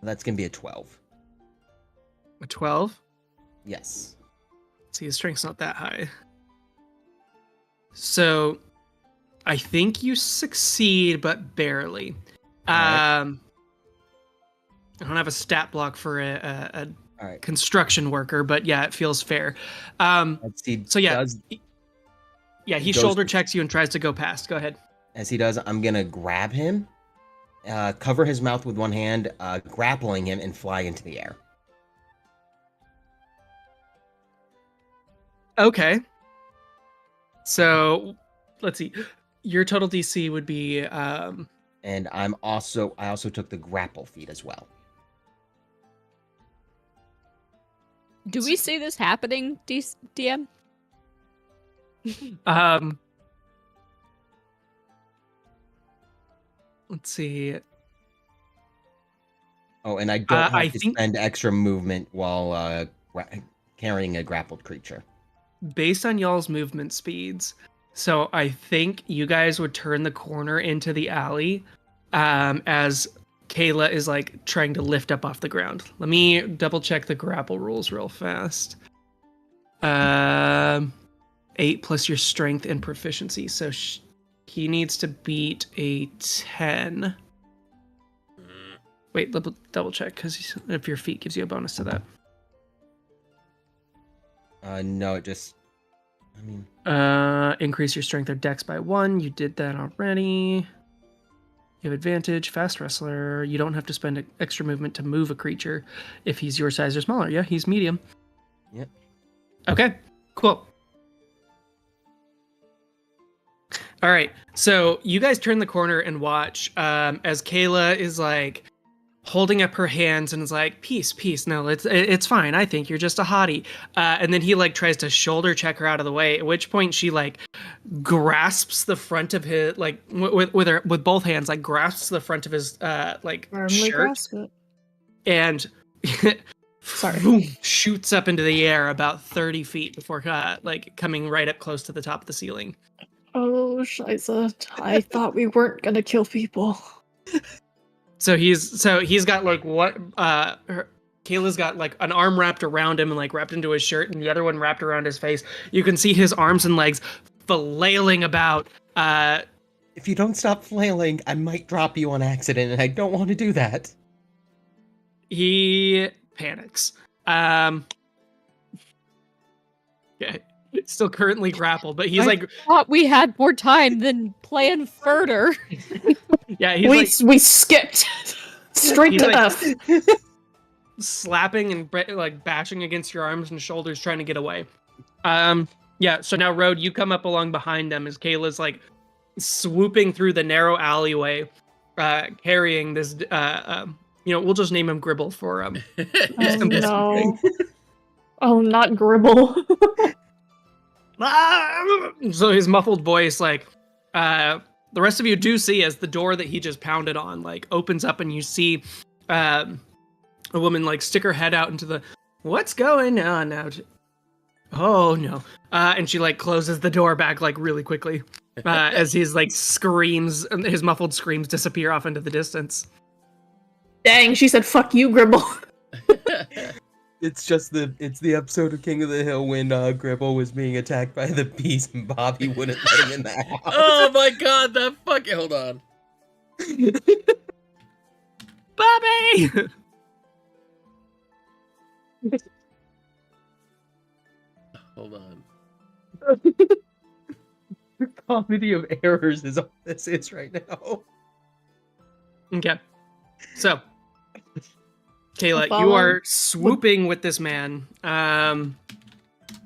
That's gonna be a 12. A 12. Yes. See, his strength's not that high. So, I think you succeed, but barely. Alright. I don't have a stat block for a All right. construction worker, but yeah, it feels fair. Let's see. So yeah, Does, yeah, he goes- shoulder checks you and tries to go past. Go ahead. as he does, I'm gonna grab him, cover his mouth with one hand, grappling him, and fly into the air. Okay. So, let's see. Your total DC would be And I also took the grapple feat as well. Do we see this happening, DM? Let's see. Oh, and I don't have I to think- spend extra movement while carrying a grappled creature. Based on y'all's movement speeds, so I think you guys would turn the corner into the alley as Kayla is like trying to lift up off the ground. Let me double check the grapple rules real fast. 8 plus your strength and proficiency, so he needs to beat a 10. Wait, double check, because if your feat gives you a bonus to that. No, it just. I mean. Increase your strength or dex by 1. You did that already. You have advantage. Fast wrestler. You don't have to spend extra movement to move a creature if he's your size or smaller. Yeah, he's medium. Yep. Okay, cool. All right, so you guys turn the corner and watch as Kayla is like holding up her hands and is like, peace, no, it's fine, I think you're just a hottie. And then he like tries to shoulder check her out of the way, at which point she like grasps the front of his, like with both hands, like grasps the front of his like Firmly shirt grasp it. and Sorry. boom, shoots up into the air about 30 feet before like coming right up close to the top of the ceiling. Oh, Shiza. I thought we weren't gonna kill people. So he's got like Kayla's got like an arm wrapped around him and like wrapped into his shirt, and the other one wrapped around his face. You can see his arms and legs flailing about. If you don't stop flailing, I might drop you on accident, and I don't want to do that. He panics. Okay. Still currently grappled, but he's I like, thought we had more time than plan further. yeah, he's We skipped straight He's to like- F. slapping and like bashing against your arms and shoulders, trying to get away. Yeah. So now, Road, you come up along behind them as Kayla's like swooping through the narrow alleyway, carrying this. We'll just name him Gribble for Oh no. Oh, not Gribble. So his muffled voice, like, the rest of you do see as the door that he just pounded on, like, opens up and you see a woman, like, stick her head out into the, what's going on now? Oh, no. And she, like, closes the door back, like, really quickly as his, like, screams, his muffled screams disappear off into the distance. Dang, she said, fuck you, Gribble. It's the episode of King of the Hill when Gribble was being attacked by the bees and Bobby wouldn't let him in the house. Oh my god, that fucking. Hold on. Bobby! Hold on. The comedy of errors is all this is right now. Okay. So, Kayla, you Follow. are swooping with this man.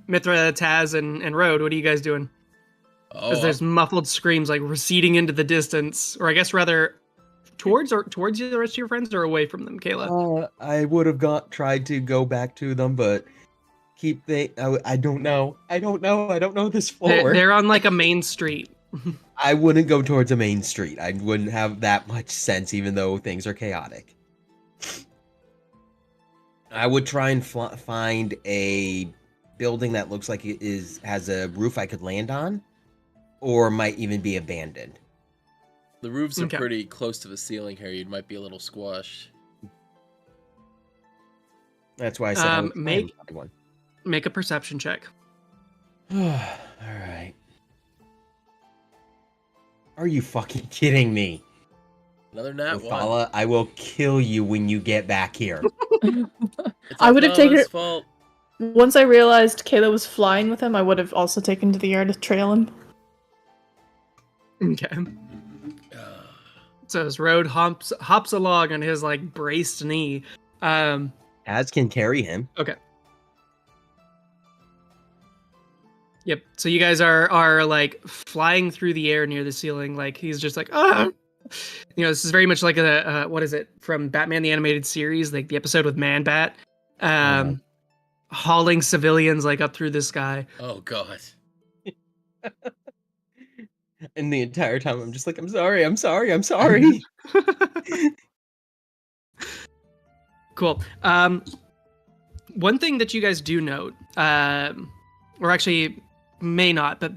Mithra, Taz, and Road, what are you guys doing? Because there's muffled screams like receding into the distance, or I guess rather towards you, the rest of your friends, or away from them, Kayla? I would have tried to go back to them, but I don't know. I don't know this floor. They're on like a main street. I wouldn't go towards a main street. I wouldn't have that much sense, even though things are chaotic. I would try and find a building that looks like it has a roof I could land on, or might even be abandoned. The roofs are pretty close to the ceiling here. You might be a little squashed. That's why I said make a perception check. All right. Are you fucking kidding me? Another nat Ophala, one. I will kill you when you get back here. I would have taken it. Fault. Once I realized Kayla was flying with him, I would have also taken to the air to trail him. Okay. So as Road hops along on his like braced knee. Az can carry him. Okay. Yep. So you guys are like flying through the air near the ceiling. Like he's just like, ah. You know, this is very much like a what is it from Batman the Animated Series, like the episode with Man-Bat, hauling civilians like up through the sky. Oh god. And the entire time I'm just like, I'm sorry. Cool. One thing that you guys do note, or actually may not, but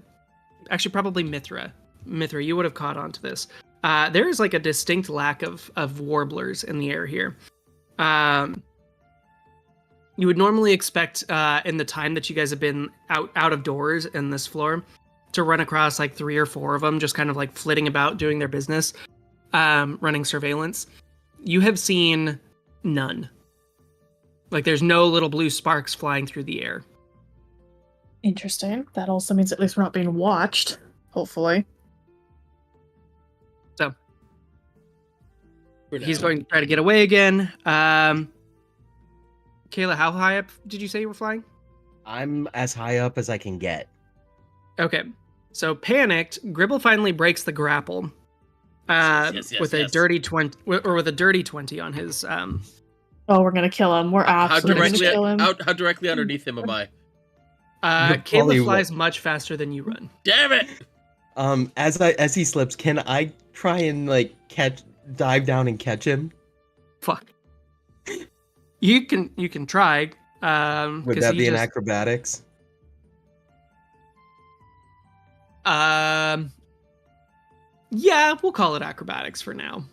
actually probably Mithra, you would have caught on to this. There is like a distinct lack of warblers in the air here. You would normally expect in the time that you guys have been out of doors in this floor to run across like 3 or 4 of them, just kind of like flitting about doing their business, running surveillance. You have seen none. Like there's no little blue sparks flying through the air. Interesting. That also means at least we're not being watched, hopefully. So he's going to try to get away again. Kayla, how high up did you say you were flying? I'm as high up as I can get. Okay. So panicked, Gribble finally breaks the grapple with a dirty 20 or with a dirty 20 on his Oh, we're gonna kill him. We're absolutely gonna kill him. How directly underneath him am I? Kayla flies much faster than you run. Damn it! As he slips, can I try and like dive down and catch him? Fuck. You can try. Would that be an acrobatics? Yeah, we'll call it acrobatics for now.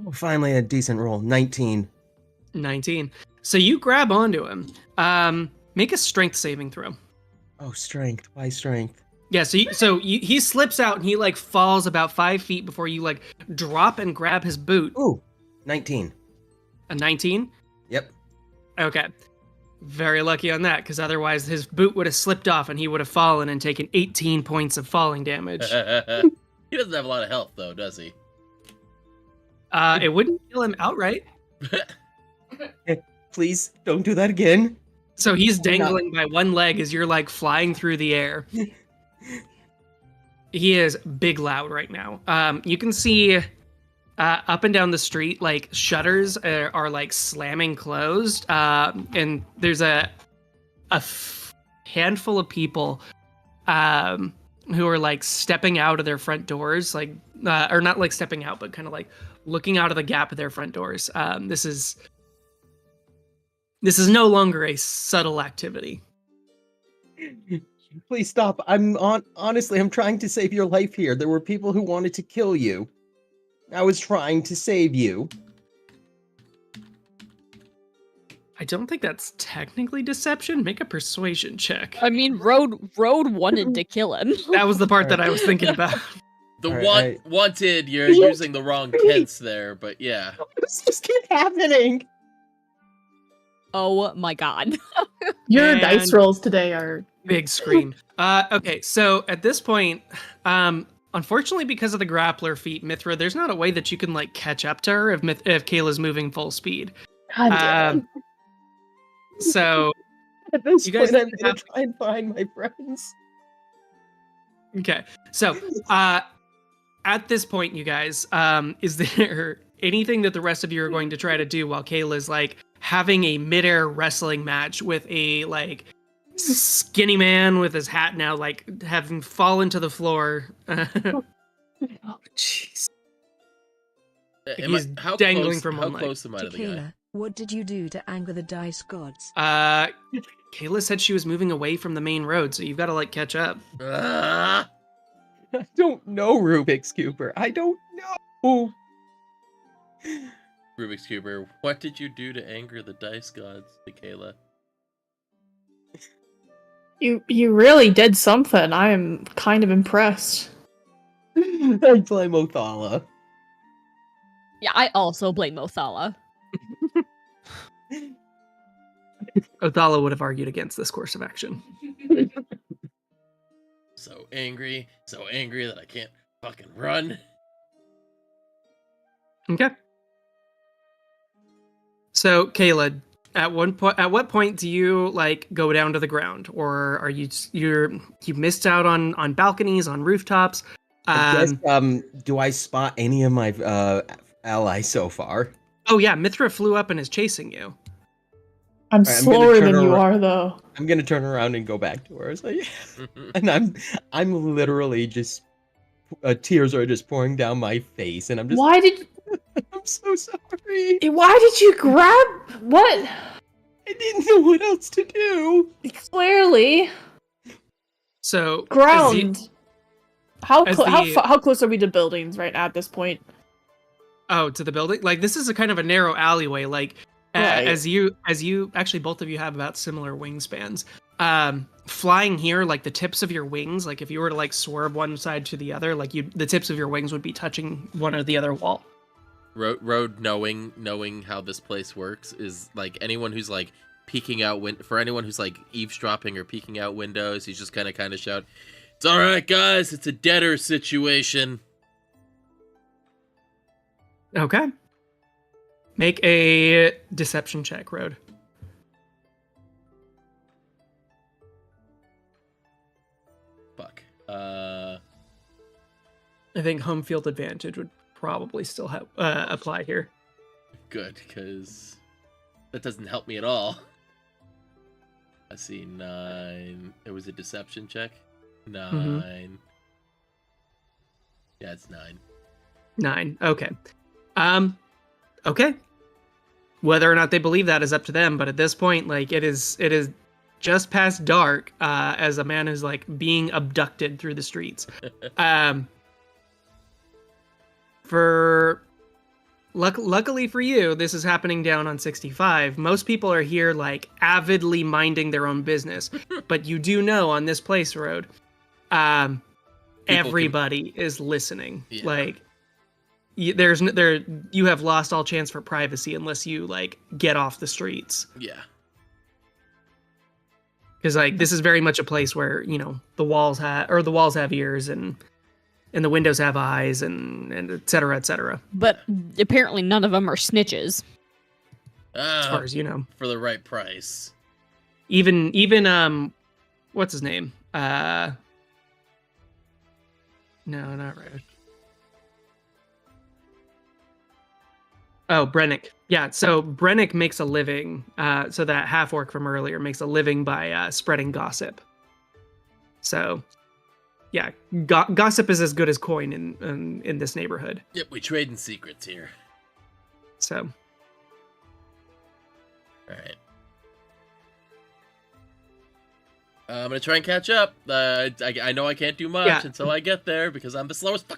Oh, finally a decent roll. 19. 19. So you grab onto him. Make a strength saving throw. Oh, strength. Why strength? Yeah, so he slips out and he like falls about 5 feet before you like drop and grab his boot. Ooh, 19. A 19? Yep. Okay. Very lucky on that, because otherwise his boot would have slipped off and he would have fallen and taken 18 points of falling damage. He doesn't have a lot of health, though, does he? It wouldn't kill him outright. Please, don't do that again. So he's dangling by one leg as you're like flying through the air. He is big loud right now. You can see up and down the street, like shutters are like slamming closed, and there's a handful of people who are like stepping out of their front doors, like or not like stepping out, but kind of like looking out of the gap of their front doors. This is no longer a subtle activity. Please stop. Honestly, I'm trying to save your life here. There were people who wanted to kill you. I was trying to save you. I don't think that's technically deception. Make a persuasion check. I mean, Road wanted to kill him. That was the part that I was thinking about. Wanted, you're using the wrong tense there, but yeah. This just keep happening. Oh my god. Your dice rolls today are... Big screen. Okay, so at this point, unfortunately, because of the grappler feat, Mithra, there's not a way that you can like catch up to her if Kayla's moving full speed. God damn. So At this You guys point, I'm have- gonna try and find my friends. okay. So at this point, you guys, is there anything that the rest of you are going to try to do while Kayla's like having a midair wrestling match with a like skinny man with his hat now like having fallen to the floor? Oh, jeez. He's dangling from how one leg. close am I to the guy? Tequila, what did you do to anger the dice gods? Kayla said she was moving away from the main road, so you've got to like catch up. Ah! I don't know, Rubik's Cooper. I don't know. Rubik's Cuber, what did you do to anger the dice gods, Michaela? You really did something. I am kind of impressed. I blame Othala. Yeah, I also blame Othala. Othala would have argued against this course of action. So angry that I can't fucking run. Okay. So, Kayla, at what point do you like go down to the ground, or are you missed out on balconies, on rooftops? I guess, do I spot any of my allies so far? Oh yeah, Mithra flew up and is chasing you. I'm Alright, I'm gonna slower turn than you around. are, though. I'm gonna turn around and go back to her. It's like, and I'm literally just tears are just pouring down my face, and I'm just Why did I'm so sorry. you grab what? I didn't know what else to do. Clearly, So ground. How as how close are we to buildings right now at this point? to the building, like this is a kind of a narrow alleyway. Like Right. as you actually both of you have about similar wingspans. Flying here, like the tips of your wings, like if you were to like swerve one side to the other, like the tips of your wings would be touching one or the other wall. Road knowing how this place works is like anyone who's like peeking out for anyone who's like eavesdropping or peeking out windows, he's just kind of shout, "It's all right, guys. It's a debtor situation." Okay. Make a deception check, Road. Fuck. I think home field advantage would probably still have apply here. Good, because that doesn't help me at all. I see 9. It was a deception check. 9. Yeah, it's 9. 9. Okay. Okay. Whether or not they believe that is up to them, but at this point, like it is just past dark, as a man is like being abducted through the streets. Luckily for you, this is happening down on 65. Most people are here like avidly minding their own business, but you do know on this place road, everybody is listening. Yeah. Like you have lost all chance for privacy unless you like get off the streets. Yeah. Because like this is very much a place where the walls have ears and the windows have eyes and et cetera, et cetera. But apparently none of them are snitches. As far as you know, For the right price. even what's his name? No, not right. Oh, Brennick. Yeah, so Brennick makes a living. So that half orc from earlier makes a living by spreading gossip. So, yeah, gossip is as good as coin in this neighborhood. Yep, we trade in secrets here. So, All right. I'm gonna try and catch up. I know I can't do much Yeah. until I get there because I'm the slowest.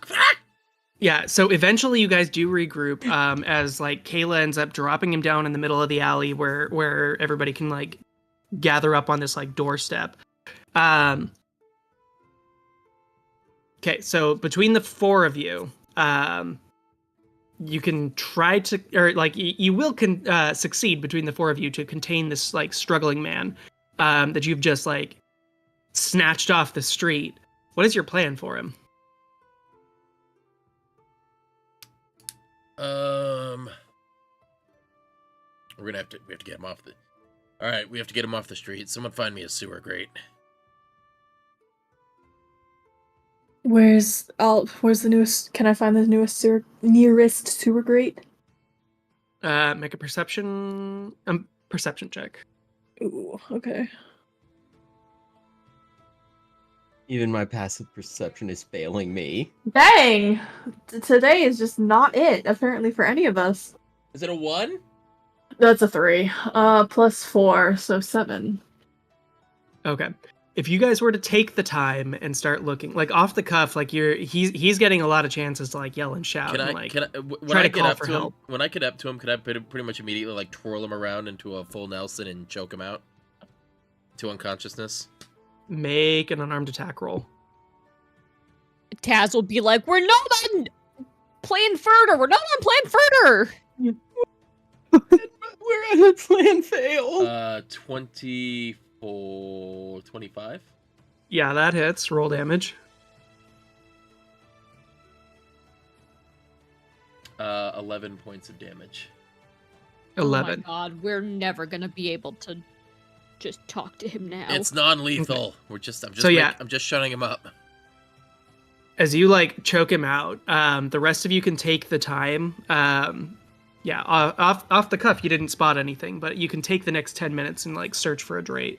yeah, so eventually you guys do regroup as like Kayla ends up dropping him down in the middle of the alley where everybody can like gather up on this like doorstep. Okay, so between the four of you, you can try to, or like you will succeed between the four of you to contain this like struggling man that you've just like snatched off the street. What is your plan for him? We have to get him off the. All right, we have to get him off the street. Someone find me a sewer grate. Where's the newest? Can I find the nearest sewer grate? Make a perception check. Ooh, okay. Even my passive perception is failing me. Dang! Today is just not it, apparently, for any of us. Is it a 1? That's a 3. Plus 4, so 7. Okay. If you guys were to take the time and start looking, like off the cuff, like he's getting a lot of chances to like yell and shout. When and, I like, get up to him, when I get up to him, could I pretty much immediately like twirl him around into a full Nelson and choke him out to unconsciousness? Make an unarmed attack roll. Taz will be like, "We're not on playing further. We're not on playing further." We're at a plan fail. 24, 25. Yeah, that hits. Roll damage. 11 points of damage. 11. Oh my god, we're never gonna be able to just talk to him now. It's non-lethal. I'm just shutting him up. As you like choke him out, the rest of you can take the time. Off the cuff, you didn't spot anything, but you can take the next 10 minutes and like search for a drain.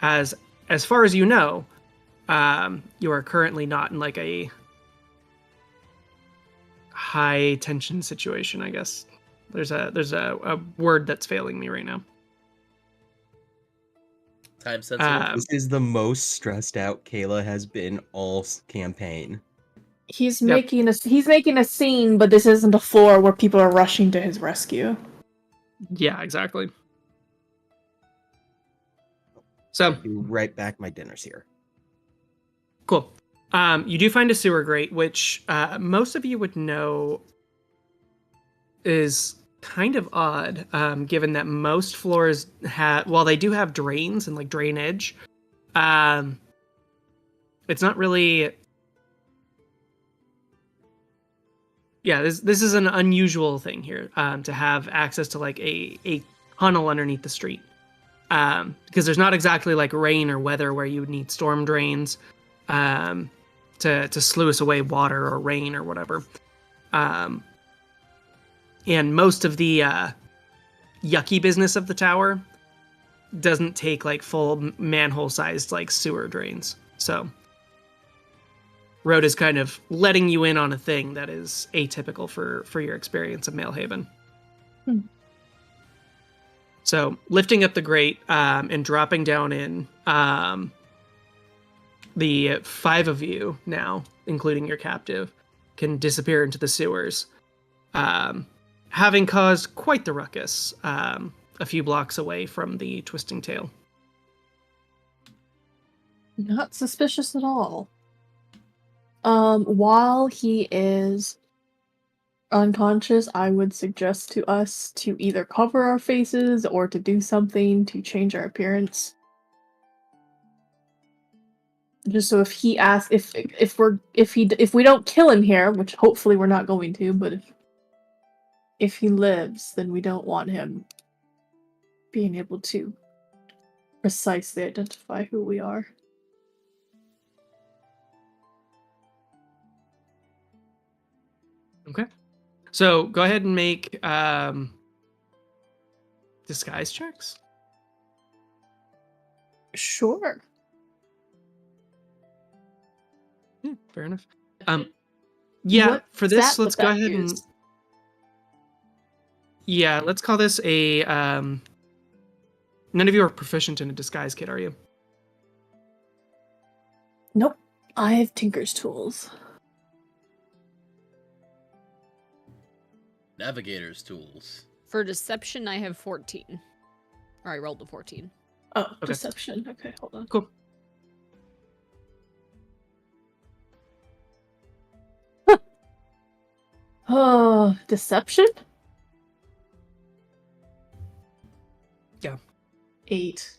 As far as you know, you are currently not in like a high tension situation. I guess there's a word that's failing me right now. Time sensitive. This is the most stressed out Kayla has been all campaign. He's making a scene, but this isn't a floor where people are rushing to his rescue. Yeah, exactly. So Be right back. My dinner's here. cool. You do find a sewer grate, which most of you would know is kind of odd, given that most floors while they do have drains and like drainage, it's not really. Yeah, this is an unusual thing here, to have access to like a tunnel underneath the street, because there's not exactly like rain or weather where you would need storm drains, to sluice away water or rain or whatever. And most of the yucky business of the tower doesn't take like full manhole-sized like sewer drains. So Road is kind of letting you in on a thing that is atypical for your experience of Maelhaven. So lifting up the grate and dropping down in, the 5 of you now, including your captive, can disappear into the sewers, having caused quite the ruckus a few blocks away from the Twisting Tail. Not suspicious at all. While he is unconscious, I would suggest to us to either cover our faces or to do something to change our appearance. Just so if he asks, if we don't kill him here, which hopefully we're not going to, but if he lives, then we don't want him being able to precisely identify who we are. Okay. So go ahead and make disguise checks. Sure. Yeah, fair enough. Yeah, What's for this, that let's that go ahead used? and yeah, let's call this a none of you are proficient in a disguise kit, are you? Nope. I have Tinker's tools. Navigator's tools. For deception, I have 14. Or I rolled a 14. Oh, Okay. deception. Okay, hold on. Cool. Oh, deception? Yeah. 8.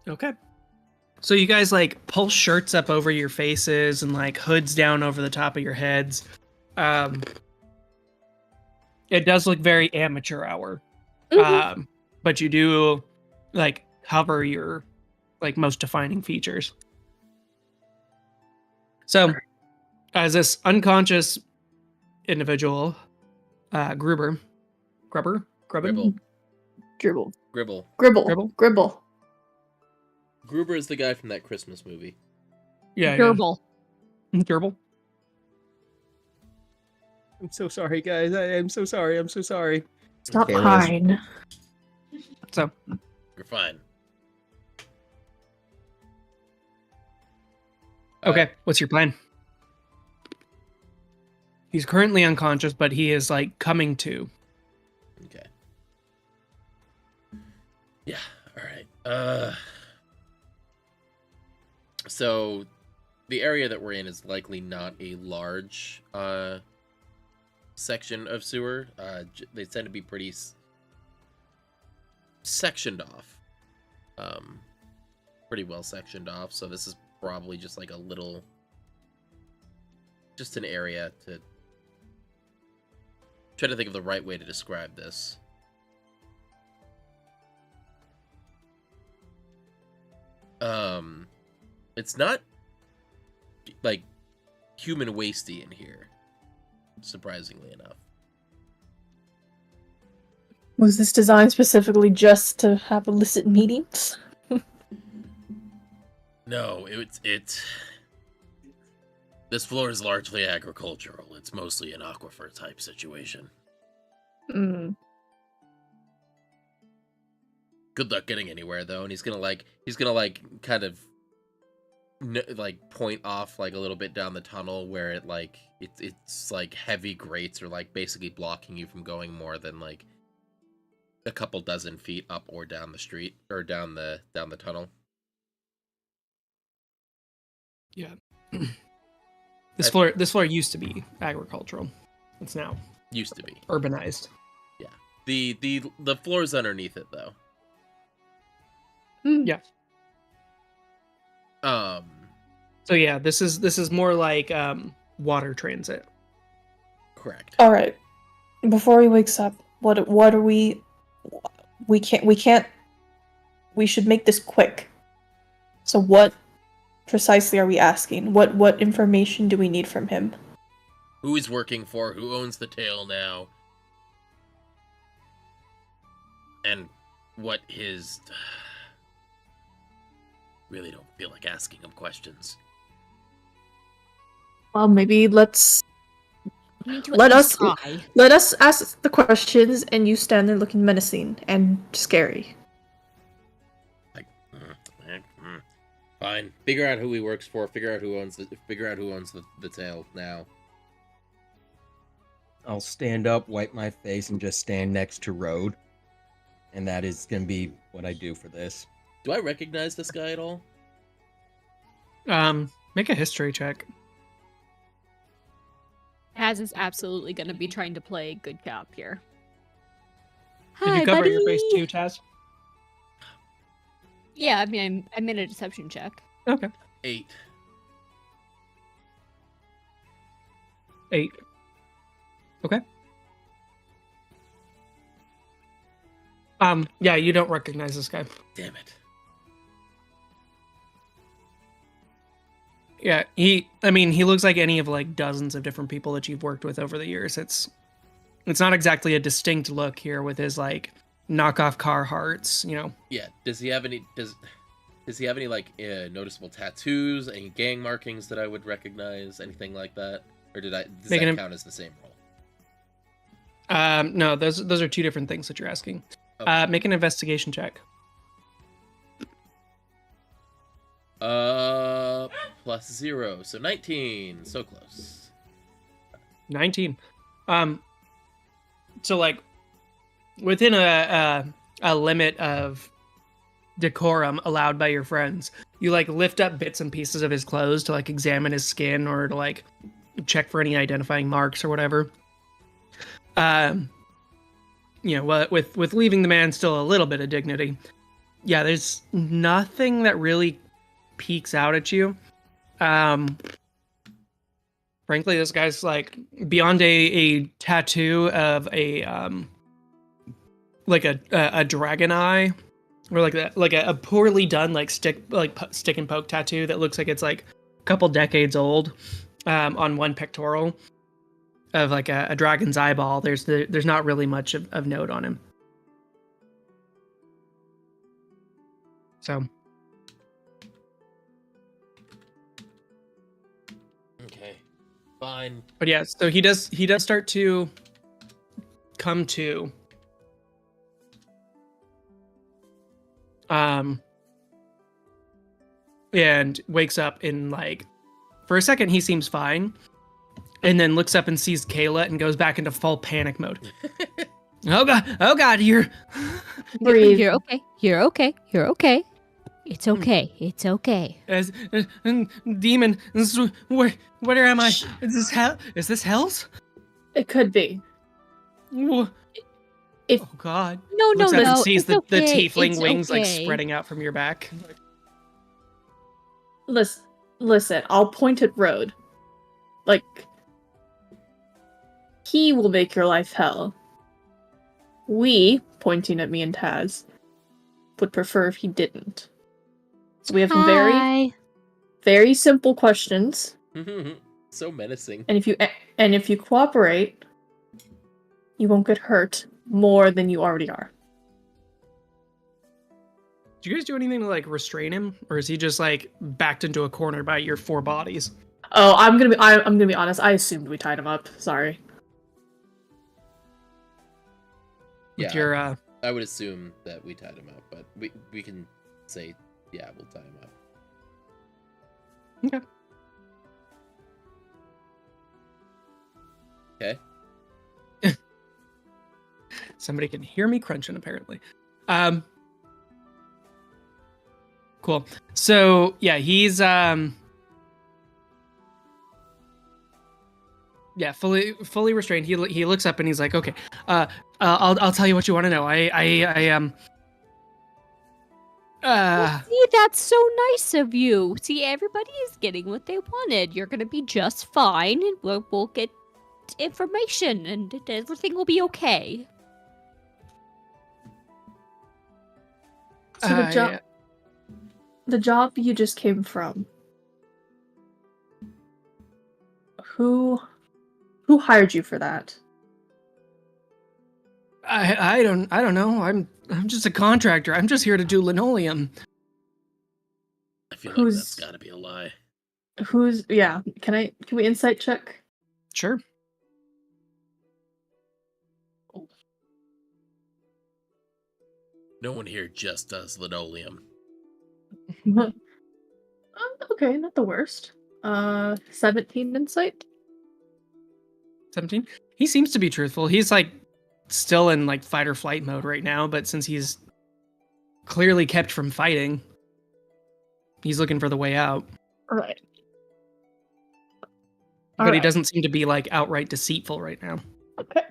Okay. So you guys like pull shirts up over your faces and like hoods down over the top of your heads. it does look very amateur hour. Mhm. But you do like cover your like most defining features. So, as this unconscious individual, Gribble, Gribble. Gribble. Gribble. Gribble. Gribble? Gribble. Gruber is the guy from that Christmas movie. yeah, Gerbil. Gribble. I'm so sorry, guys. I am so sorry. I'm so sorry. Stop Okay, Liz. crying. So, You're fine. okay, what's your plan? He's currently unconscious, but he is like coming to. Okay. Yeah. All right. So the area that we're in is likely not a large section of sewer. They tend to be pretty sectioned off. Pretty well sectioned off. So this is probably just like a little, just an area to try to think of the right way to describe this. It's not like human wasty in here, surprisingly enough. Was this designed specifically just to have illicit meetings? No, it's this floor is largely agricultural. It's mostly an aquifer type situation. Mm. Good luck getting anywhere though, and he's gonna kind of like point off like a little bit down the tunnel where it's like heavy grates are like basically blocking you from going more than like a couple dozen feet up or down the street or down the tunnel. Yeah. This floor used to be agricultural. It's now Used to be. urbanized. Yeah. The floors underneath it though. Yeah. Um So yeah, this is more like water transit. correct. All right. Before he wakes up, what are we? We can't. We should make this quick. So what precisely are we asking? What information do we need from him? Who he's working for, who owns the tail now, and what his... Really don't feel like asking him questions. Well, maybe let's We need to Let at least us- try. let us ask the questions, and you stand there looking menacing and scary. Fine. Figure out who he works for. Figure out who owns the tail now. I'll stand up, wipe my face, and just stand next to Road. And that is going to be what I do for this. Do I recognize this guy at all? Make a history check. Haz is absolutely going to be trying to play good cop here. Did Hi, you cover buddy. your face too, Taz? Yeah, I mean, I made a deception check. Okay. 8. 8. Okay. Yeah, you don't recognize this guy. Damn it. Yeah, he looks like any of like dozens of different people that you've worked with over the years. It's not exactly a distinct look here with his like knockoff Carhartts, you know. Yeah. Does he have any like noticeable tattoos, any gang markings that I would recognize, anything like that, or does that count as the same role? No, those are two different things that you're asking. Okay. Make an investigation check. +0, so 19. So close. 19. So like within a limit of decorum allowed by your friends, you like lift up bits and pieces of his clothes to like examine his skin or to like check for any identifying marks or whatever. You know, with leaving the man still a little bit of dignity. Yeah, there's nothing that really peeks out at you. Frankly, this guy's like beyond a tattoo of a like a dragon eye, or like a poorly done like stick and poke tattoo that looks like it's like a couple decades old on one pectoral of like a dragon's eyeball. There's not really much of note on him. So Okay, fine. but yeah, so he does start to come to. And wakes up in like, for a second he seems fine, and then looks up and sees Kayla and goes back into full panic mode. Oh god, you're Breathe. You're okay. You're okay. You're okay. It's okay. It's okay. as demon. Where am I? Is this hell? Is this hell's? It could be. Wha- If- Oh god. No, Looks up and sees it's the okay. tiefling It's wings like okay. spreading out from your back. Listen, I'll point at Road. Like, he will make your life hell. We, pointing at me and Taz, would prefer if he didn't. So we have some very, Hi. very simple questions, So menacing. and if you cooperate, you won't get hurt more than you already are. Did you guys do anything to like restrain him, or is he just like backed into a corner by your 4 bodies? Oh, I'm gonna be honest. I assumed we tied him up. Sorry. With Yeah, your I would assume that we tied him up, but we can say, yeah, we'll tie him up. Okay. Okay. Somebody can hear me crunching, apparently. Cool. So yeah, he's fully restrained. He looks up and he's like, okay, I'll tell you what you want to know. See, that's so nice of you. See, everybody is getting what they wanted. You're gonna be just fine, and we'll get information, and everything will be okay. So the job you just came from. Who hired you for that? I don't know. I'm just a contractor. I'm just here to do linoleum. I feel like Who's- that's gotta be a lie. Yeah, can we insight check? Sure. No one here just does linoleum. Okay, not the worst. 17 insight. 17. He seems to be truthful. He's like still in like fight or flight mode right now, but since he's clearly kept from fighting, he's looking for the way out. Right. But he doesn't seem to be like outright deceitful right now. Okay.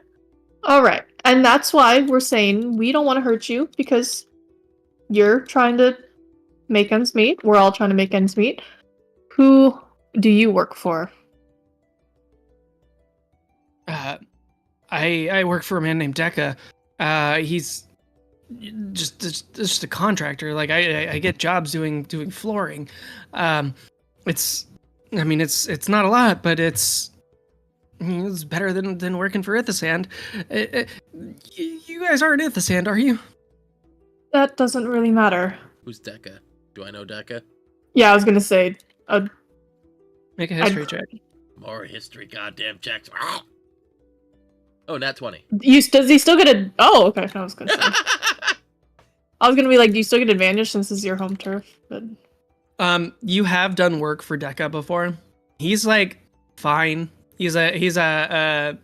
All right. And that's why we're saying we don't want to hurt you, because you're trying to make ends meet. We're all trying to make ends meet. Who do you work for? I work for a man named Deca. He's just a contractor. Like I get jobs doing flooring. It's not a lot, but it's better than working for Ithasand. You guys aren't Ithasand, are you? That doesn't really matter. Who's Deca? Do I know Deca? Yeah, I was gonna say. Make a history check. More history, goddamn checks. Oh, nat 20. Does he still get a? Oh, okay. I was gonna say. I was gonna be like, do you still get advantage since this is your home turf? But You have done work for Deca before. He's like fine. He's a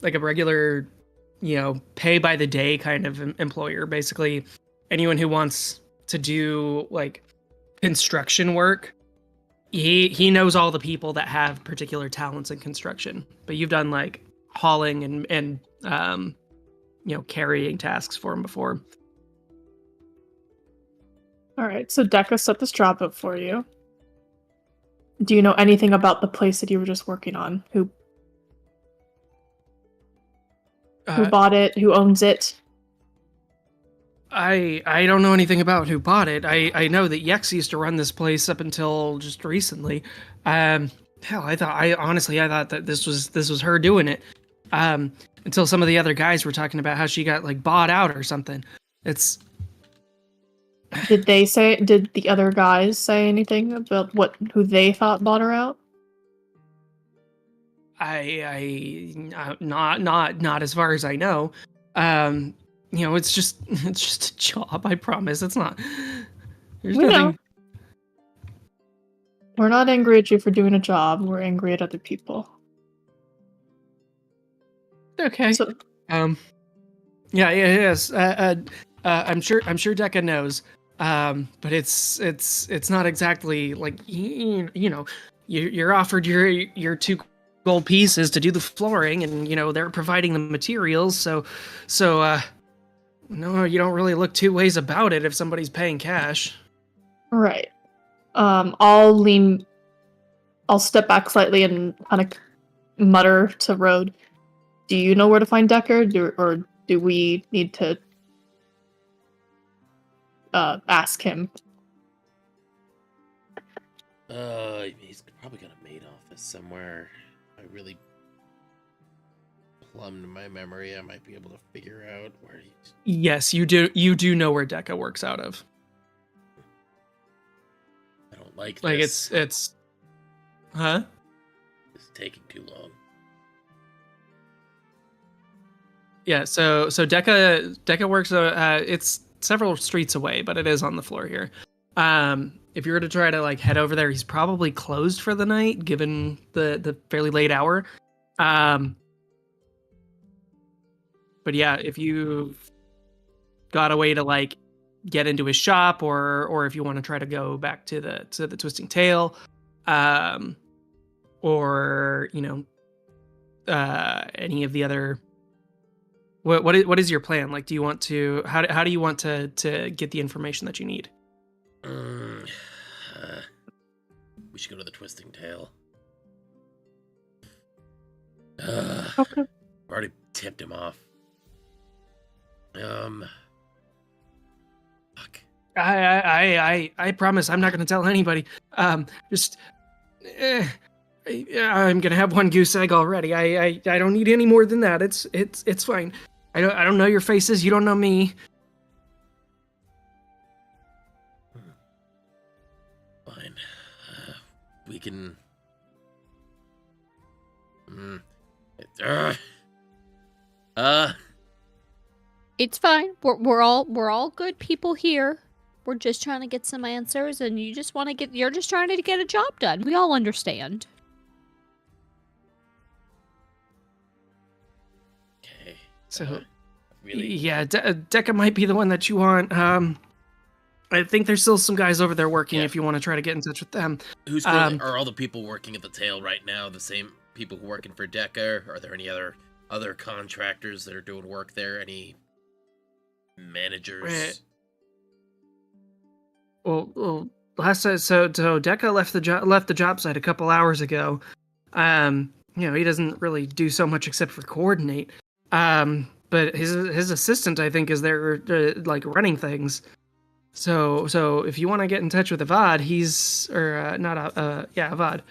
like a regular, pay by the day kind of employer. Basically, anyone who wants to do like construction work, he knows all the people that have particular talents in construction. But you've done like hauling and carrying tasks for him before. all right. So Deca set this job up for you. Do you know anything about the place that you were just working on? Who bought it? Who owns it? I don't know anything about who bought it. I know that Yex used to run this place up until just recently. Hell, I thought that this was her doing it. Until some of the other guys were talking about how she got like bought out or something. It's Did the other guys say anything about who they thought bought her out? Not as far as I know. It's just a job, I promise. It's not. There's We nothing. know. We're not angry at you for doing a job. We're angry at other people. Okay. So, Yes. I'm sure Deca knows. But it's not exactly like you're offered your 2 gold pieces to do the flooring, and they're providing the materials. So no, you don't really look 2 ways about it if somebody's paying cash. right. I'll step back slightly and kind of mutter to Rode. Do you know where to find Decker, or do we need to ask him? He's probably got a maid office somewhere. I really plumbed my memory. I might be able to figure out where he's. Yes, you do. You do know where Deca works out of. I don't like this. Like it's. Huh? It's taking too long. Yeah. So Deca works. It's several streets away, but it is on the floor here. If you were to try to like head over there, he's probably closed for the night, given the fairly late hour. But yeah, if you got a way to like get into his shop, or if you want to try to go back to the Twisting Tail, or any of the other. What is your plan? Like, do you want to how do you want to get the information that you need? We should go to the Twisting Tail. Okay. Already tipped him off. Fuck. I promise I'm not going to tell anybody. I'm going to have 1 goose egg already. I don't need any more than that. It's fine. I don't know your faces. You don't know me. Fine. We can. It's fine. We're all good people here. We're just trying to get some answers, and you're just trying to get a job done. We all understand. Okay. So, Really? yeah, Deca might be the one that you want. I think there's still some guys over there working. Yeah. If you want to try to get in touch with them. Are all the people working at the tail right now the same people who are working for Deca? Are there any other contractors that are doing work there? Any managers? Well, last time, so Deca left the job site a couple hours ago. He doesn't really do so much except for coordinate. But his assistant, I think, is there like running things. So if you want to get in touch with Avad, Avad.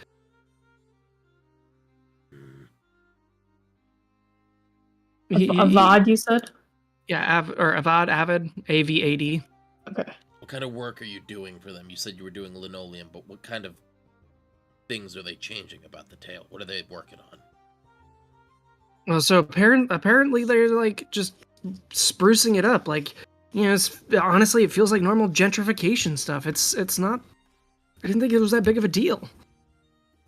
Avad, you said? Yeah, Avad, Avid, AVAD. Okay. What kind of work are you doing for them? You said you were doing linoleum, but what kind of things are they changing about the tail? What are they working on? Well, so apparently they're like just sprucing it up. Like, honestly, it feels like normal gentrification stuff. It's not. I didn't think it was that big of a deal.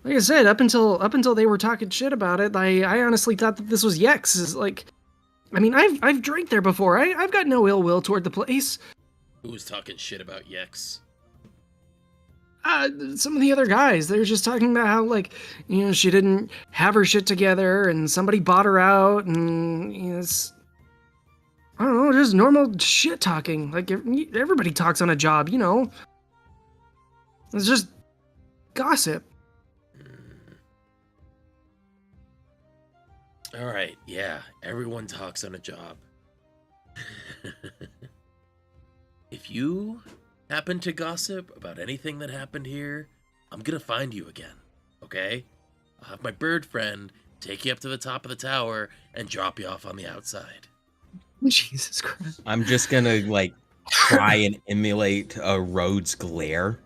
Like I said, up until they were talking shit about it, I honestly thought that this was Yex's. Like, I mean, I've drank there before. I've got no ill will toward the place. Who was talking shit about Yex? Some of the other guys, they were just talking about how, like, she didn't have her shit together and somebody bought her out, and it's, I don't know, just normal shit talking. Like, everybody talks on a job, It's just gossip. All right, yeah, everyone talks on a job. If you happen to gossip about anything that happened here, I'm gonna find you again, okay? I'll have my bird friend take you up to the top of the tower and drop you off on the outside. Jesus Christ. I'm just gonna like try and emulate a Rhodes glare.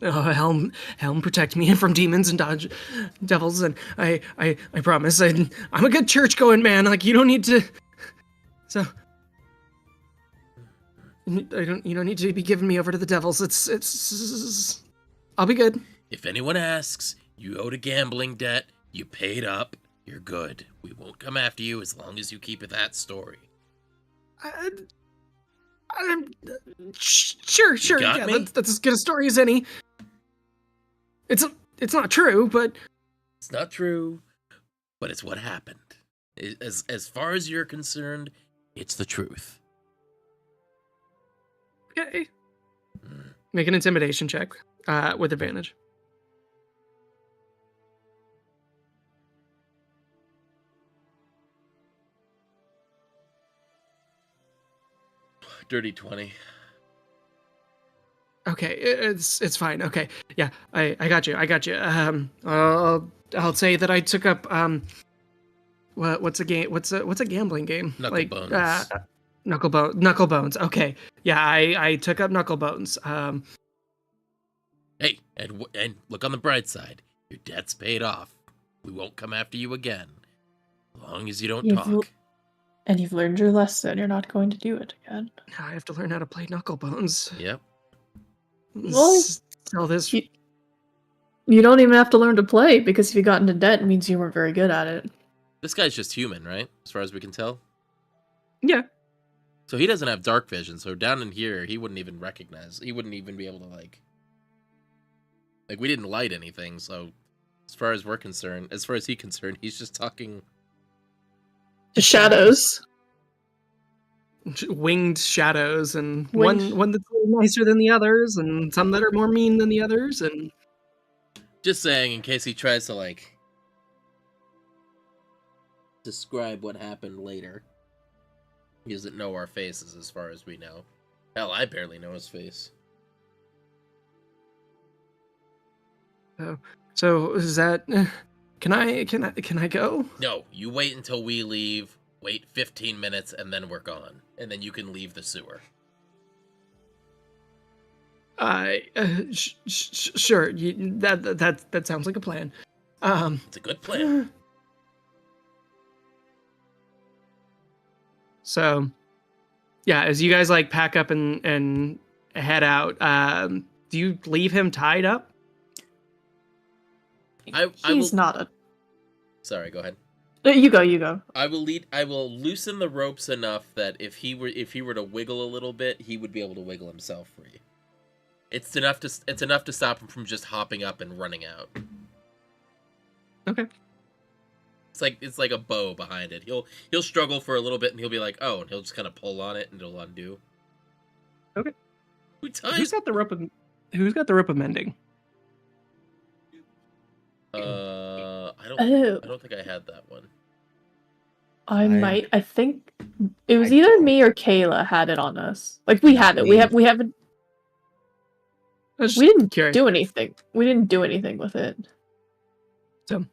Oh, Helm, protect me from demons and dodge devils, and I promise, I'm a good church-going man. Like, you don't need to. So, you don't need to be giving me over to the devils. It's. I'll be good. If anyone asks, you owed a gambling debt, you paid up, you're good. We won't come after you as long as you keep it that story. I'm sure. got Yeah, me? that's as good a story as any. It's not true, but It's not true, but it's what happened. As far as you're concerned, it's the truth. okay. Make an intimidation check with advantage. Dirty 20. Okay, it's fine. Okay, yeah, I got you. I'll say that I took up what's a game? What's a gambling game? Knuckle bones. Knuckle bones. Okay, yeah, I took up knuckle bones. Hey, and look on the bright side. Your debt's paid off. We won't come after you again. As long as you don't talk. And you've learned your lesson. You're not going to do it again. I have to learn how to play knuckle bones. Yep. Well, Sell this. You don't even have to learn to play, because if you got into debt, it means you weren't very good at it. This guy's just human, right? As far as we can tell. Yeah. So he doesn't have dark vision, so down in here, he wouldn't even recognize. He wouldn't even be able to, like, we didn't light anything, so as far as we're concerned, as far as he's concerned, he's just talking... The shadows. Winged shadows, and Winged- one that's a little nicer than the others, and some that are more mean than the others, and Just saying, in case he tries to, like, describe what happened later. He doesn't know our faces, as far as we know. Hell, I barely know his face. so is that? Can I go? No, you wait until we leave, wait 15 minutes, and then we're gone. And then you can leave the sewer. Sure. That sounds like a plan. It's a good plan. So, yeah, as you guys like pack up and head out, do you leave him tied up? He's not a... Sorry, go ahead. You go. I will loosen the ropes enough that if he were to wiggle a little bit, he would be able to wiggle himself free. It's enough to stop him from just hopping up and running out. Okay. It's like a bow behind it. He'll struggle for a little bit and he'll be like, oh, and he'll just kind of pull on it and it'll undo. Okay. Who's got the rope of mending? I don't think I had that one. I think it was either me or Kayla had it on us. Like, we have it. We haven't. We didn't do anything. We didn't do anything with it. So,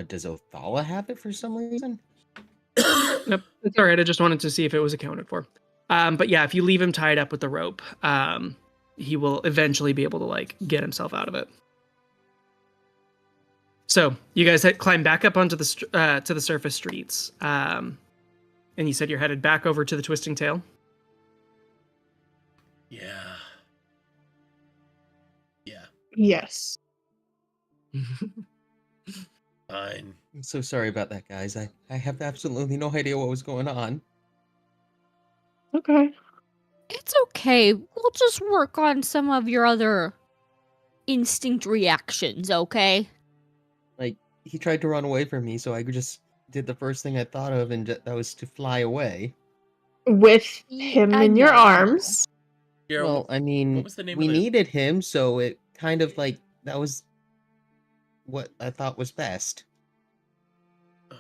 Does Othala have it for some reason? nope, it's all right. I just wanted to see if it was accounted for. But yeah, if you leave him tied up with the rope, he will eventually be able to like get himself out of it. So you guys climb back up onto the to the surface streets, and you said you're headed back over to the Twisting Tail. Yeah. Yes. Fine. I'm so sorry about that, guys. I have absolutely no idea what was going on. Okay. It's okay. We'll just work on some of your other instinct reactions, okay? Like, he tried to run away from me, so I just did the first thing I thought of, and that was to fly away. With him I in your know. arms. Here, Well, I mean, what was the name we of the... needed him, so it kind of like, that was what I thought was best. Oh,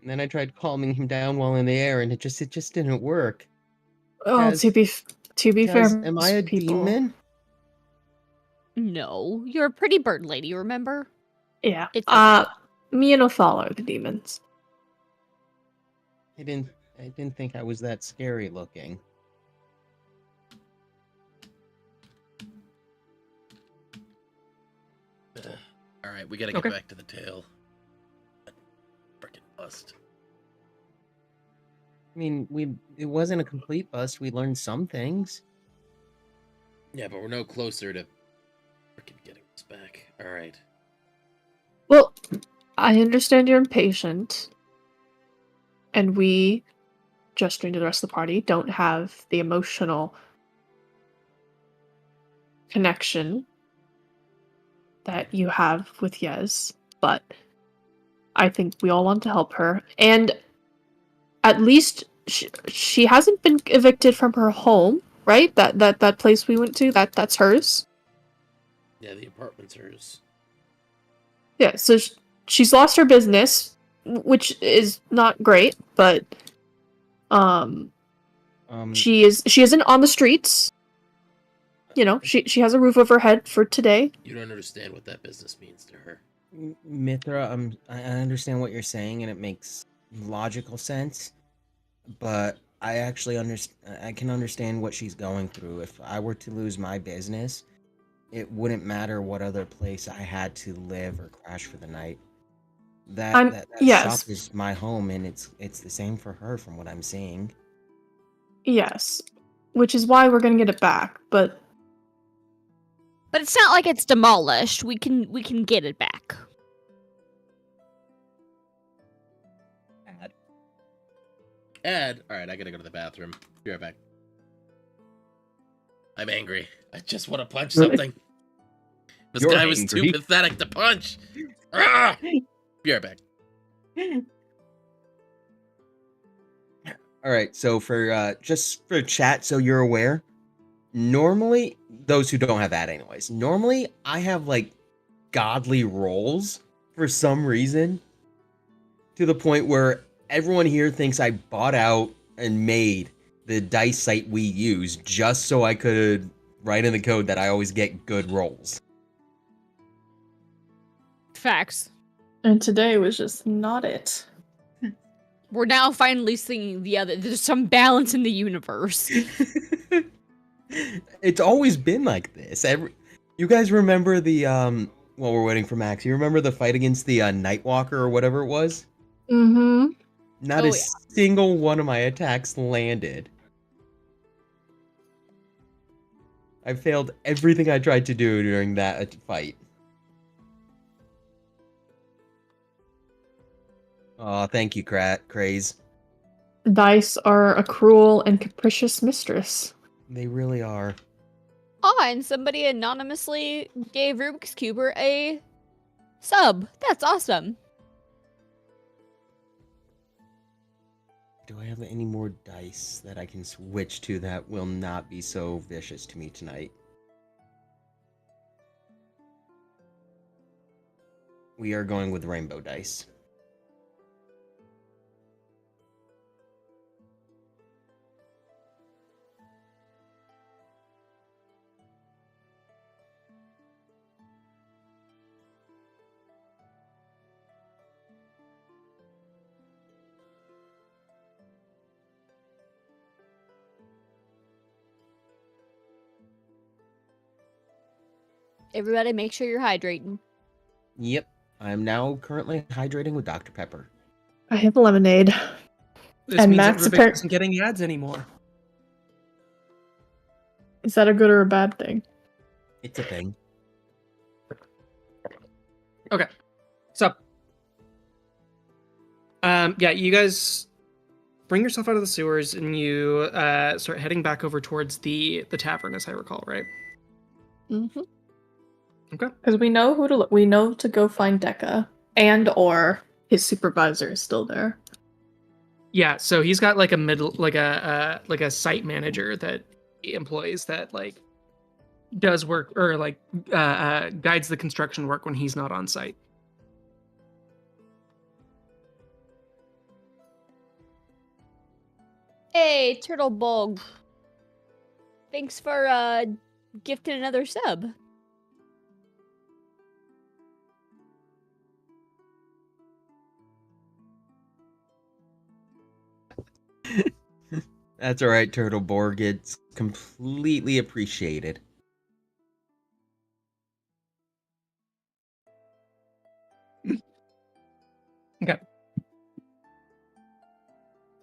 And then I tried calming him down while in the air, and it just didn't work. Oh, Kaz, to be fair, Kaz, am I a people, demon? No, you're a pretty bird lady, remember? yeah. It's okay. Me and Othal are the demons. I didn't think I was that scary looking. All right, we gotta get Okay. back to the tail. Freaking bust. I mean, it wasn't a complete bust. We learned some things. Yeah, but we're no closer to freaking getting this back. All right. Well, I understand you're impatient, and we, gesturing to the rest of the party, don't have the emotional connection that you have with Yez, but I think we all want to help her, and at least she hasn't been evicted from her home, right? That place we went to, that's hers. Yeah, the apartment's hers. Yeah, so she's lost her business, which is not great, but she isn't on the streets. You know, she has a roof over her head for today. You don't understand what that business means to her. Mithra, I understand what you're saying, and it makes logical sense. But I actually I can understand what she's going through. If I were to lose my business, it wouldn't matter what other place I had to live or crash for the night. That yes. shop is my home, and it's the same for her from what I'm seeing. Yes. Which is why we're gonna get it back, but it's not like it's demolished. We can get it back. Ed, all right, I gotta go to the bathroom. Be right back. I'm angry. I just want to punch something. This You're guy was too angry? pathetic to punch. Ah! Be right back. All right, so for just for chat, so you're aware, normally those who don't have that anyways, normally I have like godly rolls for some reason, to the point where everyone here thinks I bought out and made the dice site we use just so I could write in the code that I always get good rolls. Facts. and today was just not it. We're now finally seeing there's some balance in the universe. It's always been like this. You guys remember the while we're waiting for Max, you remember the fight against the Nightwalker or whatever it was? Mm-hmm. Not Oh, a single one of my attacks landed. I failed everything I tried to do during that fight. Oh, thank you, Craze. Dice are a cruel and capricious mistress. They really are. Oh, and somebody anonymously gave Rubik's Cuber a sub. That's awesome. Do I have any more dice that I can switch to that will not be so vicious to me tonight? We are going with rainbow dice. Everybody make sure you're hydrating. Yep. I'm now currently hydrating with Dr. Pepper. I have lemonade. This And means Max that Rubik isn't getting ads anymore. Is that a good or a bad thing? It's a thing. Okay. So, yeah, you guys bring yourself out of the sewers and you start heading back over towards the tavern, as I recall, right? Mm-hmm. Okay. Because we know who to look. We know to go find Deca, and or his supervisor is still there. Yeah, so he's got like a site manager that he employs that like does work or like guides the construction work when he's not on site. Hey, Turtle Bog. Thanks for gifting another sub. That's all right, Turtle Borg. It's completely appreciated. Okay.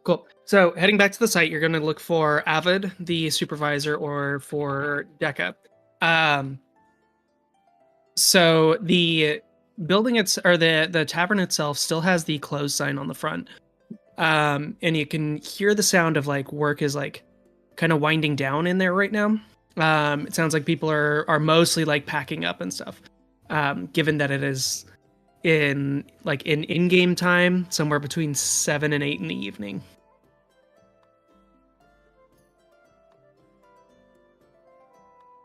Cool. So heading back to the site, you're going to look for Avid, the supervisor, or for Deca. So the building or the tavern itself still has the closed sign on the front. And you can hear the sound of like work is like kind of winding down in there right now. It sounds like people are mostly like packing up and stuff. Given that it is in-game time, somewhere between 7 and 8 in the evening.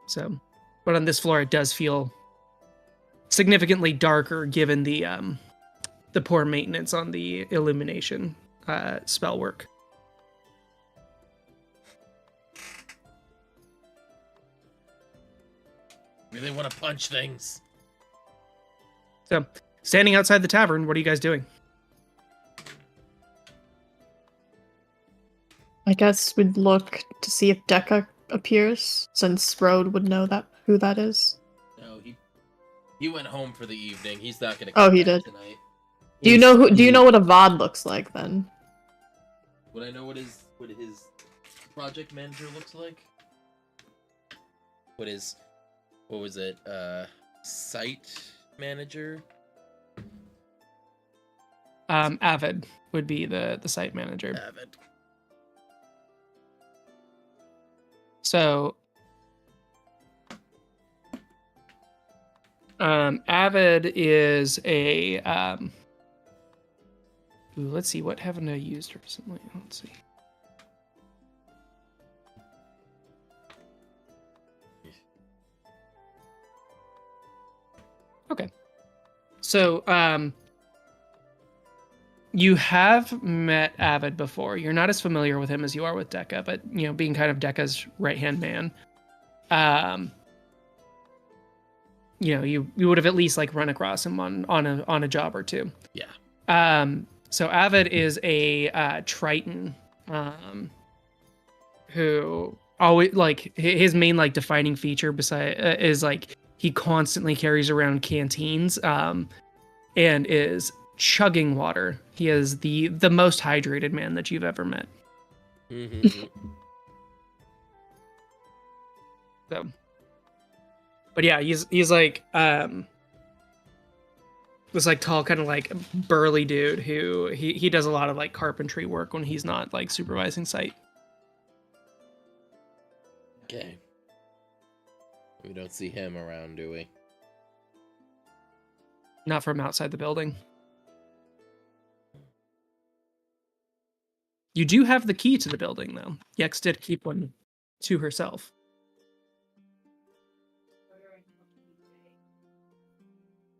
So, but on this floor, it does feel significantly darker given the poor maintenance on the illumination spell work. Really want to punch things. So, standing outside the tavern, what are you guys doing? I guess we'd look to see if Deca appears, since Road would know who that is. No, he went home for the evening. He's not gonna. Oh, come he back did. Tonight. Do you know what a VOD looks like then? Would I know what his project manager looks like? What was it? Site manager? Avid would be the site manager. Avid. So, Avid is a let's see, what haven't I used recently? Let's see. Okay. So, you have met Avid before. You're not as familiar with him as you are with Deca, but being kind of Deca's right-hand man, you would have at least like run across him on a job or two. Yeah. So Avid is a Triton, who always like his main like defining feature is like he constantly carries around canteens, and is chugging water. He is the most hydrated man that you've ever met. Mm-hmm. So, but yeah, he's like this like tall kind of like burly dude who he does a lot of like carpentry work when he's not like supervising site. Okay. We don't see him around, do we? Not from outside the building. You do have the key to the building, though. Yex did keep one to herself.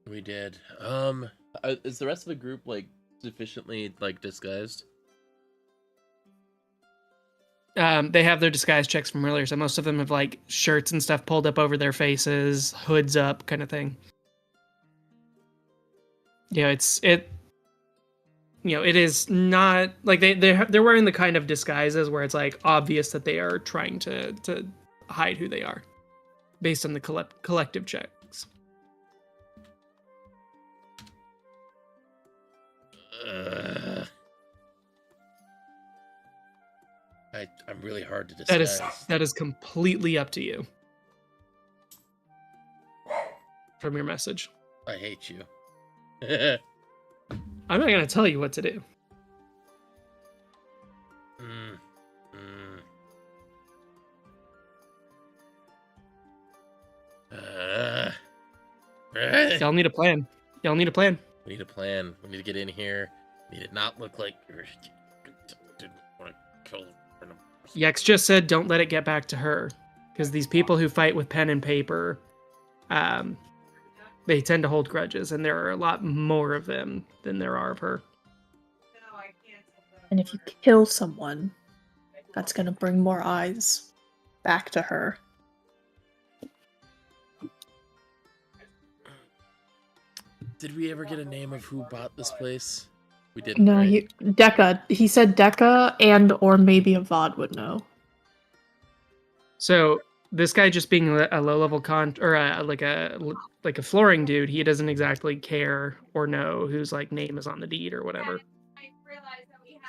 We did. Is the rest of the group like sufficiently like disguised? They have their disguise checks from earlier, so most of them have like shirts and stuff pulled up over their faces, hoods up, kind of thing. Yeah, it is not like they're wearing the kind of disguises where it's like obvious that they are trying to hide who they are, based on the collective checks. I'm really hard to disguise. That is completely up to you. From your message. I hate you. I'm not gonna tell you what to do. Y'all need a plan. We need a plan. We need to get in here. We need it not look like didn't want to kill. Yex just said don't let it get back to her. Because these people who fight with pen and paper, they tend to hold grudges, and there are a lot more of them than there are of her. And if you kill someone, That's gonna bring more eyes back to her. Did we ever get a name of who bought this place? We didn't, No, right? Deca. He said Deca, and or maybe Avad would know. So this guy just being a low-level like a flooring dude, he doesn't exactly care or know whose like name is on the deed or whatever.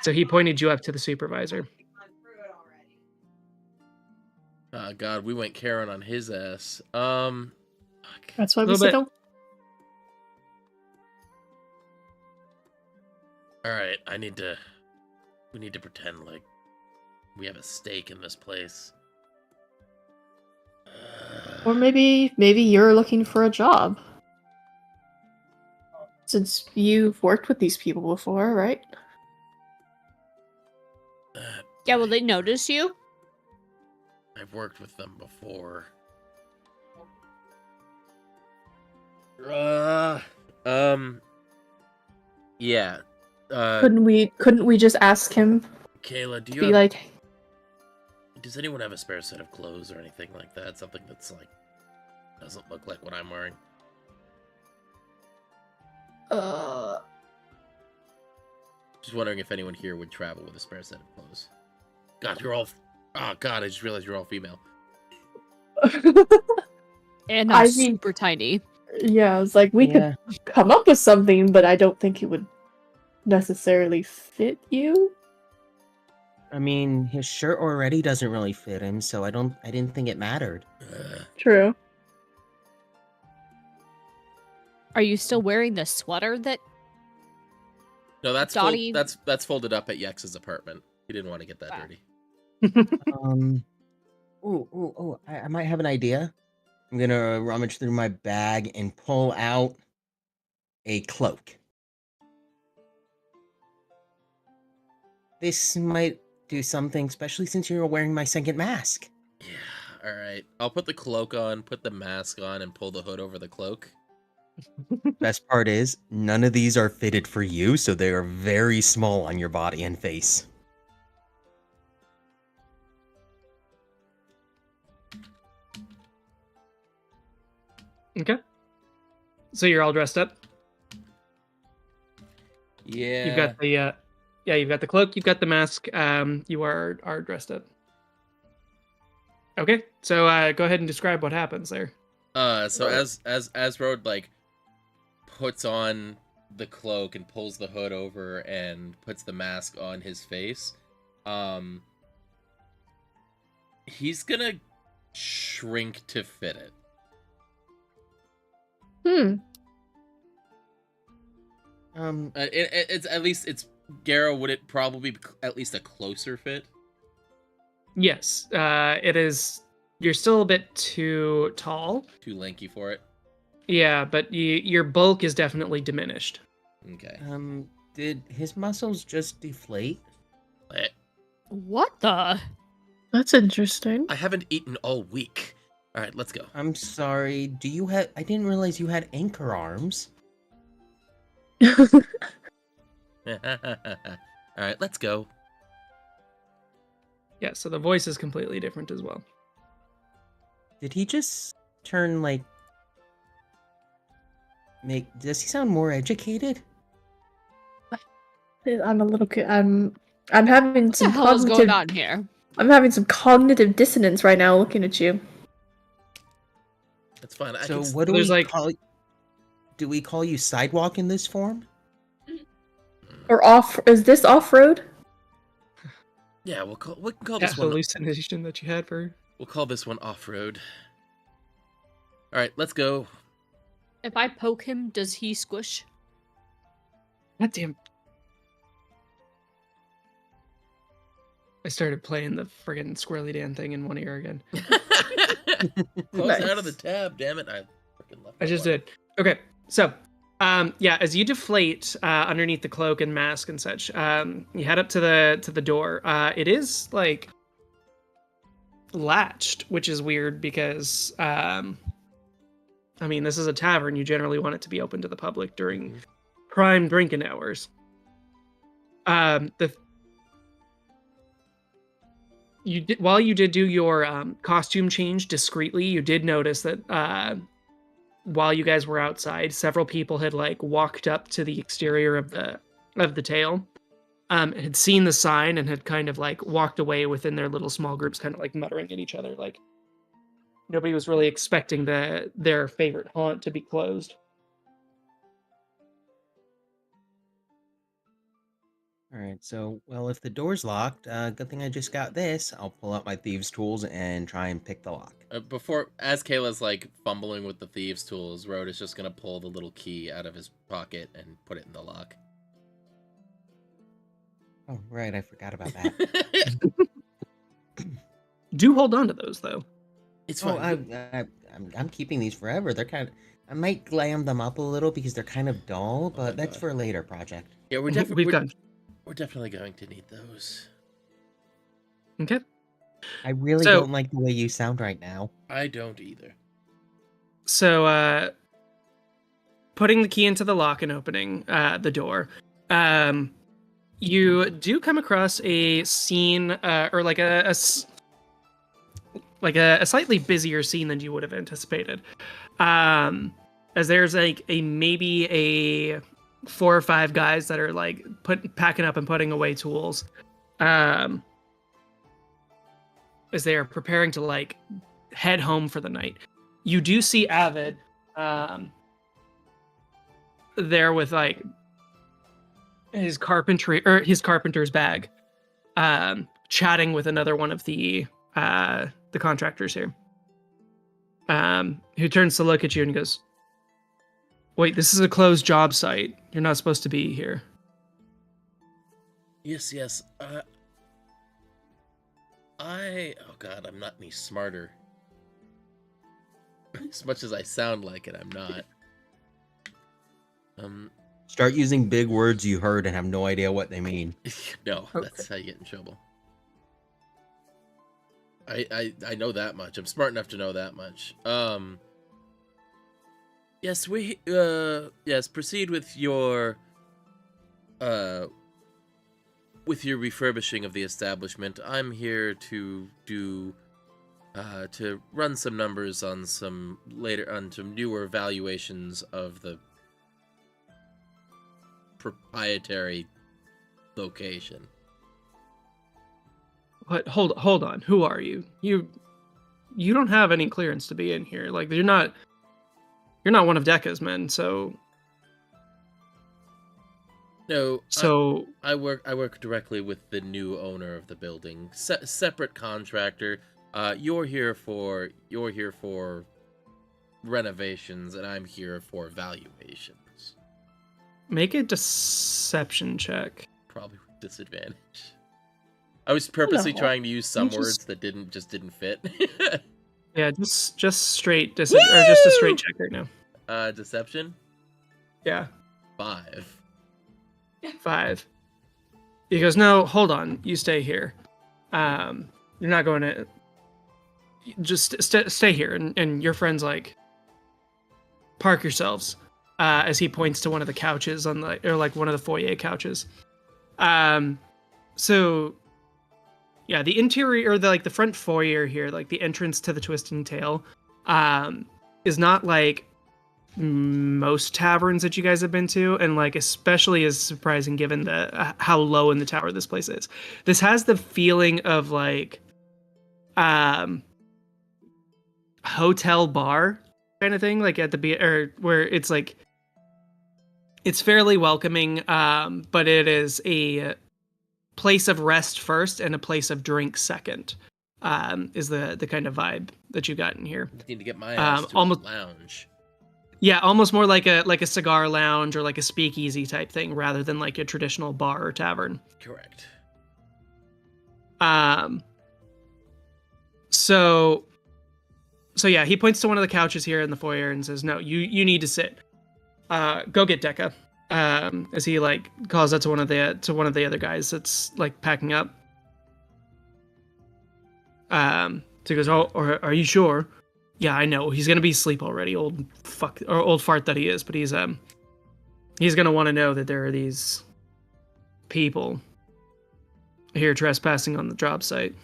So he pointed you up to the supervisor. Oh God, we went Karen on his ass. Fuck. That's why we Little said bit. don't. All right, we need to pretend like we have a stake in this place. Or maybe you're looking for a job. Since you've worked with these people before, right? Yeah, will they notice you? I've worked with them before. Yeah. Couldn't we just ask him Kayla, do to you be have, like, does anyone have a spare set of clothes or anything like that? Something that's like doesn't look like what I'm wearing. Just wondering if anyone here would travel with a spare set of clothes. God, you're all. Oh God, I just realized you're all female. And I I'm mean- super tiny. yeah, it's like we could come up with something, but I don't think it would necessarily fit you. I mean, his shirt already doesn't really fit him, so I didn't think it mattered. True. Are you still wearing the sweater that... No, that's Dottie- that's folded up at Yex's apartment. He didn't want to get that Wow. dirty. I might have an idea. I'm gonna rummage through my bag and pull out a cloak. This might do something, especially since you're wearing my second mask. Yeah, all right. I'll put the cloak on, put the mask on, and pull the hood over the cloak. Best part is, none of these are fitted for you, so they are very small on your body and face. Okay. So you're all dressed up. Yeah. You've got the you've got the cloak, you've got the mask. You are dressed up. Okay. So go ahead and describe what happens there. So as Road like puts on the cloak and pulls the hood over and puts the mask on his face, he's gonna shrink to fit it. It's at least it's Garrow. Would it probably be at least a closer fit? Yes. It is. You're still a bit too tall. Too lanky for it. Yeah, but your bulk is definitely diminished. Okay. Did his muscles just deflate? What the? That's interesting. I haven't eaten all week. All right, let's go. I'm sorry, do you have... I didn't realize you had anchor arms. All right, let's go. Yeah, so the voice is completely different as well. Did he just turn, like... Does he sound more educated? I'm a little. I'm having What the some hell is going cognitive. on here? I'm having some cognitive dissonance right now looking at you. That's fine. So what do there's, we like- call... Do we call you Sidewalk in this form? Or off? Is this off road? Yeah, we can call That this one. hallucination that you had for. We'll call this one off road. All right, let's go. If I poke him, does he squish? God damn. I started playing the friggin' Squirrely Dan thing in one ear again. Close Nice. out of the tab, damn it! I freaking left. I that just one. did. Okay, so, yeah, as you deflate underneath the cloak and mask and such, you head up to the door. It is like latched, which is weird because, I mean, this is a tavern. You generally want it to be open to the public during prime drinking hours. while you did do your costume change discreetly, you did notice that while you guys were outside, several people had like walked up to the exterior of the tail, had seen the sign and had kind of like walked away within their little small groups, kind of like muttering at each other. Like nobody was really expecting their favorite haunt to be closed. All right, so, well, if the door's locked, good thing I just got this. I'll pull out my thieves' tools and try and pick the lock. As Kayla's like fumbling with the thieves' tools, Rhoda is just gonna pull the little key out of his pocket and put it in the lock. Oh, right, I forgot about that. Do hold on to those though. It's Oh, fine. I'm keeping these forever. They're kind of... I might glam them up a little because they're kind of dull, but that's for a later project. Yeah, we're definitely going to need those. Okay. I really So- don't like the way you sound right now. I don't either. So, putting the key into the lock and opening the door, you do come across a scene, or like a slightly busier scene than you would have anticipated. As there's like maybe a 4 or 5 guys that are like packing up and putting away tools, as they are preparing to like head home for the night. You do see Avid there with like his carpenter's bag, chatting with another one of the contractors here, who turns to look at you and goes, "Wait, this is a closed job site. You're not supposed to be here." Yes. Oh god, I'm not any smarter. As much as I sound like it, I'm not. Start using big words you heard and have no idea what they mean. No, that's how you get in trouble. I know that much. I'm smart enough to know that much. Yes, proceed with your refurbishing of the establishment. I'm here to run some numbers on some newer valuations of the proprietary location. But hold on. Who are you? You don't have any clearance to be in here. Like you're not one of Deca's men, so no. So I work directly with the new owner of the building. Separate contractor. You're here for renovations, and I'm here for valuations. make a deception check. Probably with disadvantage. I was purposely No, trying to use some you words just- that didn't fit. Yeah, just straight or just a straight check right now. Deception? Yeah, 5. 5. He goes, "No, hold on. You stay here. You're not going to. Just stay here." And your friend's like, "Park yourselves," as he points to one of the couches one of the foyer couches. So, yeah, the interior or the front foyer here, like the entrance to the Twisting Tail, is not like most taverns that you guys have been to, and like especially is surprising given the how low in the tower this place is. This has the feeling of like hotel bar kind of thing, like at or where it's like it's fairly welcoming, but it is a place of rest first and a place of drink second, is the kind of vibe that you got in here. I need to get my ass to almost- a lounge. Yeah, almost more like a cigar lounge or like a speakeasy type thing rather than like a traditional bar or tavern. Correct. So yeah, he points to one of the couches here in the foyer and says, "No, you need to sit. Go get Deca." As he like calls out to one of the other guys that's like packing up. So he goes, "Oh, are you sure?" "Yeah, I know. He's gonna be asleep already, old fart that he is. But he's gonna want to know that there are these people here trespassing on the job site."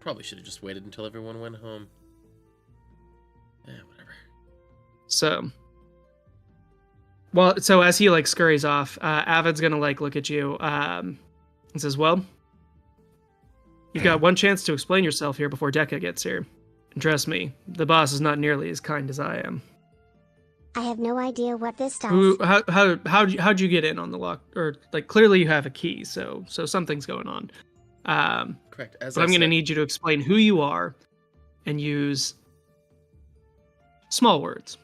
Probably should have just waited until everyone went home. Whatever. So as he like scurries off, Avid's gonna like look at you and says, "Well, you've got one chance to explain yourself here before Deca gets here. And trust me, the boss is not nearly as kind as I am." I have no idea what this does. How'd you get in on the lock? Or like clearly you have a key, so something's going on. Correct. But I'm gonna need you to explain who you are and use small words.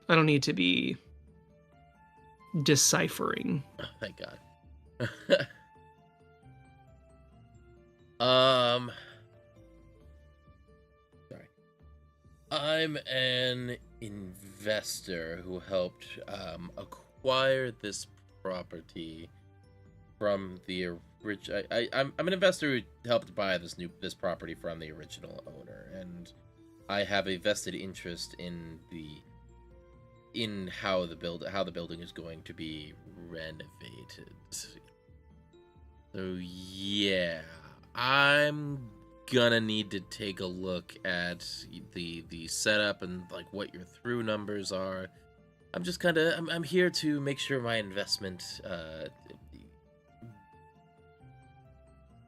I don't need to be deciphering. Oh, thank God. Sorry. I'm an investor who helped acquire this property from the original. I'm an investor who helped buy this property from the original owner, and I have a vested interest in how the building is going to be renovated. So yeah, I'm gonna need to take a look at the setup and like what your through numbers are. I'm here to make sure my investment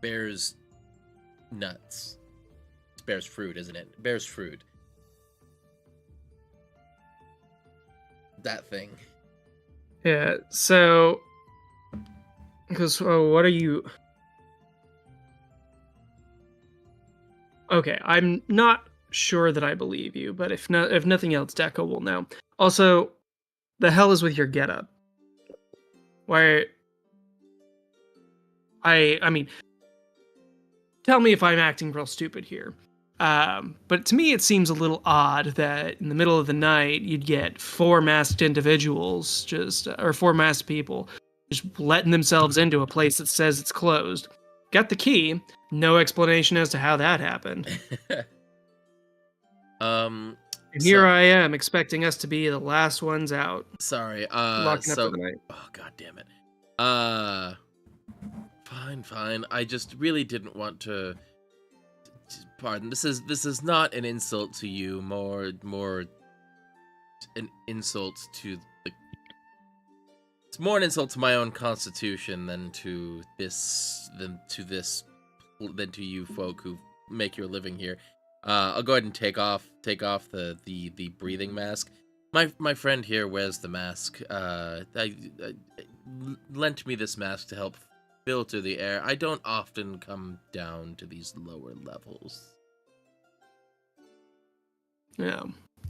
bears nuts. It bears fruit, isn't it? Bears fruit. That thing. Yeah, so because what are you? Okay, I'm not sure that I believe you, but if nothing else, Deca will know. Also, the hell is with your getup? Why? I mean, tell me if I'm acting real stupid here. But to me, it seems a little odd that in the middle of the night, you'd get four masked individuals, or four masked people, just letting themselves into a place that says it's closed. Got the key. No explanation as to how that happened. And here I am, expecting us to be the last ones out. Sorry, locking up for the night. Oh, God damn it. Fine. I just really didn't want to. Pardon. This is not an insult to you. More an insult to the. It's more an insult to my own constitution than to you folk who make your living here. I'll go ahead and take off the breathing mask. My friend here wears the mask. Lent me this mask to help filter the air. I don't often come down to these lower levels. Yeah.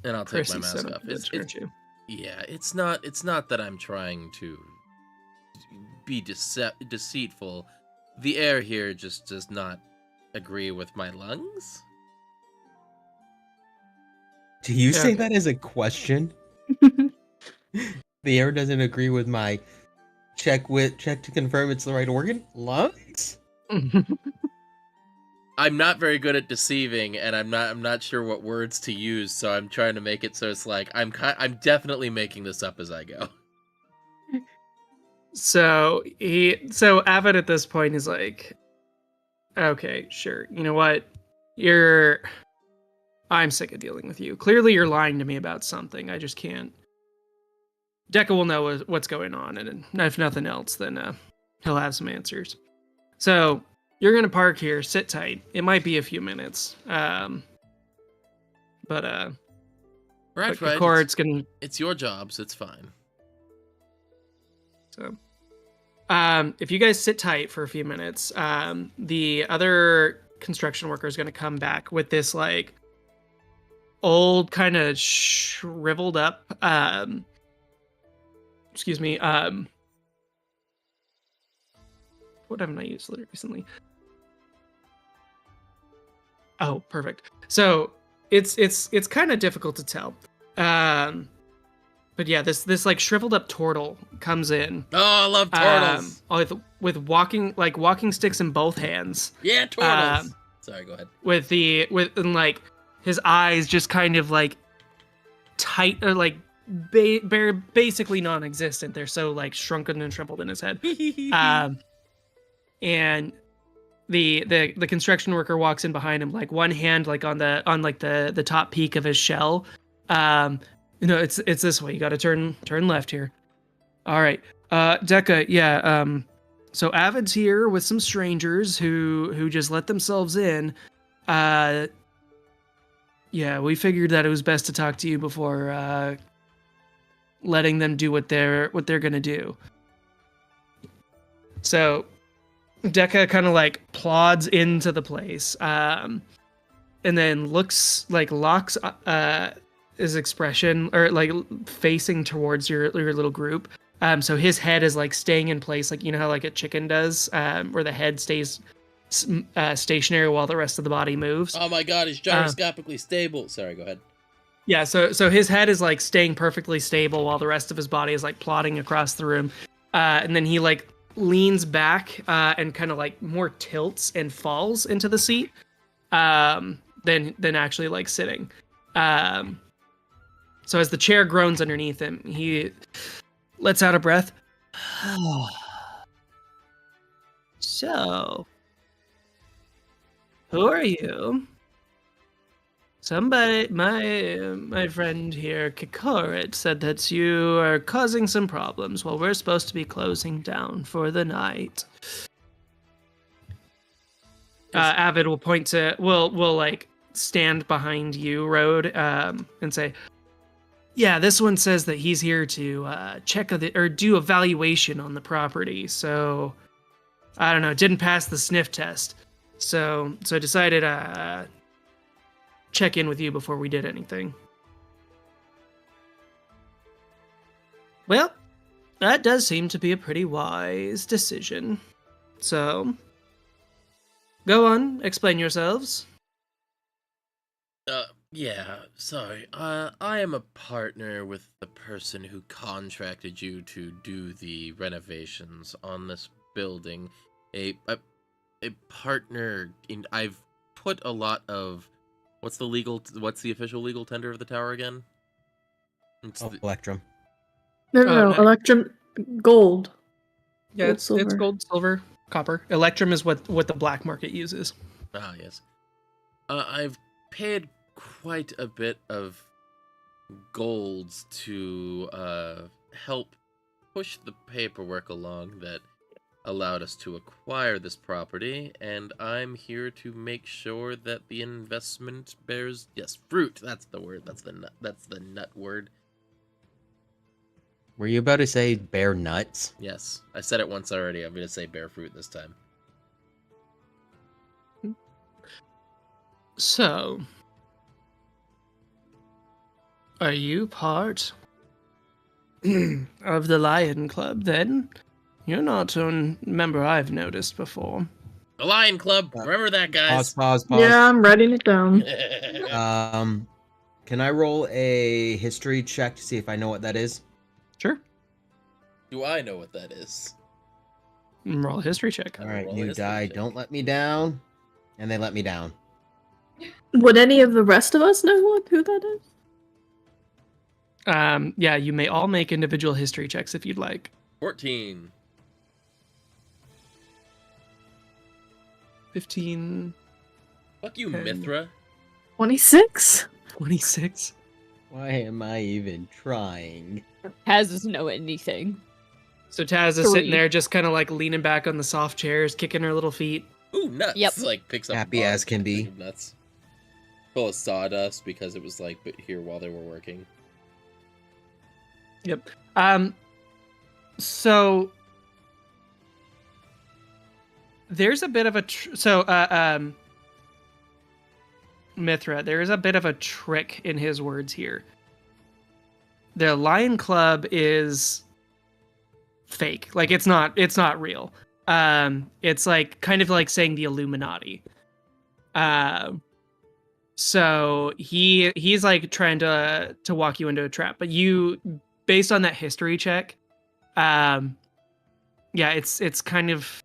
And I'll take my mask off. Yeah, it's not that I'm trying to be deceitful. The air here just does not agree with my lungs. Do you say that as a question? The air doesn't agree with my check to confirm it's the right organ? Lungs? I'm not very good at deceiving, and I'm not sure what words to use, so I'm trying to make it so it's like I'm definitely making this up as I go. So Avid at this point is like, okay, sure. You know what? I'm sick of dealing with you. Clearly you're lying to me about something. I just can't. Deca will know what's going on, and if nothing else, then he'll have some answers. So you're gonna park here, sit tight. It might be a few minutes, but right. Court's gonna. It's your job, so it's fine. So, if you guys sit tight for a few minutes, the other construction worker is gonna come back with this like old kind of shriveled up. Excuse me. What haven't I used recently? Oh, perfect. So it's kind of difficult to tell. But yeah, this like shriveled up turtle comes in. Oh, I love turtles. With walking sticks in both hands. Yeah, turtles. Sorry, go ahead. And like his eyes just kind of like tight or like basically non-existent. They're so like shrunken and shriveled in his head. And the construction worker walks in behind him, like one hand like on the top peak of his shell. It's this way. You got to turn left here. All right. Deca, yeah. So Avid's here with some strangers who just let themselves in. Yeah, we figured that it was best to talk to you before letting them do what they're gonna do. So Deca kind of like plods into the place, and then locks his expression, or like facing towards your little group. So his head is like staying in place, like you know how like a chicken does, where the head stays stationary while the rest of the body moves. Oh my god, he's gyroscopically stable. Sorry, go ahead. Yeah, so his head is like staying perfectly stable while the rest of his body is like plodding across the room, and then he like leans back and kind of like more tilts and falls into the seat, than actually like sitting. So as the chair groans underneath him, he lets out a breath. So, who are you? Somebody, my friend here, Kikorit, said that you are causing some problems while we're supposed to be closing down for the night. Avid will point to, will like stand behind you, Road, and say, yeah, this one says that he's here to check or do evaluation on the property. So, I don't know, didn't pass the sniff test. So I decided check in with you before we did anything. Well, that does seem to be a pretty wise decision. So, go on, explain yourselves. Yeah, sorry. I am a partner with the person who contracted you to do the renovations on this building. A partner in, I've put a lot of, what's the official legal tender of the tower again? Electrum. No, nice. Electrum gold. Yeah, Gold, it's silver. gold, silver, copper. Electrum is what the black market uses. Ah, yes. I've paid quite a bit of golds to help push the paperwork along that allowed us to acquire this property, and I'm here to make sure that the investment bears, yes, fruit. That's the word. That's the nut word. Were you about to say bear nuts? Yes, I said it once already. I'm gonna say bear fruit this time. So, are you part of the Lion Club then? You're not a member I've noticed before. The Lion Club. Remember that, guys. Pause. Yeah, I'm writing it down. Can I roll a history check to see if I know what that is? Sure. Do I know what that is? Roll a history check. All right, roll a new history die. check. Don't let me down. And they let me down. Would any of the rest of us know who that is? Yeah, you may all make individual history checks if you'd like. 14. 15, Fuck you, 10. Mithra. 26? 26. Why am I even trying? Taz doesn't know anything. So Taz is sitting 3. there just kind of like leaning back on the soft chairs, kicking her little feet. Ooh, nuts. Yep. Like, picks up Happy a as box, can be. picks up nuts. Full of sawdust because it was like here while they were working. Yep. So there's a bit of a Mithra, there is a bit of a trick in his words here. The Lion Club is fake. Like it's not real. It's like kind of like saying the Illuminati. So he's like trying to walk you into a trap, but you, based on that history check, yeah, it's kind of,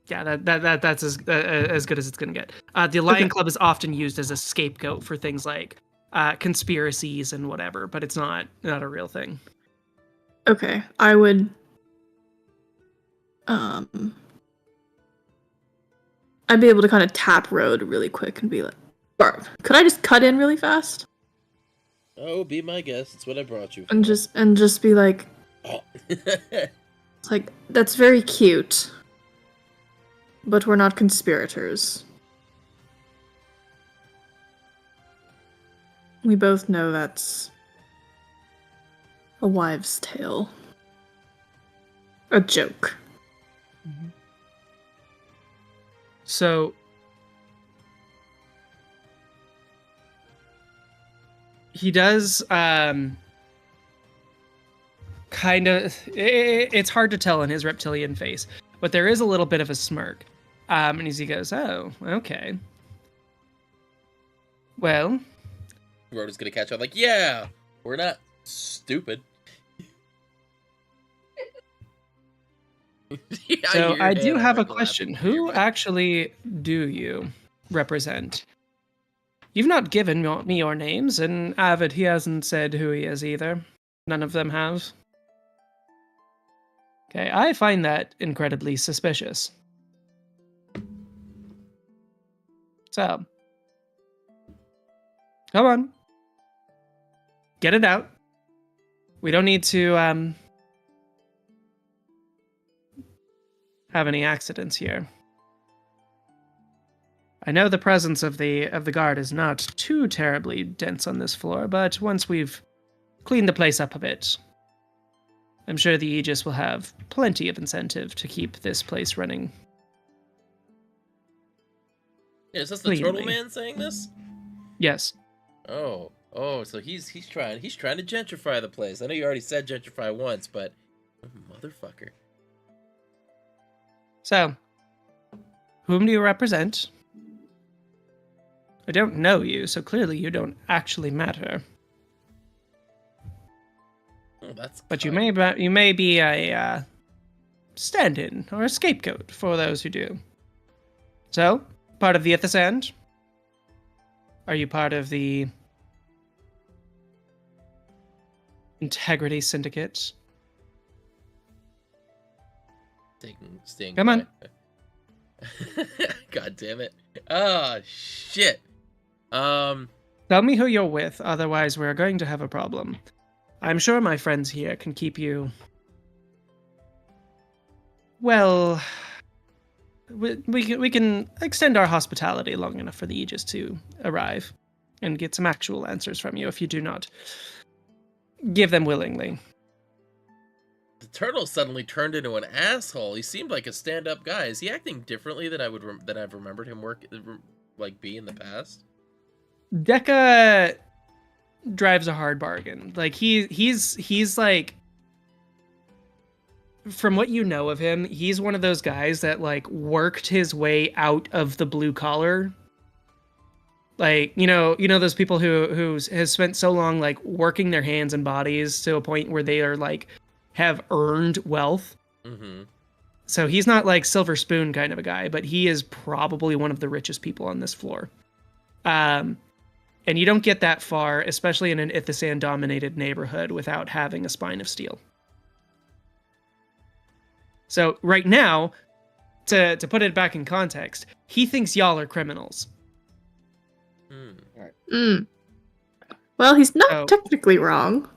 yeah, that's as good as it's gonna get. The Lion Club is often used as a scapegoat for things like conspiracies and whatever, but it's not a real thing. Okay, I would I'd be able to kind of tap Road really quick and be like, or could I just cut in really fast Oh, be my guest. It's what I brought you for. and just be like, it's like, that's very cute, but we're not conspirators. We both know that's a wives' tale. A joke. So he does kind of it's hard to tell in his reptilian face, but there is a little bit of a smirk. And as he goes, "Oh, okay. Well, Rhoda's gonna catch up like, yeah, we're not stupid. Yeah, so I your do hand have a on my question. lap. Who actually do you represent? You've not given me your names, and Avid, he hasn't said who he is either. None of them have. Okay, I find that incredibly suspicious. So, come on. Get it out. We don't need to, have any accidents here. I know the presence of the guard is not too terribly dense on this floor, but once we've cleaned the place up a bit, I'm sure the Aegis will have plenty of incentive to keep this place running. Yeah, is this the Turtle cleanly. Man saying this? Yes. Oh, so he's trying to gentrify the place. I know you already said gentrify once, but motherfucker. So, whom do you represent? I don't know you, so clearly you don't actually matter. Oh, that's. But you kind. may be a stand-in or a scapegoat for those who do. So, part of the Ithasand? Are you part of the Integrity Syndicate? Staying Come on. God damn it. Oh, shit. Tell me who you're with, otherwise we're going to have a problem. I'm sure my friends here can keep you... Well... We can extend our hospitality long enough for the Aegis to arrive and get some actual answers from you if you do not give them willingly. The turtle suddenly turned into an asshole. He seemed like a stand-up guy. Is he acting differently than I've remembered him be in the past? Deca drives a hard bargain. Like he's like, from what you know of him, he's one of those guys that like worked his way out of the blue collar. Like, you know those people who has spent so long like working their hands and bodies to a point where they are like have earned wealth. Mm-hmm. So he's not like silver spoon kind of a guy, but he is probably one of the richest people on this floor. And you don't get that far, especially in an Ithasand-dominated neighborhood, without having a spine of steel. So right now, to put it back in context, he thinks y'all are criminals. Well, he's not technically wrong.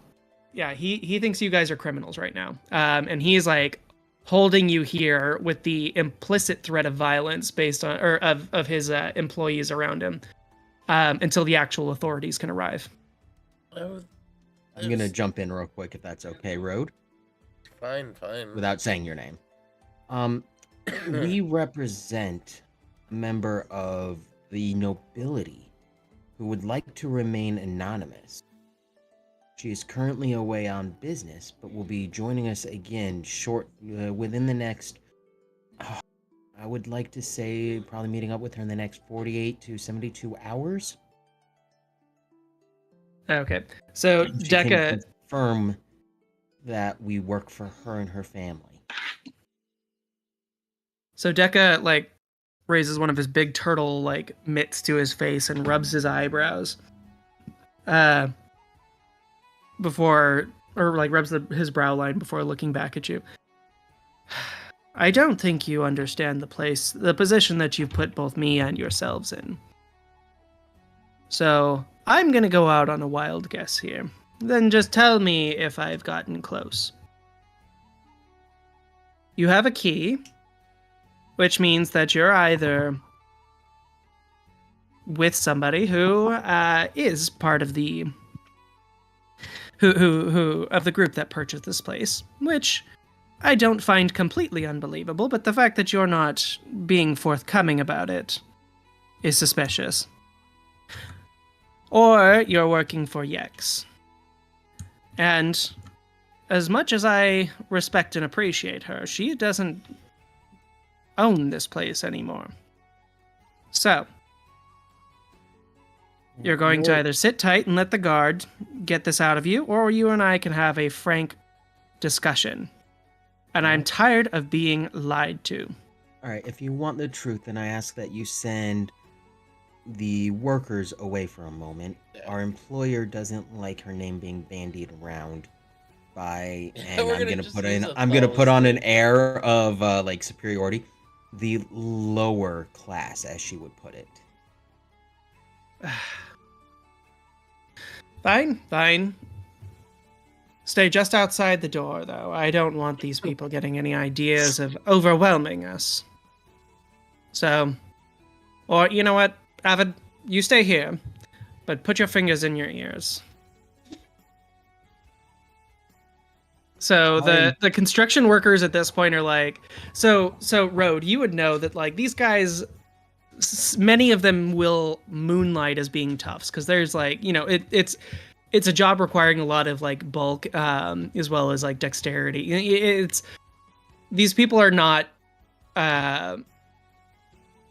Yeah, he thinks you guys are criminals right now. And he's like holding you here with the implicit threat of violence based on of his employees around him until the actual authorities can arrive. I'm gonna jump in real quick if that's okay, Road. Fine. Without saying your name. We represent a member of the nobility who would like to remain anonymous. She is currently away on business, but will be joining us again within the next, I would like to say, probably meeting up with her in the next 48 to 72 hours. Okay, so She can Deca... confirm that we work for her and her family. So Deca, like, raises one of his big turtle, like, mitts to his face and rubs his eyebrows. Rubs his brow line before looking back at you. I don't think you understand the position that you've put both me and yourselves in. So, I'm gonna go out on a wild guess here. Then just tell me if I've gotten close. You have a key, which means that you're either with somebody who is part of the who of the group that purchased this place, which I don't find completely unbelievable, but the fact that you're not being forthcoming about it is suspicious. Or you're working for Yex. And as much as I respect and appreciate her, she doesn't own this place anymore. So, you're going to either sit tight and let the guard get this out of you, or you and I can have a frank discussion. And I'm tired of being lied to. Alright, if you want the truth, then I ask that you send the workers away for a moment. Our employer doesn't like her name being bandied around by, and I'm gonna put on an air of like superiority, the lower class, as she would put it. Fine. Stay just outside the door, though. I don't want these people getting any ideas of overwhelming us. So, or you know what, Avid, you stay here, but put your fingers in your ears. So the construction workers at this point are like, so Road, you would know that like these guys, many of them will moonlight as being toughs because there's like, you know, it's a job requiring a lot of like bulk as well as like dexterity. It's these people are not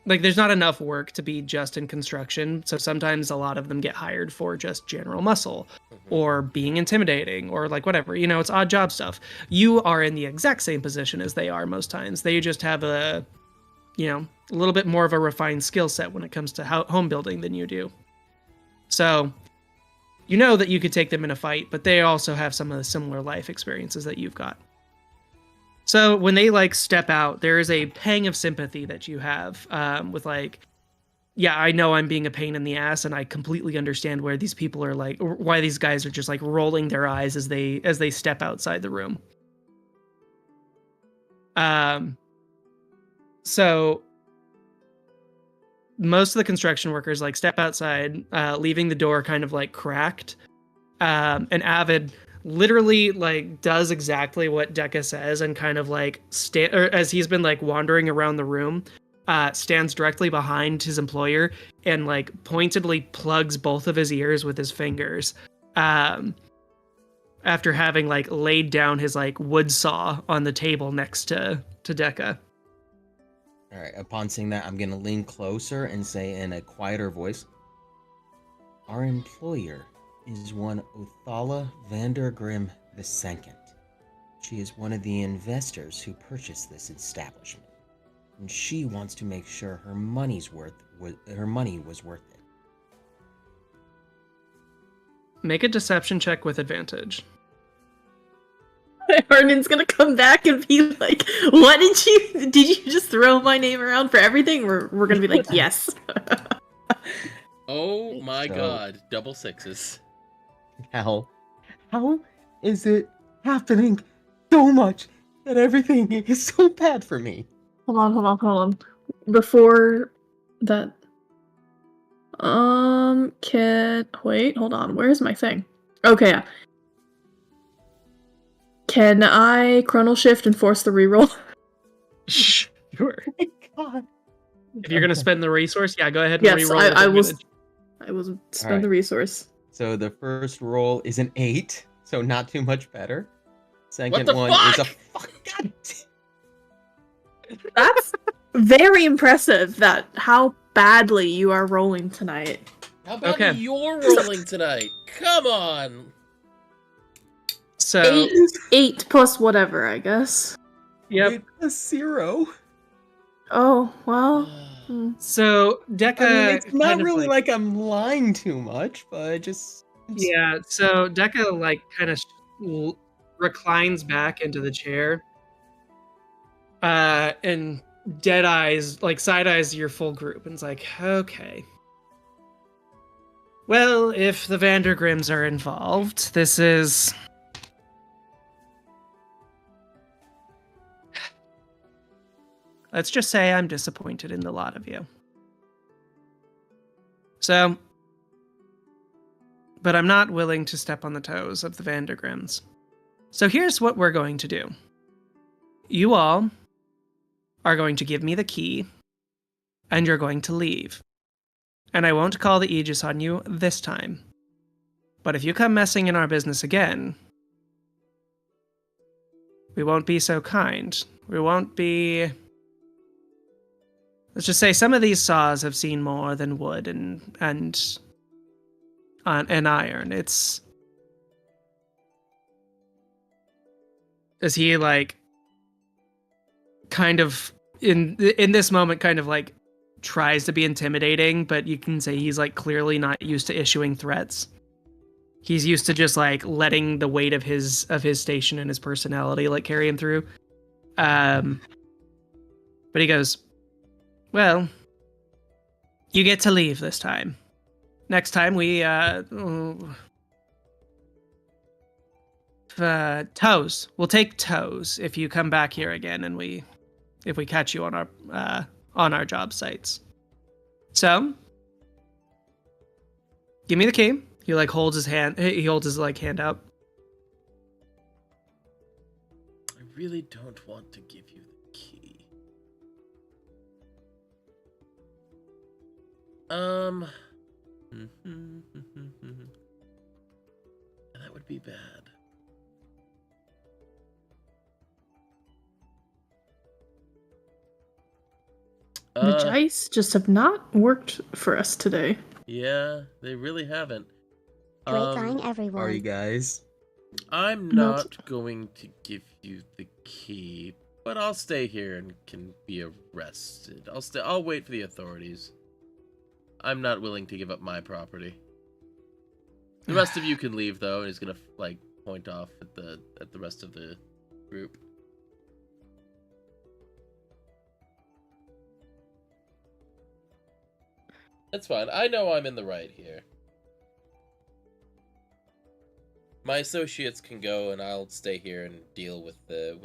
like there's not enough work to be just in construction, so sometimes a lot of them get hired for just general muscle or being intimidating or like whatever, you know, it's odd job stuff. You are in the exact same position as they are most times. They just have a, you know, a little bit more of a refined skill set when it comes to home building than you do. So you know that you could take them in a fight, but they also have some of the similar life experiences that you've got. So when they like step out, there is a pang of sympathy that you have with like, yeah, I know I'm being a pain in the ass, and I completely understand where these people are like, or why these guys are just like rolling their eyes as they step outside the room. So most of the construction workers like step outside, leaving the door kind of like cracked. And Avid literally like does exactly what Deca says and kind of like as he's been like wandering around the room, stands directly behind his employer and like pointedly plugs both of his ears with his fingers. After having like laid down his like wood saw on the table next to Deca. All right, upon seeing that, I'm gonna lean closer and say in a quieter voice, our employer is one Othala Vandergrim II. She is one of the investors who purchased this establishment, and she wants to make sure her money was worth it. Make a deception check with advantage. Hernan's gonna come back and be like, "What did you just throw my name around for everything?" We're gonna be like, "Yes." Oh my god, double sixes. How is it happening so much that everything is so bad for me? Hold on. Before that, wait, hold on. Where's my thing? Okay, yeah. Can I chronal shift and force the reroll? Sure. Oh my god. If you're gonna spend the resource, yeah, go ahead and Yes, reroll. I will spend the resource. So the first roll is an 8, so not too much better. Second What the one fuck? is a god. That's very impressive. That how badly you are rolling tonight. How about Okay. you're rolling tonight? Come on. So Eight plus whatever, I guess. yep. Wait, a 0. Oh well. So Deca, I mean, it's not kind of really like, like I'm lying too much, but just yeah. So Deca like kind of reclines back into the chair. And dead eyes, like side eyes your full group, and it's like, okay. Well, if the Vandergrims are involved, this is... Let's just say I'm disappointed in the lot of you. So... But I'm not willing to step on the toes of the Vandergrims. So here's what we're going to do. You all are going to give me the key, and you're going to leave. And I won't call the Aegis on you this time. But if you come messing in our business again, we won't be so kind. We won't be... Let's just say some of these saws have seen more than wood and iron. It's... Is he, like, kind of, in this moment, kind of, like, tries to be intimidating, but you can say he's, like, clearly not used to issuing threats. He's used to just, like, letting the weight of his station and his personality, like, carry him through. But he goes, well, you get to leave this time. Next time we, toes. We'll take toes if you come back here again and if we catch you on our job sites. So, give me the key. He like holds his hand. He holds his like hand out. I really don't want to give you the key. That would be bad. The dice just have not worked for us today. Yeah, they really haven't. Grapevine everyone. Are you guys? I'm not going to give you the key, but I'll stay here and can be arrested. I'll wait for the authorities. I'm not willing to give up my property. The rest of you can leave though, and he's gonna like point off at the rest of the group. That's fine. I know I'm in the right here. My associates can go, and I'll stay here and deal with the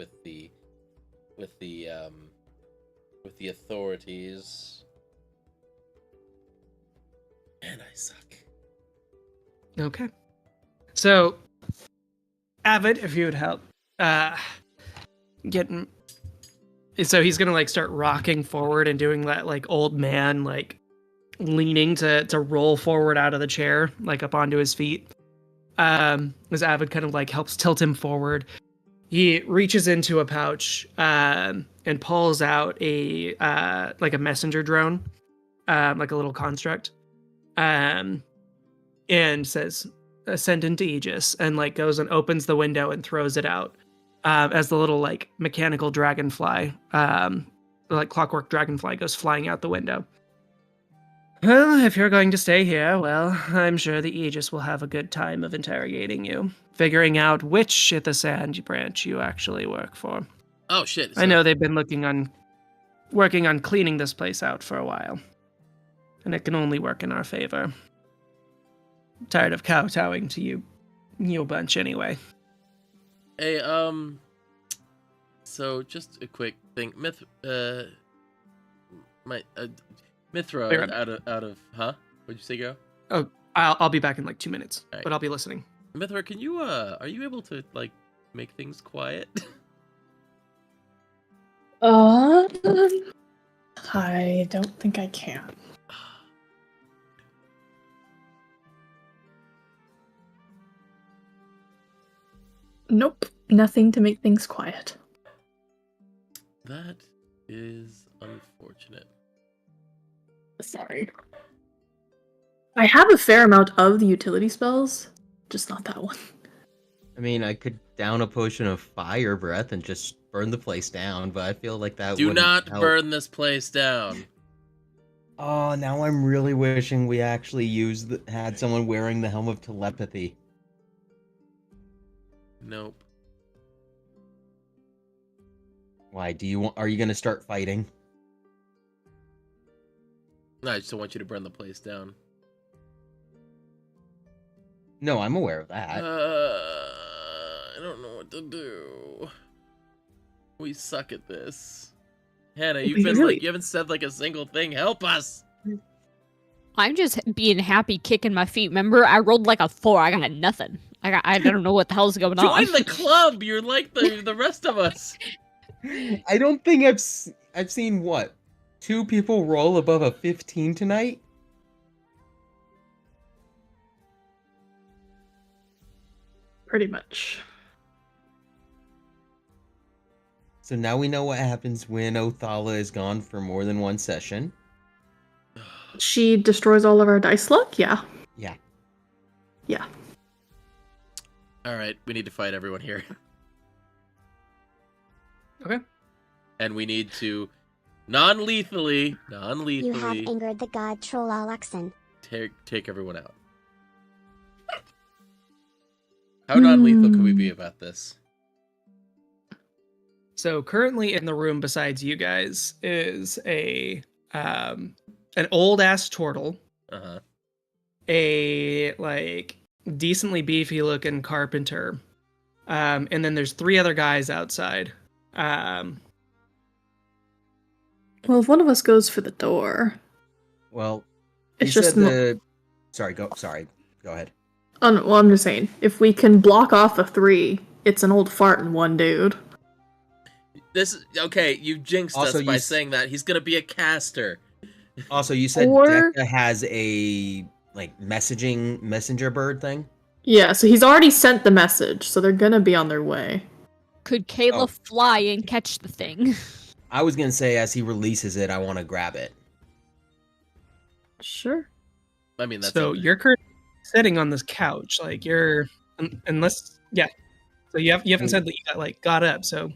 authorities. Man, I suck. Okay. So, Avid, if you would help, getting. So he's gonna like start rocking forward and doing that like old man like leaning to roll forward out of the chair, like up onto his feet. As Avid kind of like helps tilt him forward, he reaches into a pouch and pulls out a like a messenger drone, like a little construct, and says "Ascendant to Aegis," and like goes and opens the window and throws it out as the little like mechanical dragonfly, like clockwork dragonfly, goes flying out the window. Well, if you're going to stay here, well, I'm sure the Aegis will have a good time of interrogating you, figuring out which Ithasand branch you actually work for. Oh shit! I know they've been working on cleaning this place out for a while, and it can only work in our favor. I'm tired of kowtowing to you bunch anyway. Hey, so just a quick thing, Mithra, out of, huh? What'd you say, Go? Oh, I'll be back in like 2 minutes, right. But I'll be listening. Mithra, can you, are you able to, like, make things quiet? I don't think I can. Nope, nothing to make things quiet. That is unfortunate. Sorry. I have a fair amount of the utility spells, just not that one. I mean, I could down a potion of fire breath and just burn the place down, but I feel like that Do wouldn't not help. burn this place down. Oh, now I'm really wishing we actually had someone wearing the helm of telepathy. Nope. Why do you want? Are you gonna start fighting? No, I just don't want you to burn the place down. No, I'm aware of that. I don't know what to do. We suck at this. Hannah, you've been Really? like, you haven't said like a single thing. Help us. I'm just being happy, kicking my feet. Remember, I rolled like a 4. I got nothing. I don't know what the hell's going on. Join the club. You're like the rest of us. I don't think I've seen what 2 people roll above a 15 tonight. Pretty much. So now we know what happens when Othala is gone for more than one session. She destroys all of our dice luck? Yeah. Yeah. Yeah. All right, we need to fight everyone here. Okay. And we need to non-lethally You have angered the god troll Alexan. take everyone out. How non-lethal could we be about this? So currently in the room besides you guys is an old ass turtle, Uh-huh. a like decently beefy looking carpenter, and then there's 3 other guys outside. Well, if one of us goes for the door, Well, it's you just said the. Sorry, go ahead. well, I'm just saying, if we can block off the 3, it's an old fart and one dude. This okay, you jinxed Also, us by you saying that. He's gonna be a caster. Also, you said Or- Deca has a like messenger bird thing. Yeah, so he's already sent the message, so they're gonna be on their way. Could Kayla Oh. fly and catch the thing? I was gonna say as he releases it, I want to grab it. Sure. I mean, that's So you're currently sitting on this couch, like you're unless yeah. So you haven't said that you got up. So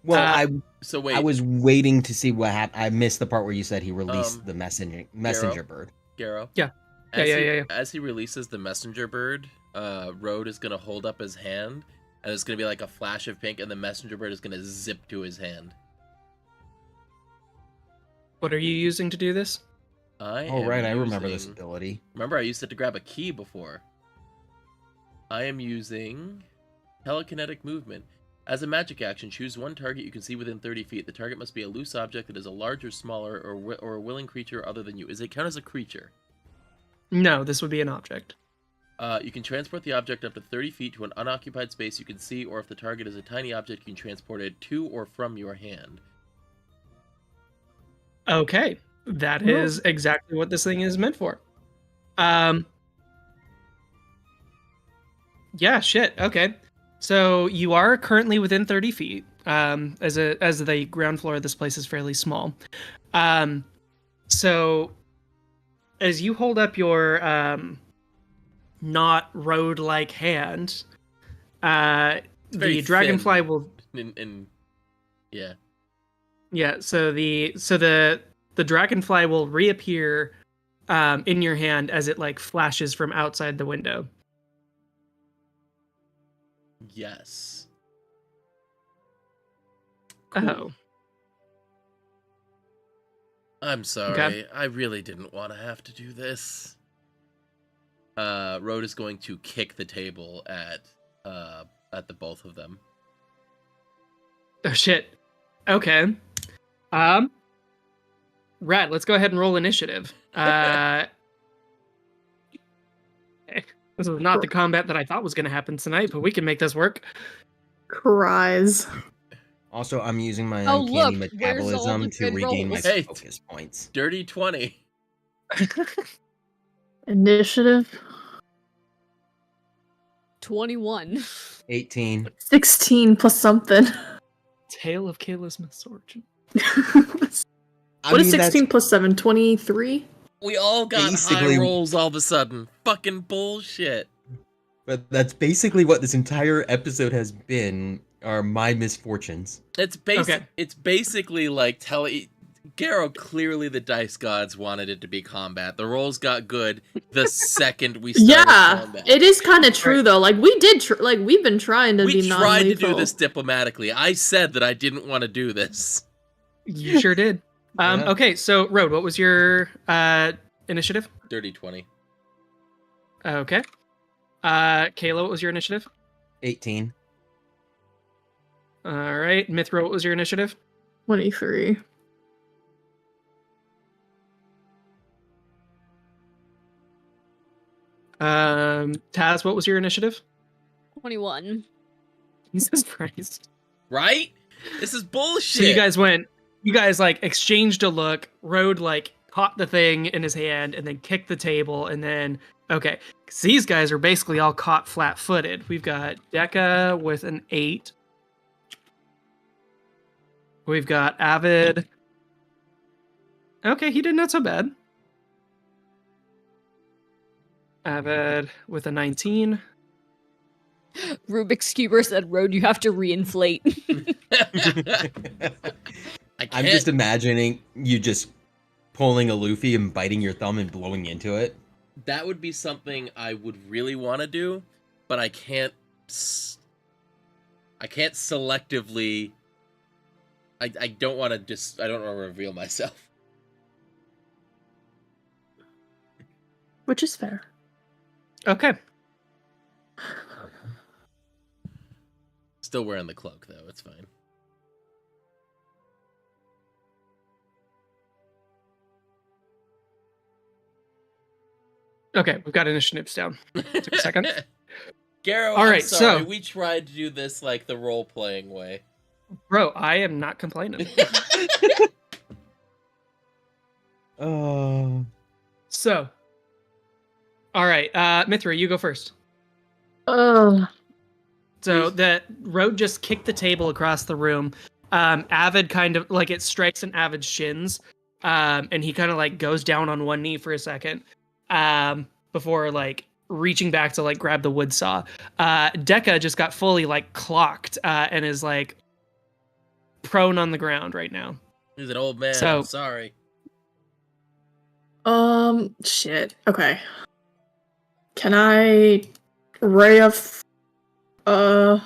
Well, so wait, I was waiting to see what happened. I missed the part where you said he released the messenger bird. Garrow. Yeah. Yeah. As he releases the messenger bird, Road is gonna hold up his hand, and it's gonna be like a flash of pink, and the messenger bird is gonna zip to his hand. what are you using to do this? I remember this ability. Remember, I used it to grab a key before. I am using telekinetic movement. As a magic action, choose one target you can see within 30 feet. The target must be a loose object that is a larger, smaller, or a willing creature other than you. Is it count as a creature? No, this would be an object. You can transport the object up to 30 feet to an unoccupied space you can see, or if the target is a tiny object, you can transport it to or from your hand. Okay, that is exactly what this thing is meant for. Yeah, shit. Okay, so you are currently within 30 feet. As the ground floor of this place is fairly small. So as you hold up your not road-like hand, the very dragonfly thin. will. Yeah. Yeah, so the dragonfly will reappear in your hand as it like flashes from outside the window. Yes. Oh. I'm sorry. Okay. I really didn't want to have to do this. Road is going to kick the table at the both of them. Oh shit. Okay. Rat, let's go ahead and roll initiative. This is not the combat that I thought was going to happen tonight, but we can make this work. Cries. Also, I'm using my Oh, uncanny look, where's all metabolism the to good regain my rolls? Hey. focus points. Dirty 20. Initiative. 21. 18. 16 plus something. Tale of Kayla's misfortune. What is 16 plus 7? 23? We all got Basically- high rolls all of a sudden. Fucking bullshit. But that's basically what this entire episode has been, are my misfortunes. It's Okay. It's basically like Garrow, clearly the dice gods wanted it to be combat. The rolls got good the second we started Yeah, combat. it is kind of true though. Like we did, we've been trying to be We tried to non-lethal. do this diplomatically. I said that I didn't want to do this. You sure did. Yeah. Okay, so Road, what was your initiative? Dirty 20. Okay. Kayla, what was your initiative? 18. All right. Mithra, what was your initiative? 23. Taz, what was your initiative? 21. Jesus Christ. Right? This is bullshit. So you guys like exchanged a look. Road like caught the thing in his hand and then kicked the table and then okay. 'Cause these guys are basically all caught flat-footed. We've got Deca with an 8. We've got Avid. Okay, he did not so bad. Avid with a 19. Rubik's Cuber said, Road, you have to reinflate. I'm just imagining you just pulling a Luffy and biting your thumb and blowing into it. That would be something I would really want to do, but I can't selectively. I don't want to I don't want to reveal myself. Which is fair. Okay. Still wearing the cloak though. It's fine. Okay, we've got initiatives down. Took a second. Garrow, All right, I'm sorry. so- We tried to do this like the role-playing way. Bro, I am not complaining. Oh. So, all right, Mithra, you go first. Oh. So that Road just kicked the table across the room. Avid kind of like it strikes an Avid's shins, and he kind of like goes down on one knee for a second, before like reaching back to like grab the wood saw. Deca just got fully like clocked, and is like prone on the ground right now. He's an old man. So- I'm sorry. Shit. Okay. Can I ray of Toll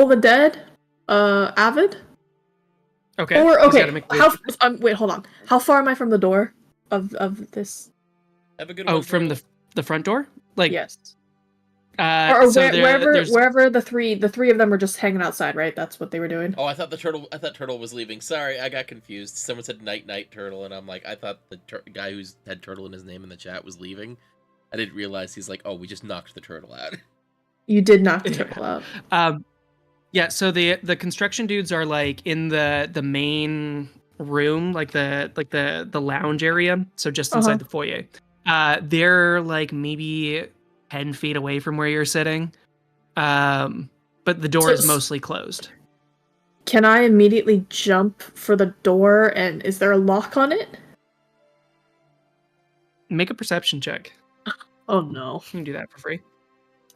the Dead? Avid? Okay. Or he's okay, gotta make the- how wait, hold on. How far am I from the door of this? Have a good Oh, one. from the front door? Like Yes. so there's wherever the three of them were just hanging outside, right? That's what they were doing. Oh, I thought Turtle was leaving. Sorry, I got confused. Someone said night Turtle, and I'm like, I thought the guy who's had Turtle in his name in the chat was leaving. I didn't realize he's like, oh, we just knocked the turtle out. You did knock the turtle out. Yeah, so the construction dudes are like in the main room, like the lounge area, so just inside the foyer. They're like maybe 10 feet away from where you're sitting. But the door is mostly closed. Can I immediately jump for the door, and is there a lock on it? Make a perception check. Oh no. You can do that for free.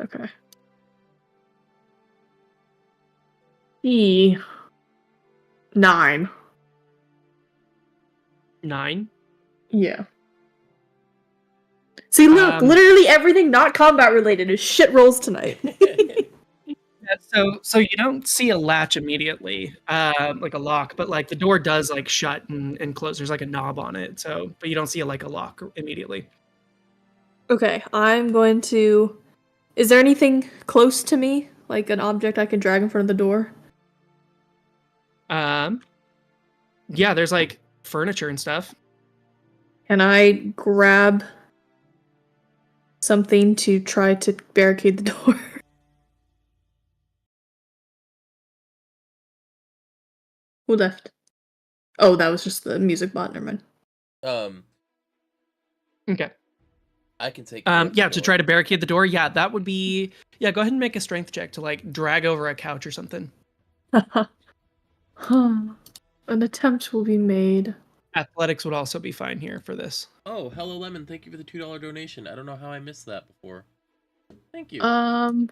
Okay. 9. 9. Yeah. See, look, literally everything not combat related is shit rolls tonight. Yeah, so you don't see a latch immediately, like a lock, but like the door does like shut and close. There's like a knob on it, but you don't see a lock immediately. Okay, I'm going to... Is there anything close to me? Like an object I can drag in front of the door? Yeah, there's like furniture and stuff. Can I grab something to try to barricade the door? Who left? Oh, that was just the music bot, never mind. Okay. I can take. Yeah, to try to barricade the door. Yeah, that would be. Yeah, go ahead and make a strength check to like drag over a couch or something. An attempt will be made. Athletics would also be fine here for this. Oh, hello Lemon! Thank you for the $2 donation. I don't know how I missed that before. Thank you.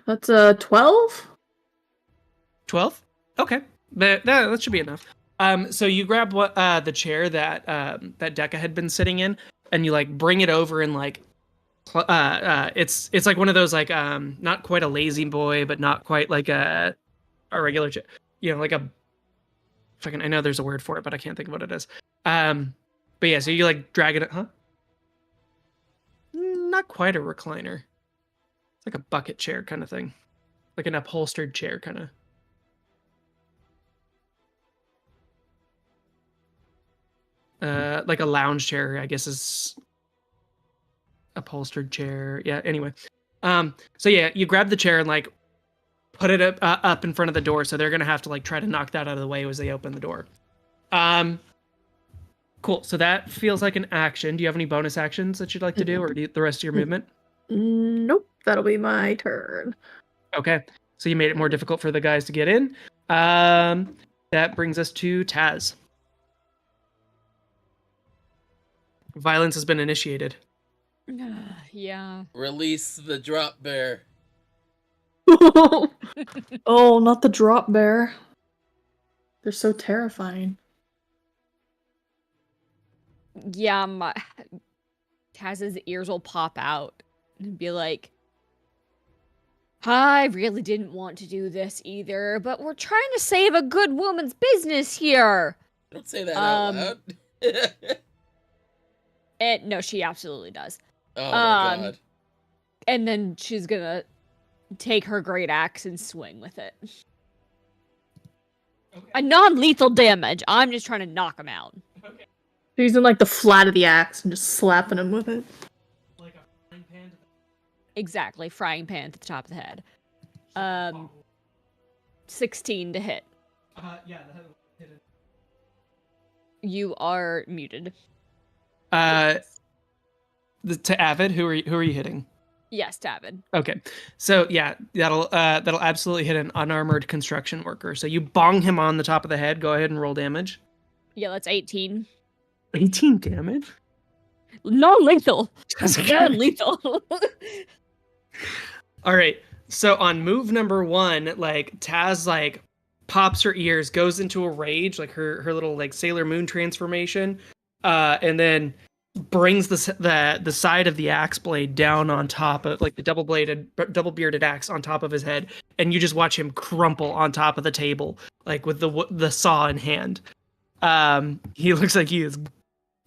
That's a 12? 12? Okay, that should be enough. So you grab what the chair that that Deca had been sitting in, and you like bring it over and like it's like one of those like not quite a lazy boy, but not quite like a regular chair. You know, like a fucking I know there's a word for it, but I can't think of what it is. But yeah, so you like drag it, huh? Not quite a recliner. It's like a bucket chair kind of thing, like an upholstered chair kind of. Like a lounge chair, I guess is upholstered chair. Yeah. Anyway, so yeah, you grab the chair and like put it up in front of the door, so they're gonna have to like try to knock that out of the way as they open the door. Cool. So that feels like an action. Do you have any bonus actions that you'd like to do, or do the rest of your movement? Nope, that'll be my turn. Okay. So you made it more difficult for the guys to get in. That brings us to Taz. Violence has been initiated. Yeah. Release the drop bear. Oh, not the drop bear. They're so terrifying. Yeah, Taz's ears will pop out and be like, I really didn't want to do this either, but we're trying to save a good woman's business here. Don't say that out loud. No, she absolutely does. Oh my god. And then she's gonna take her great axe and swing with it. Okay. A non-lethal damage. I'm just trying to knock him out. Okay. Using like the flat of the axe and just slapping him with it. Like a frying pan. Exactly, frying pan to the top of the head. 16 to hit. Yeah, that hit it. You are muted. To Avid, who are you hitting? Yes, David. Okay, so yeah, that'll absolutely hit an unarmored construction worker. So you bong him on the top of the head. Go ahead and roll damage. Yeah, that's 18. 18 damage. Non-lethal. Non-lethal. All right. So on move number 1, like Taz like pops her ears, goes into a rage, like her little like Sailor Moon transformation, and then brings the side of the axe blade down on top of like the double bearded axe on top of his head, and you just watch him crumple on top of the table, like with the saw in hand. He looks like he is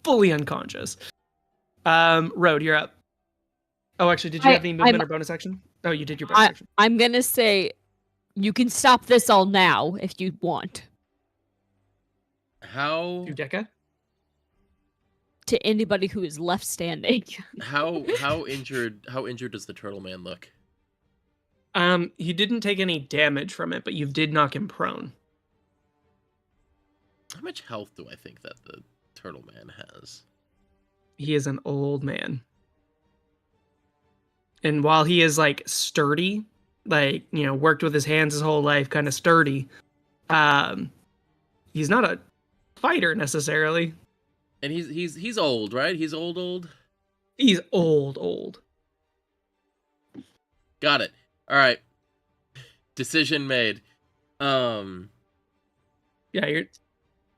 fully unconscious. Road, you're up. Oh, actually, did you have any movement or bonus action? Oh, you did your bonus action. I'm gonna say you can stop this all now if you want. How? To Deca? To anybody who is left standing. How injured does the turtle man look? He didn't take any damage from it, but you did knock him prone. How much health do I think that the turtle man has? He is an old man. And while he is like sturdy, like, you know, worked with his hands his whole life, kind of sturdy, he's not a fighter necessarily. And he's old, right? He's old. He's old. Got it. All right. Decision made. Yeah,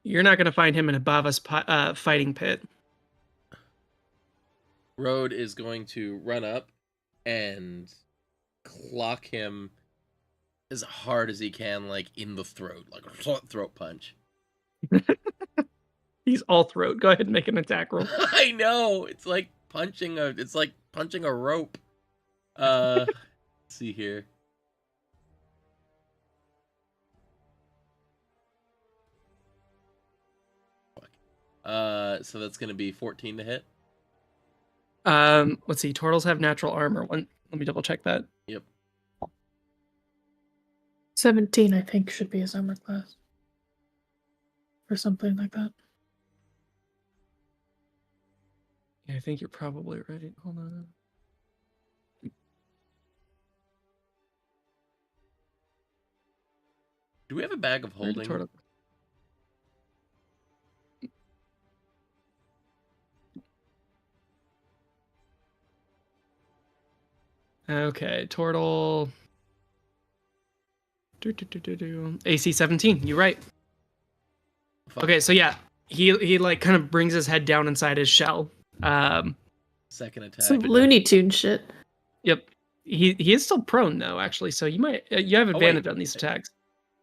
you're not gonna find him in a Bava's fighting pit. Road is going to run up and clock him as hard as he can, like in the throat, like a throat punch. He's all throat. Go ahead and make an attack roll. I know. It's like punching a rope. Let's see here. So that's gonna be 14 to hit. Let's see. Turtles have natural armor. Let me double check that. Yep. 17, I think, should be his armor class. Or something like that. Yeah, I think you're probably right. Hold on. Do we have a bag of holding? Okay, Turtle. AC 17. You're right. Fuck. Okay, so yeah, he like kind of brings his head down inside his shell. Second attack. Some Looney Tune shit. Yep. He is still prone though, actually, so you might you have advantage on these attacks.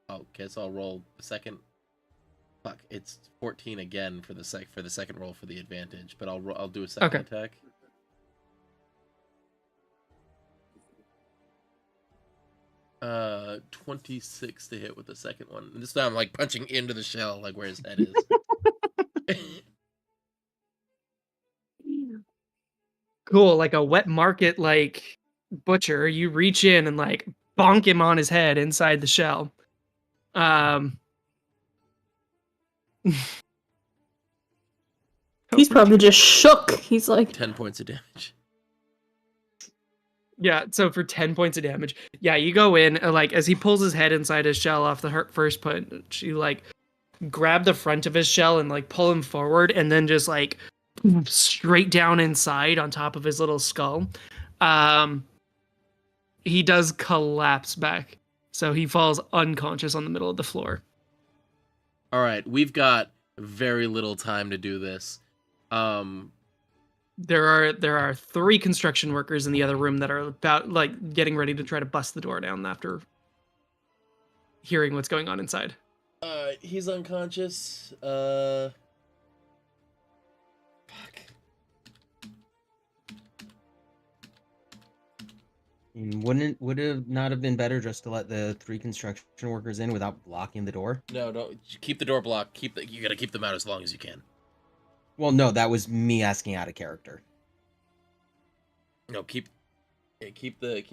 Oh, okay, so I'll roll the second. Fuck, it's 14 again for the second roll for the advantage, but I'll do a second attack. 26 to hit with the second one. And this time I'm like punching into the shell, like where his head is. Cool, like a wet market like butcher, you reach in and like bonk him on his head inside the shell. He's probably just shook. He's like 10 points of damage. Yeah, so for 10 points of damage. Yeah, you go in, like, as he pulls his head inside his shell off the first punch, you, like, grab the front of his shell and, like, pull him forward, and then just, like, straight down inside on top of his little skull. He does collapse back, so he falls unconscious on the middle of the floor. All right, we've got very little time to do this. There are 3 construction workers in the other room that are about like getting ready to try to bust the door down after hearing what's going on inside. He's unconscious. Fuck. And would it not have been better just to let the 3 construction workers in without blocking the door? No, keep the door blocked. You gotta keep them out as long as you can. Well, no, that was me asking out of character. No, keep.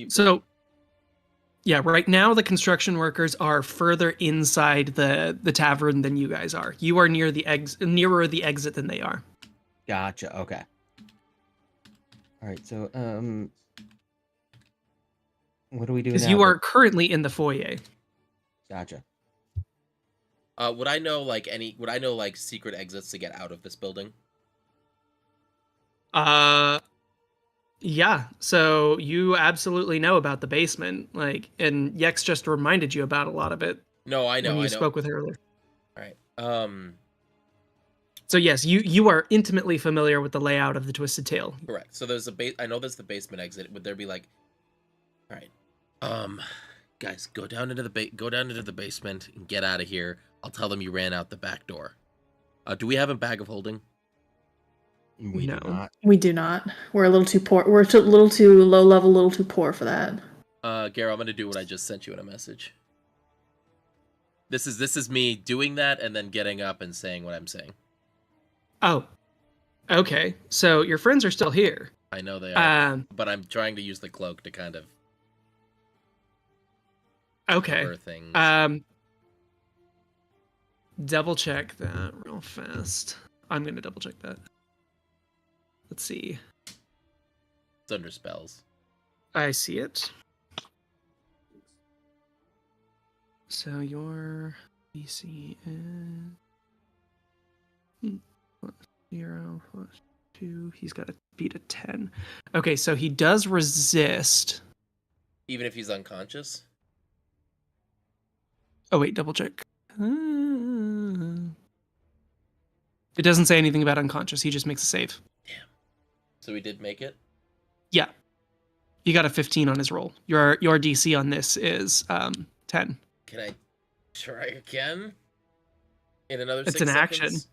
So, yeah, right now the construction workers are further inside the tavern than you guys are. You are nearer the exit than they are. Gotcha. Okay. All right. So, what do we do now? Because you are currently in the foyer. Gotcha. Would I know like secret exits to get out of this building? Yeah. So you absolutely know about the basement, like, and Yex just reminded you about a lot of it. No, I know. When you I know. spoke with her earlier. All right. So yes, you are intimately familiar with the layout of the Twisted Tail. Correct. So there's I know there's the basement exit. Would there be like, all right, guys, go down into the basement and get out of here. I'll tell them you ran out the back door. Do we have a bag of holding? We do not. We do not. We're a little too poor. We're a little too low level, a little too poor for that. Garo, I'm gonna do what I just sent you in a message. This is me doing that and then getting up and saying what I'm saying. Oh, okay. So your friends are still here. I know they are, but I'm trying to use the cloak to kind of okay. cover things. Double check that real fast. I'm gonna double check that. Let's see. It's under spells. I see it. So your DC is +0 +2. He's got to beat a 10. Okay, so he does resist. Even if he's unconscious? Oh wait, double check. It doesn't say anything about unconscious. He just makes a save. Damn. So he did make it? Yeah. He got a 15 on his roll. Your DC on this is 10. Can I try again? In another It's 6 an seconds?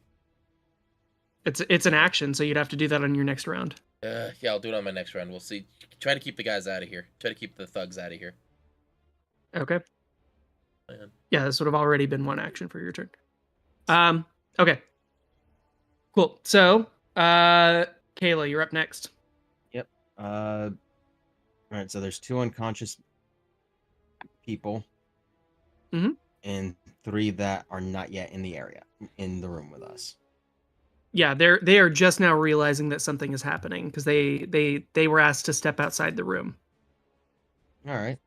action. It's an action, so you'd have to do that on your next round. Yeah, I'll do it on my next round. We'll see. Try to keep the guys out of here. Try to keep the thugs out of here. Okay. Man. Yeah, this would have already been one action for your turn. Okay. Cool. So, Kayla, you're up next. Yep. All right. So there's 2 unconscious people. Mhm. And 3 that are not yet in the area, in the room with us. Yeah, they are just now realizing that something is happening because they were asked to step outside the room. All right.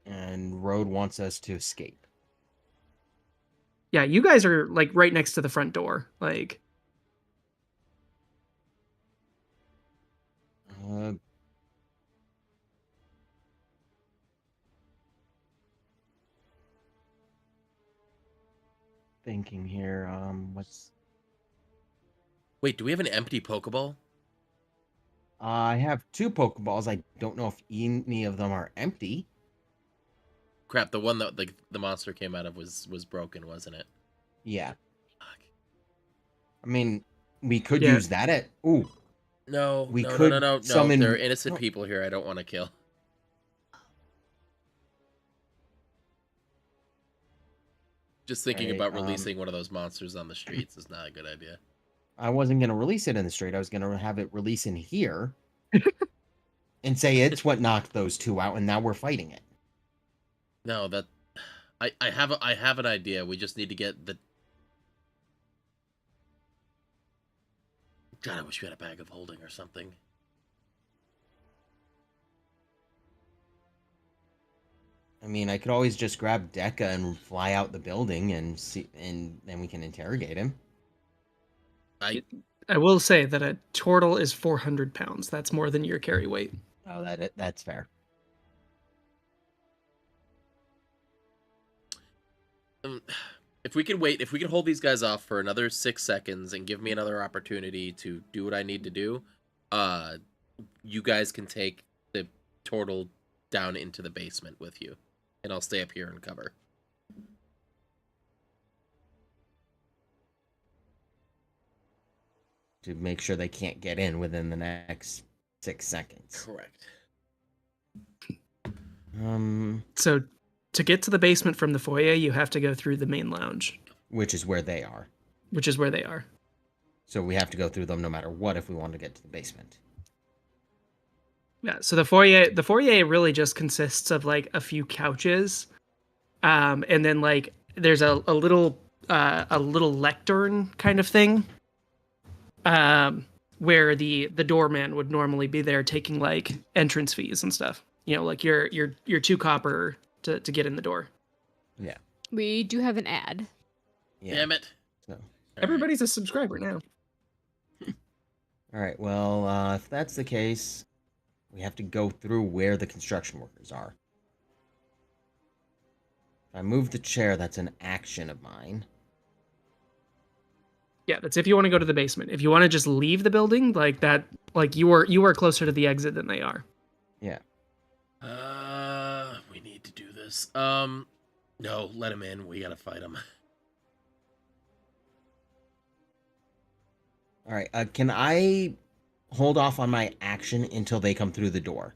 And Road wants us to escape. Yeah, you guys are like right next to the front door. Like, thinking here. What's... Wait, do we have an empty Pokeball? I have 2 Pokeballs. I don't know if any of them are empty. Crap, the one that the monster came out of was broken, wasn't it? Yeah. Fuck. I mean, we could Yeah. use that at... Ooh. No, We no, could no, no, no, summon- no. There are innocent people here I don't want to kill. Just thinking Right, about releasing one of those monsters on the streets is not a good idea. I wasn't going to release it in the street. I was going to have it release in here. And say it's what knocked those 2 out, and now we're fighting it. No, that I have an idea. We just need to get the. God, I wish we had a bag of holding or something. I mean, I could always just grab Deca and fly out the building and see, and then we can interrogate him. I will say that a turtle is 400 pounds. That's more than your carry weight. Oh, that's fair. If we could hold these guys off for another 6 seconds and give me another opportunity to do what I need to do, you guys can take the turtle down into the basement with you, and I'll stay up here and cover. To make sure they can't get in within the next 6 seconds. Correct. So to get to the basement from the foyer, you have to go through the main lounge, Which is where they are. which is where they are. So we have to go through them no matter what if we want to get to the basement. Yeah, so the foyer really just consists of like a few couches, and then like there's a little lectern kind of thing, where the doorman would normally be there taking like entrance fees and stuff. You know, like your 2 copper to get in the door. Yeah. We do have an ad. Yeah. Damn it! So, Everybody's a subscriber now. all right. Well, if that's the case, we have to go through where the construction workers are. If I move the chair, that's an action of mine. Yeah, that's if you want to go to the basement. If you want to just leave the building, like that, like you are closer to the exit than they are. Yeah. We need to do this. No, let him in. We gotta fight him. All right. Can I hold off on my action until they come through the door?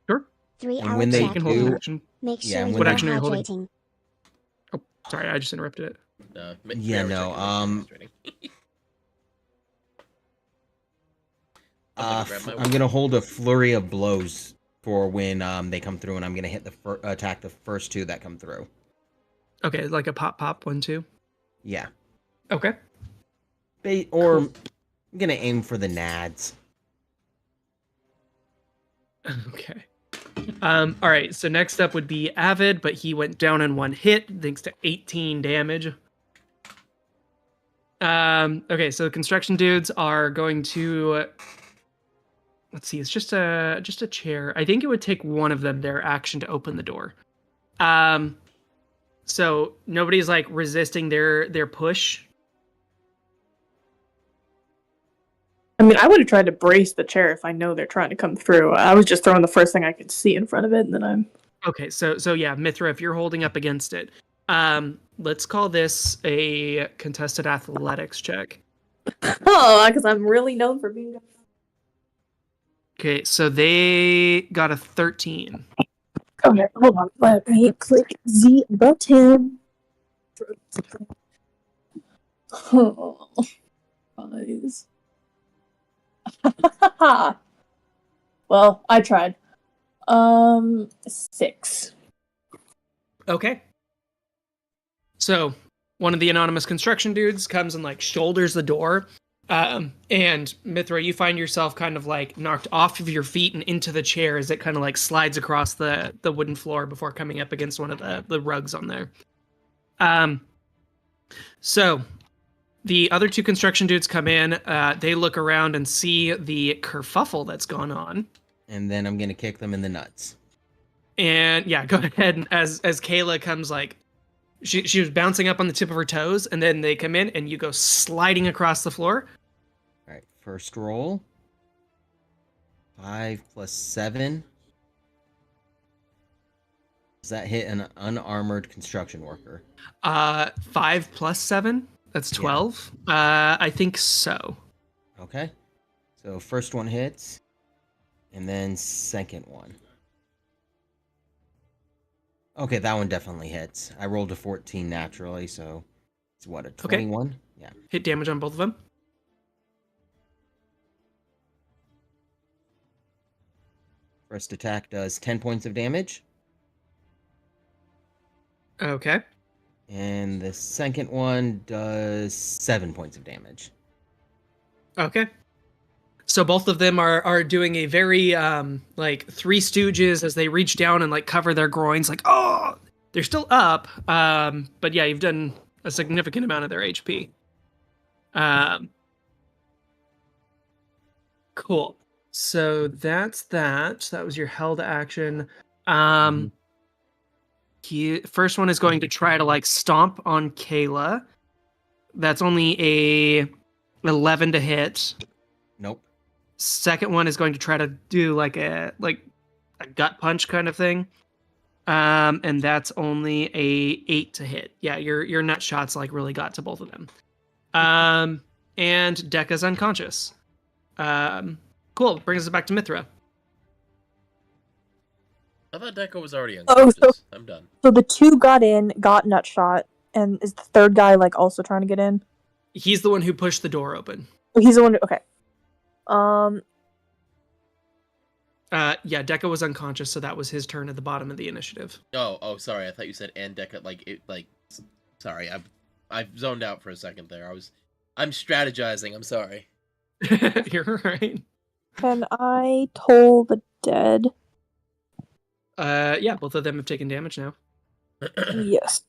Sure. 3 And hour when they You check. can hold an do- action. Make Yeah, sure and you what are action are you holding? hydrating. Sorry, I just interrupted it. Yeah, no, I'm gonna hold a flurry of blows for when they come through, and I'm gonna hit attack the first 2 that come through. Okay, like a pop 1, 2. Yeah. Okay. Or I'm gonna aim for the nads. Okay. All right. So next up would be Avid, but he went down in 1 hit, thanks to 18 damage. Okay. So the construction dudes are going to. Let's see. It's just a chair. I think it would take one of them their action to open the door. So nobody's like resisting their push. I mean, I would have tried to brace the chair if I know they're trying to come through. I was just throwing the first thing I could see in front of it, and then I'm... Okay, so yeah, Mithra, if you're holding up against it, let's call this a contested athletics check. Oh, because I'm really known for being... Okay, so they got a 13. Okay, hold on. Let me click the button. Oh, guys. Well, I tried. 6. Okay. So one of the anonymous construction dudes comes and like shoulders the door. And Mithra, you find yourself kind of like knocked off of your feet and into the chair as it kind of like slides across the wooden floor before coming up against one of the rugs on there. So the other 2 construction dudes come in. They look around and see the kerfuffle that's gone on. And then I'm gonna kick them in the nuts. And yeah, go ahead. And as Kayla comes like She was bouncing up on the tip of her toes, and then they come in, and you go sliding across the floor. All right, first roll. 5 plus 7. Does that hit an unarmored construction worker? 5 plus 7. That's 12. I think so. Okay. So first one hits, and then second one. Okay, that one definitely hits. I rolled a 14 naturally, so it's what, a 21? Yeah. Hit damage on both of them. First attack does 10 points of damage, Okay. and the second one does 7 points of damage. Okay. So both of them are doing a very like Three Stooges as they reach down and like cover their groins, like, oh, they're still up. But yeah, you've done a significant amount of their HP. Cool. So that's that. That was your held action. First one is going to try to like stomp on Kayla. That's only a 11 to hit. Nope. Second one is going to try to do like a gut punch kind of thing. And that's only a 8 to hit. Yeah, your nut shots like really got to both of them. And Deca's unconscious. Cool. Brings us back to Mithra. I thought Deca was already Oh, unconscious. I'm done. So the two got in, got nut shot, and is the third guy like also trying to get in? He's the one who pushed the door open. Oh, he's the one. Okay. Yeah, Deca was unconscious, so that was his turn at the bottom of the initiative. Oh, sorry. I thought you said and Deca. Sorry. I've zoned out for a second there. I'm strategizing. I'm sorry. You're right. Can I toll the dead? Yeah, both of them have taken damage now. Yes.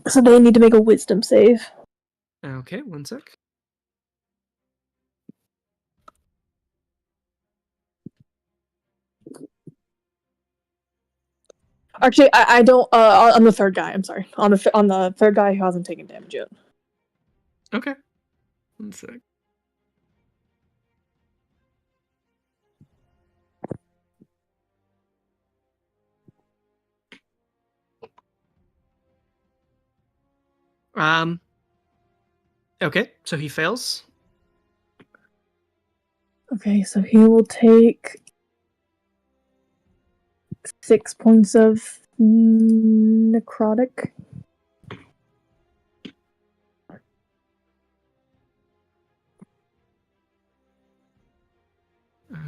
So they need to make a wisdom save. Okay, one sec. Actually, I don't. On the third guy, I'm sorry. On the third guy who hasn't taken damage yet. Okay. One sec. Okay, so he fails. Okay, so he will take 6 points of necrotic.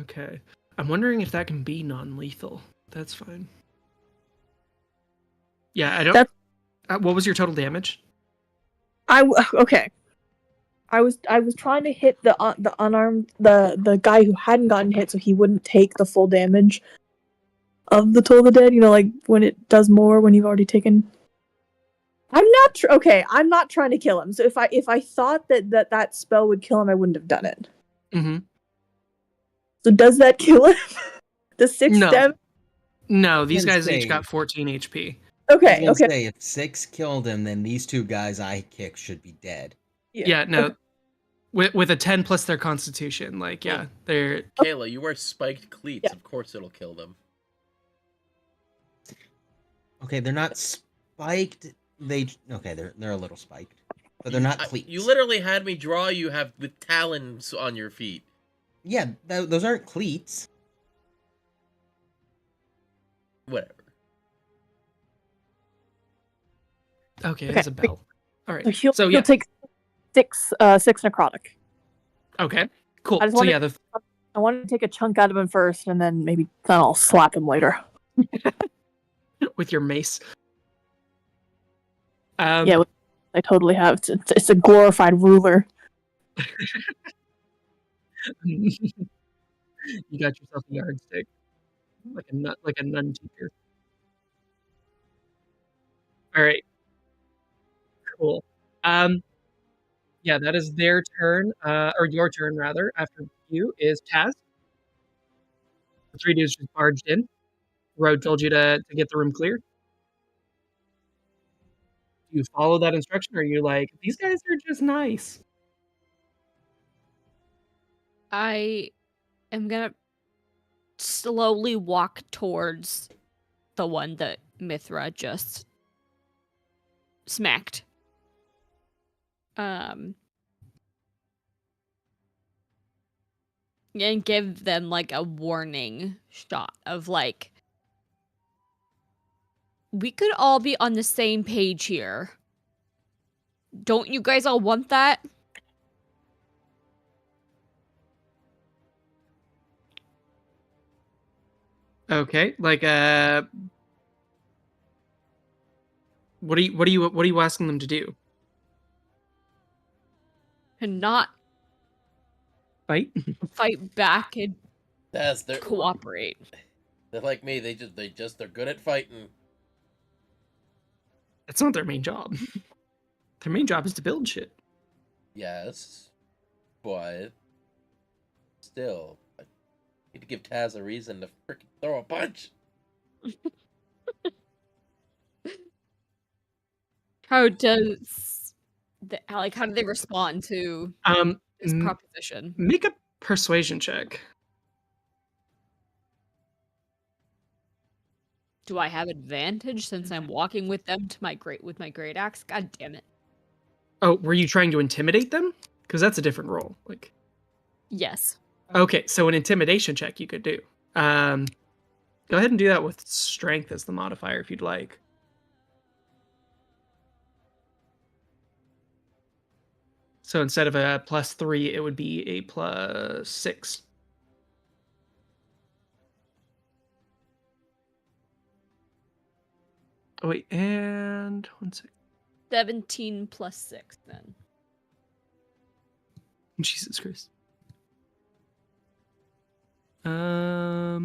Okay. I'm wondering if that can be non-lethal. That's fine. Yeah, I don't... what was your total damage? Okay. I was trying to hit the unarmed the guy who hadn't gotten hit, so he wouldn't take the full damage of the Toll the Dead. You know, like when it does more when you've already taken. I'm not trying to kill him. So if I thought that spell would kill him, I wouldn't have done it. Mm-hmm. So does that kill him? The 6 damage? No, these guys each got 14 HP. Okay. Say if 6 killed him, then these two guys I kick should be dead. Yeah, no. Okay. With a 10 plus their constitution, like, yeah, they're... Kayla, you wear spiked cleats. Yeah. Of course it'll kill them. Okay, they're not spiked. They're a little spiked, but they're not cleats. You literally had me draw you have with talons on your feet. Yeah, those aren't cleats. Whatever. Okay, it's a bell. All right. So he'll take 6 necrotic. Okay, cool. I wanted to take a chunk out of him first, and then I'll slap him later. With your mace. Yeah, I totally have. It's a glorified ruler. You got yourself a yardstick, like a nun teacher. All right. Cool. Yeah, that is their turn, or your turn rather. After you is Taz. The 3 dudes just barged in. Road told you to get the room cleared. you follow that instruction, or are you like, these guys are just nice? I am gonna slowly walk towards the one that Mithra just smacked. And give them like a warning shot of like, we could all be on the same page here. Don't you guys all want that? Okay, like what are you asking them to do? And not Fight? fight back and That's their. cooperate. They're like me. They're good at fighting. That's not their main job. Their main job is to build shit. Yes, but still, I need to give Taz a reason to freaking throw a punch. How does how do they respond to this proposition? Make a persuasion check. Do I have advantage since I'm walking with them to my great axe? God damn it. Oh, were you trying to intimidate them? Because that's a different role. Like, Yes. okay, so an intimidation check you could do. Go ahead and do that with strength as the modifier if you'd like. So instead of a +3, it would be a +6. Oh wait, and 1 second. 17 plus 6 then. Jesus Christ. I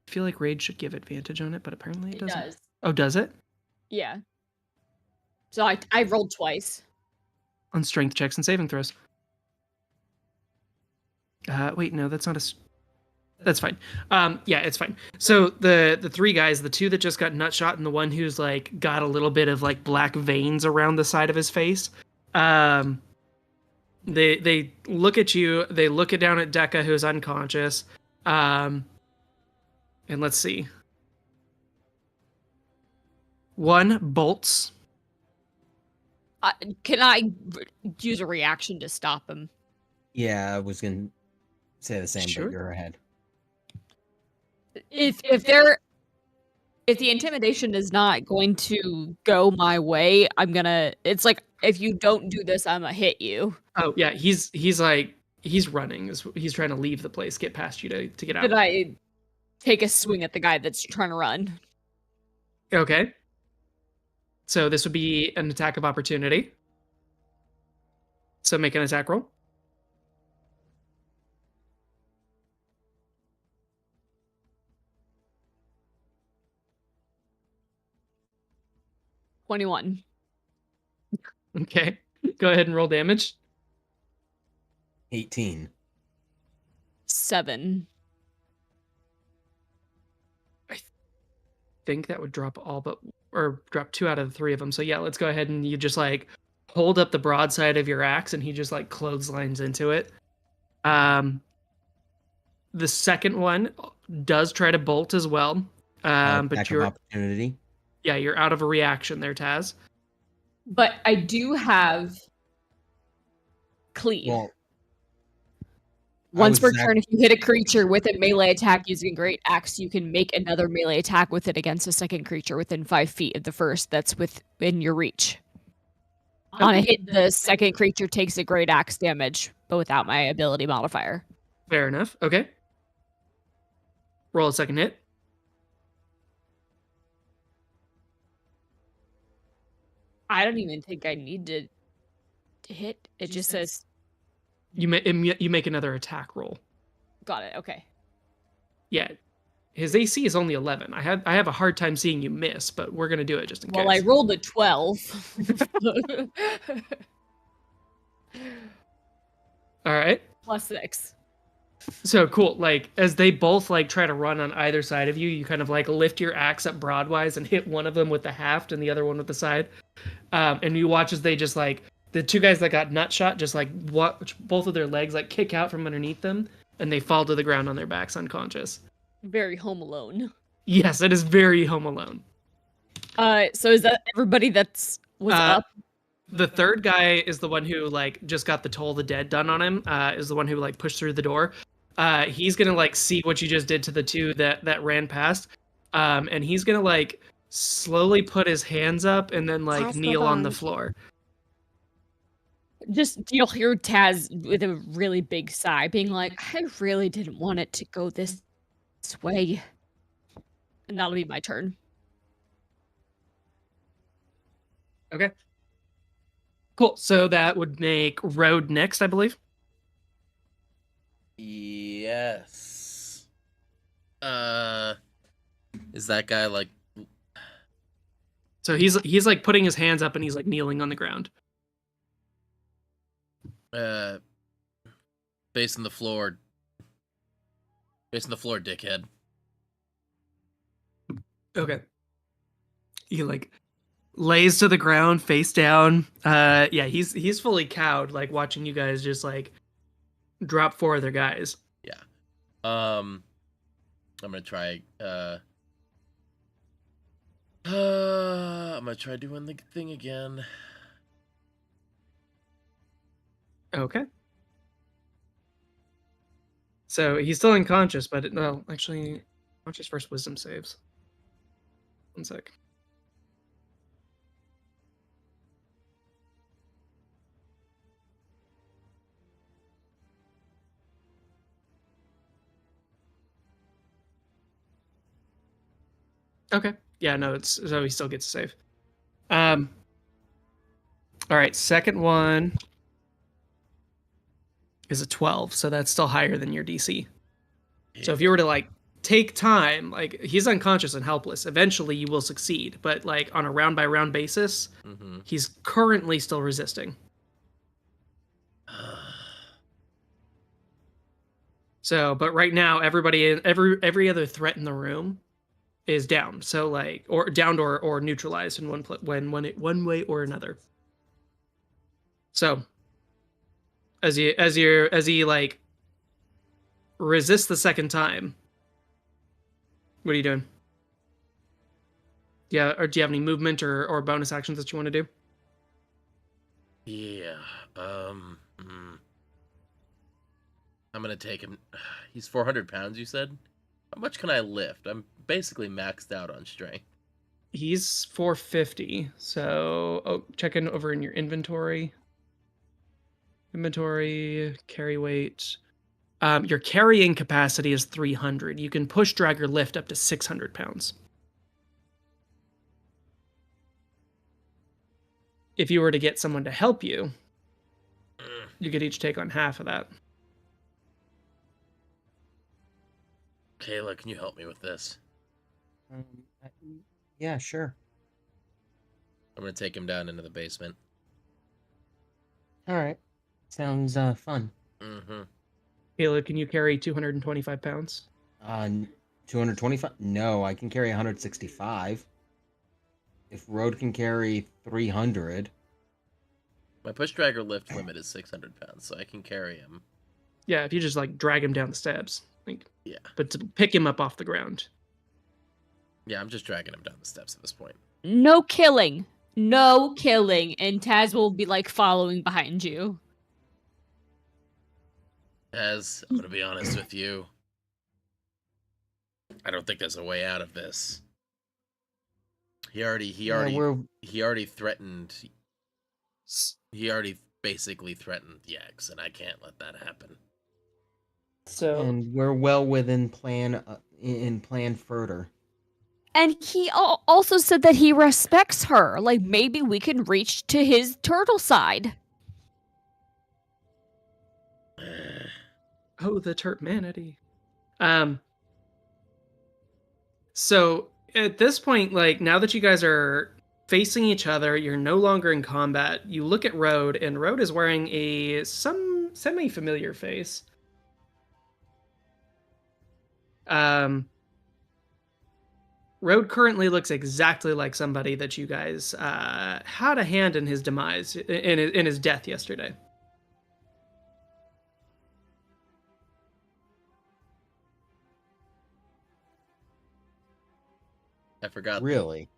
feel like rage should give advantage on it, but apparently it doesn't. Does. Oh, does it? Yeah. So I rolled twice. On strength checks and saving throws. Wait, no, that's not a. That's fine. Yeah, it's fine. So the three guys, the two that just got nut shot, and the one who's like got a little bit of like black veins around the side of his face. They look at you. They look it down at Deca, who's unconscious. And let's see. One bolts. Can I use a reaction to stop him? Yeah, I was gonna say the same, Sure. but you're ahead. If the intimidation is not going to go my way, I'm gonna. It's like, if you don't do this, I'm gonna hit you. Oh yeah, he's running. He's trying to leave the place, get past you to get out. Could I take a swing at the guy that's trying to run? Okay. So this would be an attack of opportunity. So make an attack roll. $21. Okay. Go ahead and roll damage. 18. 7. Think that would drop drop 2 out of the 3 of them. So yeah, let's go ahead and you just like hold up the broadside of your axe and he just like clotheslines into it. The second one does try to bolt as well. But Attack of opportunity. Yeah, you're out of a reaction there, Taz. But I do have cleave. Well, Once per turn, if you hit a creature with a melee attack using a great axe, you can make another melee attack with it against a second creature within 5 feet of the first that's within your reach. On a hit, the second creature takes a great axe damage, but without my ability modifier. Fair enough. Okay. Roll a second hit. I don't even think I need to hit. It just says... You make another attack roll. Got it. Okay. Yeah. His AC is only 11. I have a hard time seeing you miss, but we're going to do it just in case. Well, I rolled a 12. All right. Plus 6. So cool. Like, as they both like try to run on either side of you, you kind of like lift your axe up broadwise and hit one of them with the haft and the other one with the side. And you watch as they just like the two guys that got nut shot just like watch both of their legs like kick out from underneath them, and they fall to the ground on their backs unconscious. Very Home Alone. Yes, it is very Home Alone. So is that everybody was up? The third guy is the one who like just got the Toll the Dead done on him. Is the one who like pushed through the door. He's gonna like see what you just did to the two that ran past, and he's gonna like slowly put his hands up and then like Taz kneel on the Lavonge. floor. Just you'll hear Taz with a really big sigh, being like, "I really didn't want it to go this way," and that'll be my turn. Okay. Cool. So that would make Road next, I believe. Yes. Is that guy like? So he's like putting his hands up and he's like kneeling on the ground. Facing the floor. Facing the floor, dickhead. Okay. He like lays to the ground, face down. Yeah, he's fully cowed, like watching you guys just like drop four other guys. Yeah. I'm gonna try. I'm gonna try doing the thing again. Okay. So he's still unconscious, but well, actually, conscious first wisdom saves. 1 sec. Okay. Yeah, no, it's so he still gets a save. All right, second one is a 12, so that's still higher than your DC. So if you were to like take time, like he's unconscious and helpless, eventually you will succeed, but like on a round by round basis, he's currently still resisting. So, but right now everybody every other threat in the room is down. So like or downed or neutralized in one way or another. So as he like resists the second time, what are you doing? Yeah, or do you have any movement or bonus actions that you want to do? Yeah. I'm gonna take him. He's 400 pounds, you said? How much can I lift? I'm basically maxed out on strength. He's 450. So, check in over in your inventory. Inventory, carry weight. Your carrying capacity is 300. You can push, drag, or lift up to 600 pounds. If you were to get someone to help you, you could each take on half of that. Kayla, can you help me with this? Yeah, sure. I'm gonna take him down into the basement. All right. Sounds fun. Kayla, can you carry 225 pounds? 225? No, I can carry 165. If Road can carry 300. My push, drag, or lift limit is 600 pounds, so I can carry him. Yeah, if you just like drag him down the steps. Like, yeah. But to pick him up off the ground. Yeah, I'm just dragging him down the steps at this point. No killing. No killing. And Taz will be like following behind you. Taz, I'm gonna be honest with you. I don't think there's a way out of this. He already threatened. He already basically threatened Yags, and I can't let that happen. So, and we're well within plan in plan further. And he also said that he respects her. Like maybe we can reach to his turtle side. Oh, the Turtmanity. So at this point, like now that you guys are facing each other, you're no longer in combat. You look at Road, and Road is wearing a semi-familiar face. Road currently looks exactly like somebody that you guys had a hand in his demise, in his death yesterday. I forgot. Really?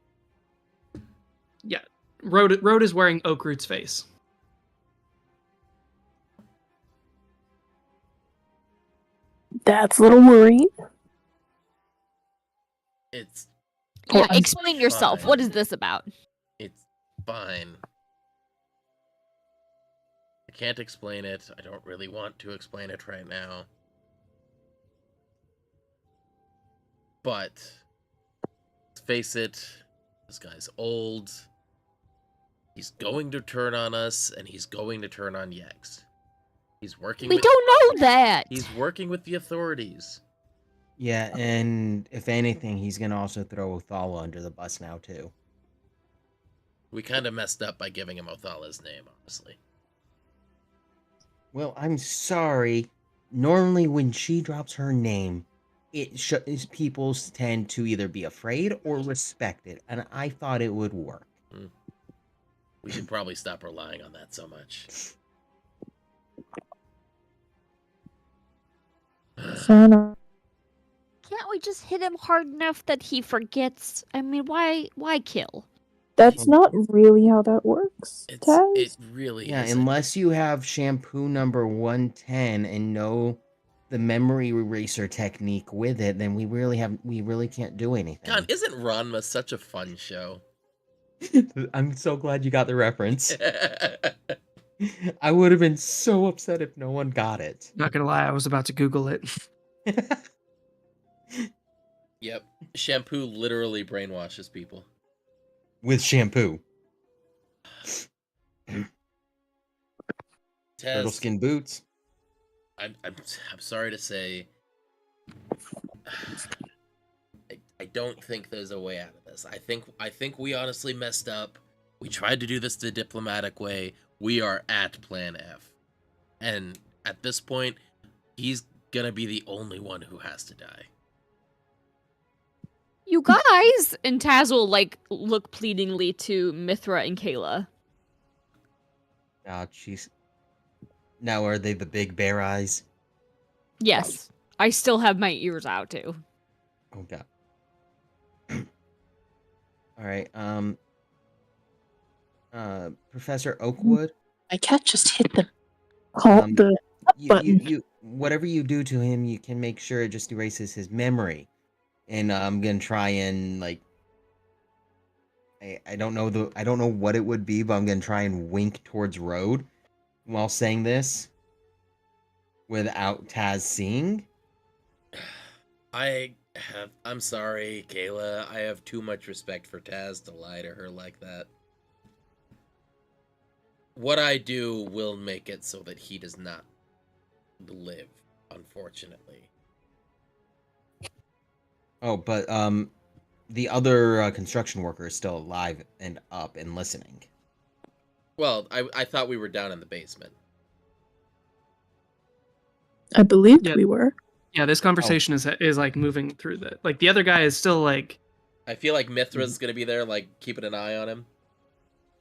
Yeah, Road is wearing Oakroot's face. That's a little worrying. It's Yeah, I'm explain yourself. fine. What is this about? It's fine. I can't explain it. I don't really want to explain it right now. But let's face it, this guy's old. He's going to turn on us, and he's going to turn on Yex. He's working We with don't know that. He's working with the authorities. Yeah, and if anything, he's gonna also throw Othala under the bus now too. We kind of messed up by giving him Othala's name, honestly. Well, I'm sorry. Normally, when she drops her name, people tend to either be afraid or respect it, and I thought it would work. We should probably stop relying on that so much. Fair enough. Can't we just hit him hard enough that he forgets? I mean, why kill? That's not really how that works, It Taz. really Yeah, isn't. unless you have shampoo number 110 and know the memory eraser technique with it, then we really can't do anything. God, isn't Ranma such a fun show? I'm so glad you got the reference. I would have been so upset if no one got it. Not gonna lie, I was about to Google it. Yep. Shampoo literally brainwashes people. With shampoo. Turtle Tez, skin boots. I'm sorry to say, I don't think there's a way out of this. I think we honestly messed up. We tried to do this the diplomatic way. We are at Plan F, and at this point, he's gonna be the only one who has to die. You guys! And Taz will, look pleadingly to Mithra and Kayla. Oh, jeez. Now are they the big bear eyes? Yes. I still have my ears out, too. Oh god. All right. Professor Oakwood. My cat just hit the the button. You whatever you do to him, you can make sure it just erases his memory. And I'm gonna try and I don't know what it would be, but I'm gonna try and wink towards Road while saying this without Taz seeing. I'm sorry, Kayla. I have too much respect for Taz to lie to her like that. What I do will make it so that he does not live, unfortunately. Oh, but the other construction worker is still alive and up and listening. Well, I thought we were down in the basement. I believed Yeah. we were. Yeah, this conversation is like moving through the other guy is still like. I feel like Mithra's gonna be there, keeping an eye on him.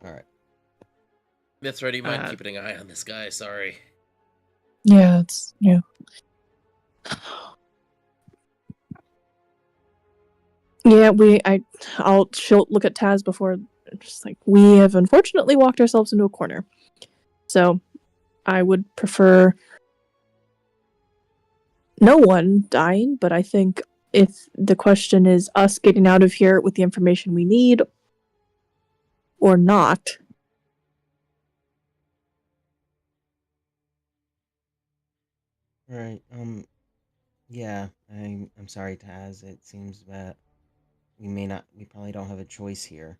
All right. Mithra, do you mind keeping an eye on this guy? Sorry. Yeah, Yeah, she'll look at Taz before, just we have unfortunately walked ourselves into a corner. So, I would prefer no one dying, but I think if the question is us getting out of here with the information we need or not. Right. Yeah, I'm sorry, Taz. It seems that we probably don't have a choice here.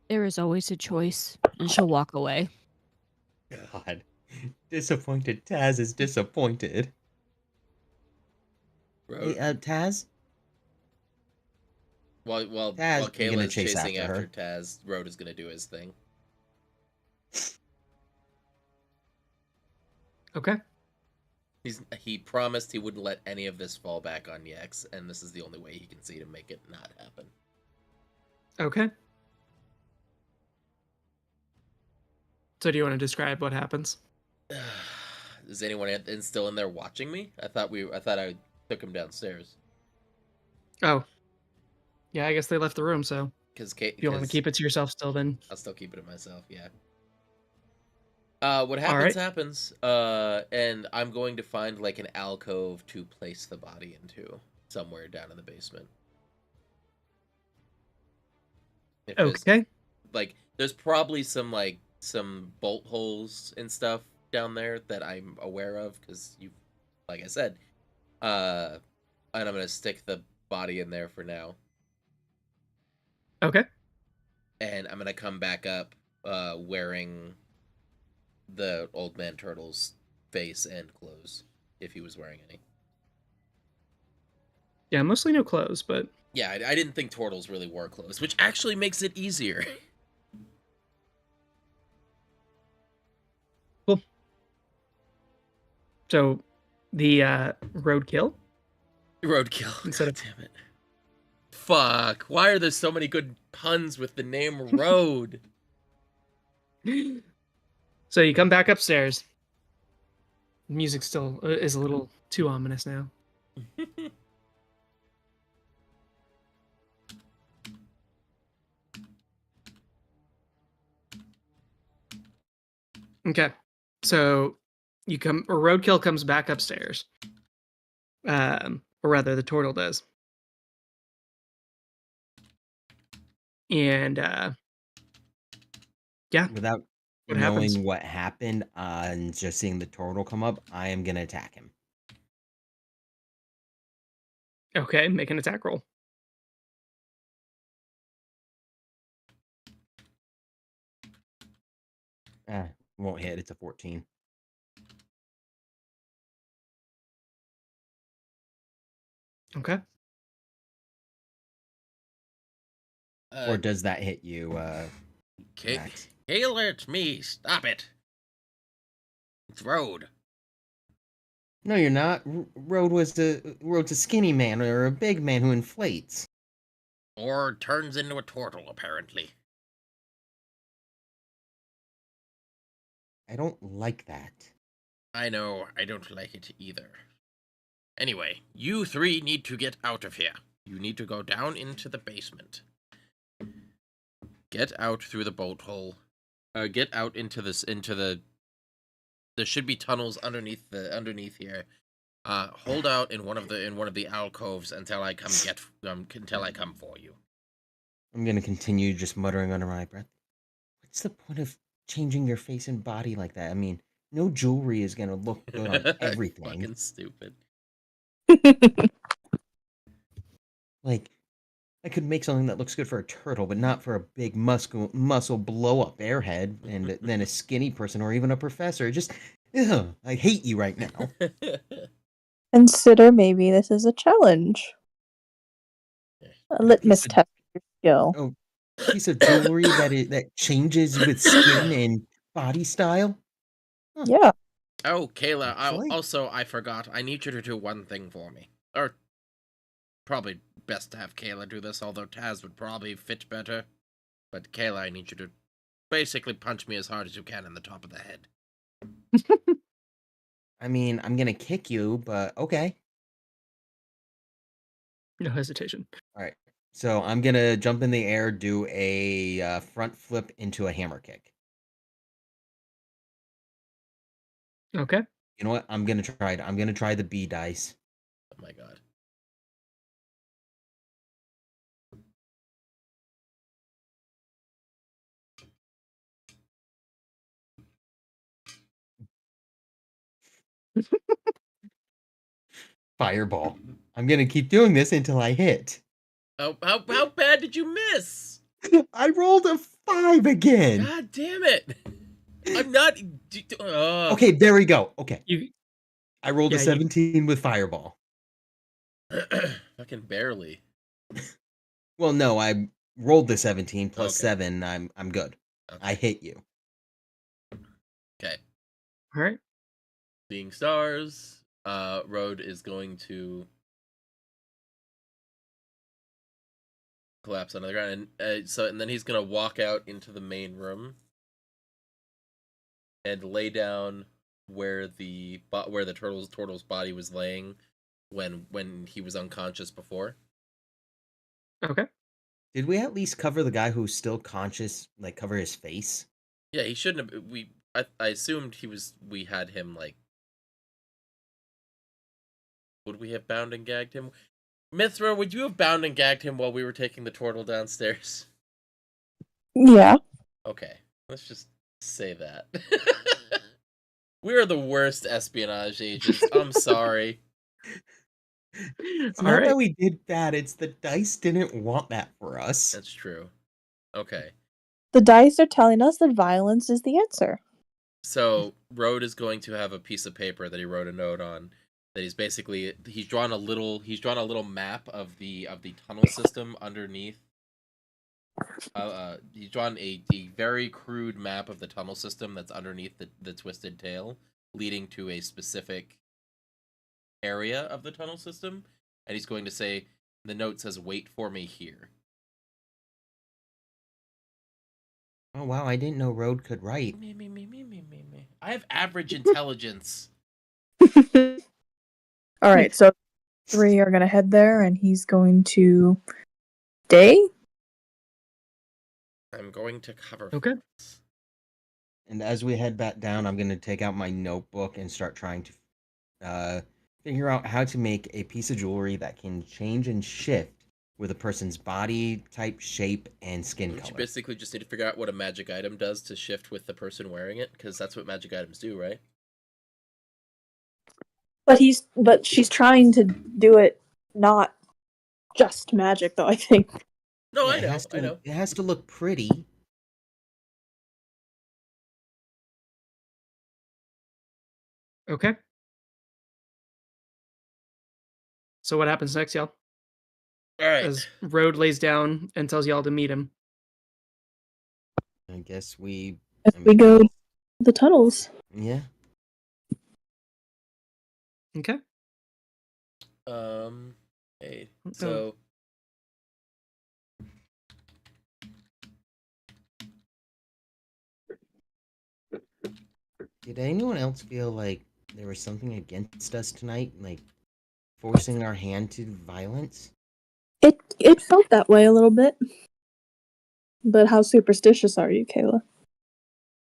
There is always a choice, and she'll walk away. God. Disappointed Taz is disappointed. Road. Hey, Taz? While Taz, I'm gonna Kayla's chase chasing after after her. Taz, Road is gonna do his thing. Okay. He promised he wouldn't let any of this fall back on Yex, and this is the only way he can see to make it not happen. Okay. So do you want to describe what happens? Is anyone still in there watching me? I thought I took him downstairs. Oh. Yeah, I guess they left the room, so Because if you want to keep it to yourself still, then... I'll still keep it to myself, yeah. What happens, and I'm going to find, like, an alcove to place the body into, somewhere down in the basement. Okay. There's probably some bolt holes and stuff down there that I'm aware of, because like I said, and I'm gonna stick the body in there for now. Okay. And I'm gonna come back up, wearing the old man turtle's face and clothes, if he was wearing any. Yeah, mostly no clothes, but... Yeah, I didn't think turtles really wore clothes, which actually makes it easier. Cool. So, the roadkill? Roadkill. Instead God damn it. Fuck. Why are there so many good puns with the name Road? So you come back upstairs. The music still is a little too ominous now. Okay. So roadkill comes back upstairs. Or rather, the turtle does. And yeah. Without What knowing happens? what happened and just seeing the turtle come up, I am gonna attack him. Okay, make an attack roll. Won't hit. It's a 14. Okay. Or does that hit you, Max? Kayla, it's me. Stop it. It's Road. No, you're not. Road's a skinny man or a big man who inflates. Or turns into a turtle, apparently. I don't like that. I know, I don't like it either. Anyway, you three need to get out of here. You need to go down into the basement. Get out through the bolt hole. Get out into the... There should be tunnels underneath here. Hold out in one of the alcoves until I come for you. I'm gonna continue just muttering under my breath. What's the point of changing your face and body like that? I mean, no jewelry is gonna look good on everything. Fucking stupid. Like, I could make something that looks good for a turtle, but not for a big muscle blow up airhead, and then a skinny person or even a professor. Just, ugh, I hate you right now. Consider maybe this is a challenge. A litmus test for your skill. Oh, piece of jewelry that changes with skin and body style? Huh. Yeah. Oh, Kayla, Actually? I forgot. I need you to do one thing for me. Or, probably best to have Kayla do this, although Taz would probably fit better. But Kayla, I need you to basically punch me as hard as you can in the top of the head. I mean, I'm gonna kick you, but okay. No hesitation. All right. So I'm gonna jump in the air, do a front flip into a hammer kick. Okay. You know what? I'm gonna try it. I'm gonna try the B dice. Oh my god. Fireball. I'm gonna keep doing this until I hit. Oh, how bad did you miss? I rolled a 5 again. God damn it! I'm not. Okay, there we go. Okay. You. I rolled a 17 with fireball. Fucking barely. Well, no, I rolled the 17 plus Okay. 7. I'm good. Okay. I hit you. Okay. All right. Seeing stars. Road is going to collapse on the ground, and then he's gonna walk out into the main room and lay down where the turtle's body was laying when he was unconscious before. Okay. Did we at least cover the guy who's still conscious? Like cover his face? Yeah, he shouldn't have. I assumed we had him like. Would we have bound and gagged him? Mithra, would you have bound and gagged him while we were taking the turtle downstairs? Yeah. Okay, let's just say that. We are the worst espionage agents. I'm sorry. It's All not right. that we did bad, it's the dice didn't want that for us. That's true. Okay. The dice are telling us that violence is the answer. So Road is going to have a piece of paper that he wrote a note on. That he's drawn a little map of the tunnel system underneath. He's drawn a very crude map of the tunnel system that's underneath the twisted tail, leading to a specific area of the tunnel system, and he's going to say, the note says, "Wait for me here." Oh wow, I didn't know Road could write. Me. I have average intelligence. All right, so 3 are gonna head there, and he's going to stay. I'm going to cover. Okay. And as we head back down, I'm gonna take out my notebook and start trying to figure out how to make a piece of jewelry that can change and shift with a person's body type, shape, and skin You color. basically just need to figure out what a magic item does to shift with the person wearing it, because that's what magic items do, right? But she's trying to do it not just magic, though. I think. No, Yeah, I know. I know. It has to look pretty. Okay. So what happens next, y'all? All right. As Road lays down and tells y'all to meet him. I guess we go to the tunnels. Yeah. Okay. Hey, so Did anyone else feel like there was something against us tonight, like forcing our hand to violence? It felt that way a little bit. But how superstitious are you, Kayla?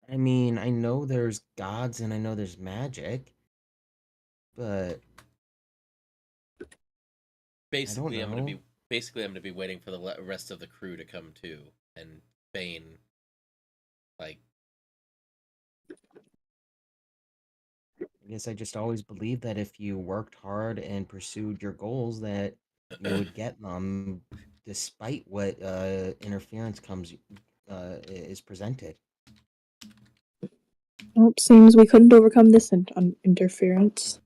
I mean, I know there's gods and I know there's magic, but basically, I I'm don't know. gonna be waiting for the rest of the crew to come too, and Bane, like, I guess I just always believed that if you worked hard and pursued your goals, that you would get them, despite what interference is presented. Well, it seems we couldn't overcome this interference.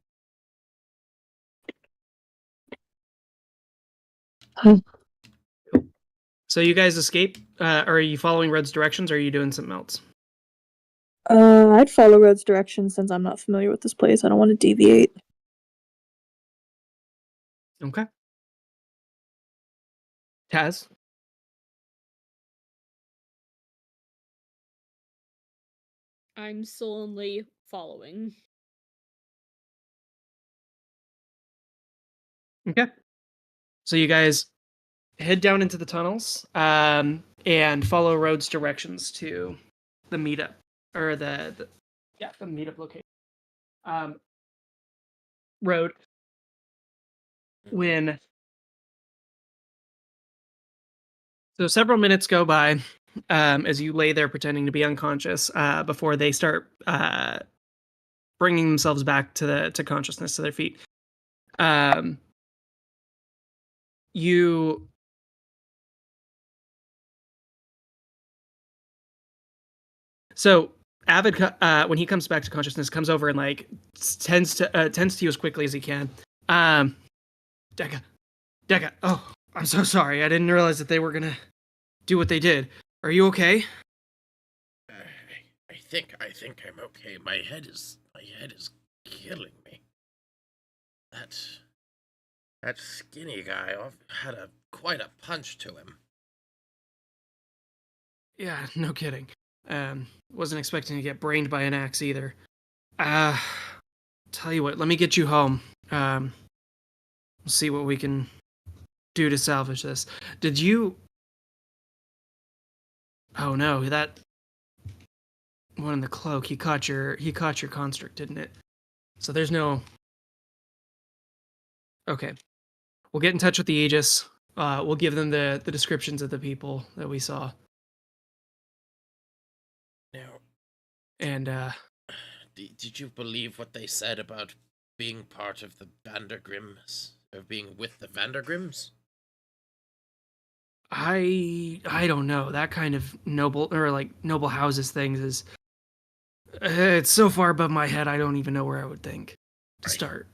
So you guys escape? Are you following Red's directions, or are you doing something else? I'd follow Road's directions since I'm not familiar with this place. I don't want to deviate. Okay. Taz? I'm sullenly following. Okay. So you guys head down into the tunnels and follow Road's directions to the meetup, or the meetup location. Road, so several minutes go by as you lay there pretending to be unconscious before they start bringing themselves back to consciousness, to their feet. So Avid, when he comes back to consciousness, comes over and like tends to you as quickly as he can. Deca, oh, I'm so sorry. I didn't realize that they were gonna do what they did. Are you okay? I think I'm okay. My head is killing me. That skinny guy had quite a punch to him. Yeah, no kidding. Wasn't expecting to get brained by an axe either. Tell you what, let me get you home. We'll see what we can do to salvage this. Did you... Oh no, that one in the cloak, he caught your construct, didn't it? So there's no... Okay. We'll get in touch with the Aegis. We'll give them the descriptions of the people that we saw. Now, And, did you believe what they said about being part of the Vandergrims? Or being with the Vandergrims? I don't know. That kind of noble houses things is it's so far above my head. I don't even know where I would think to start.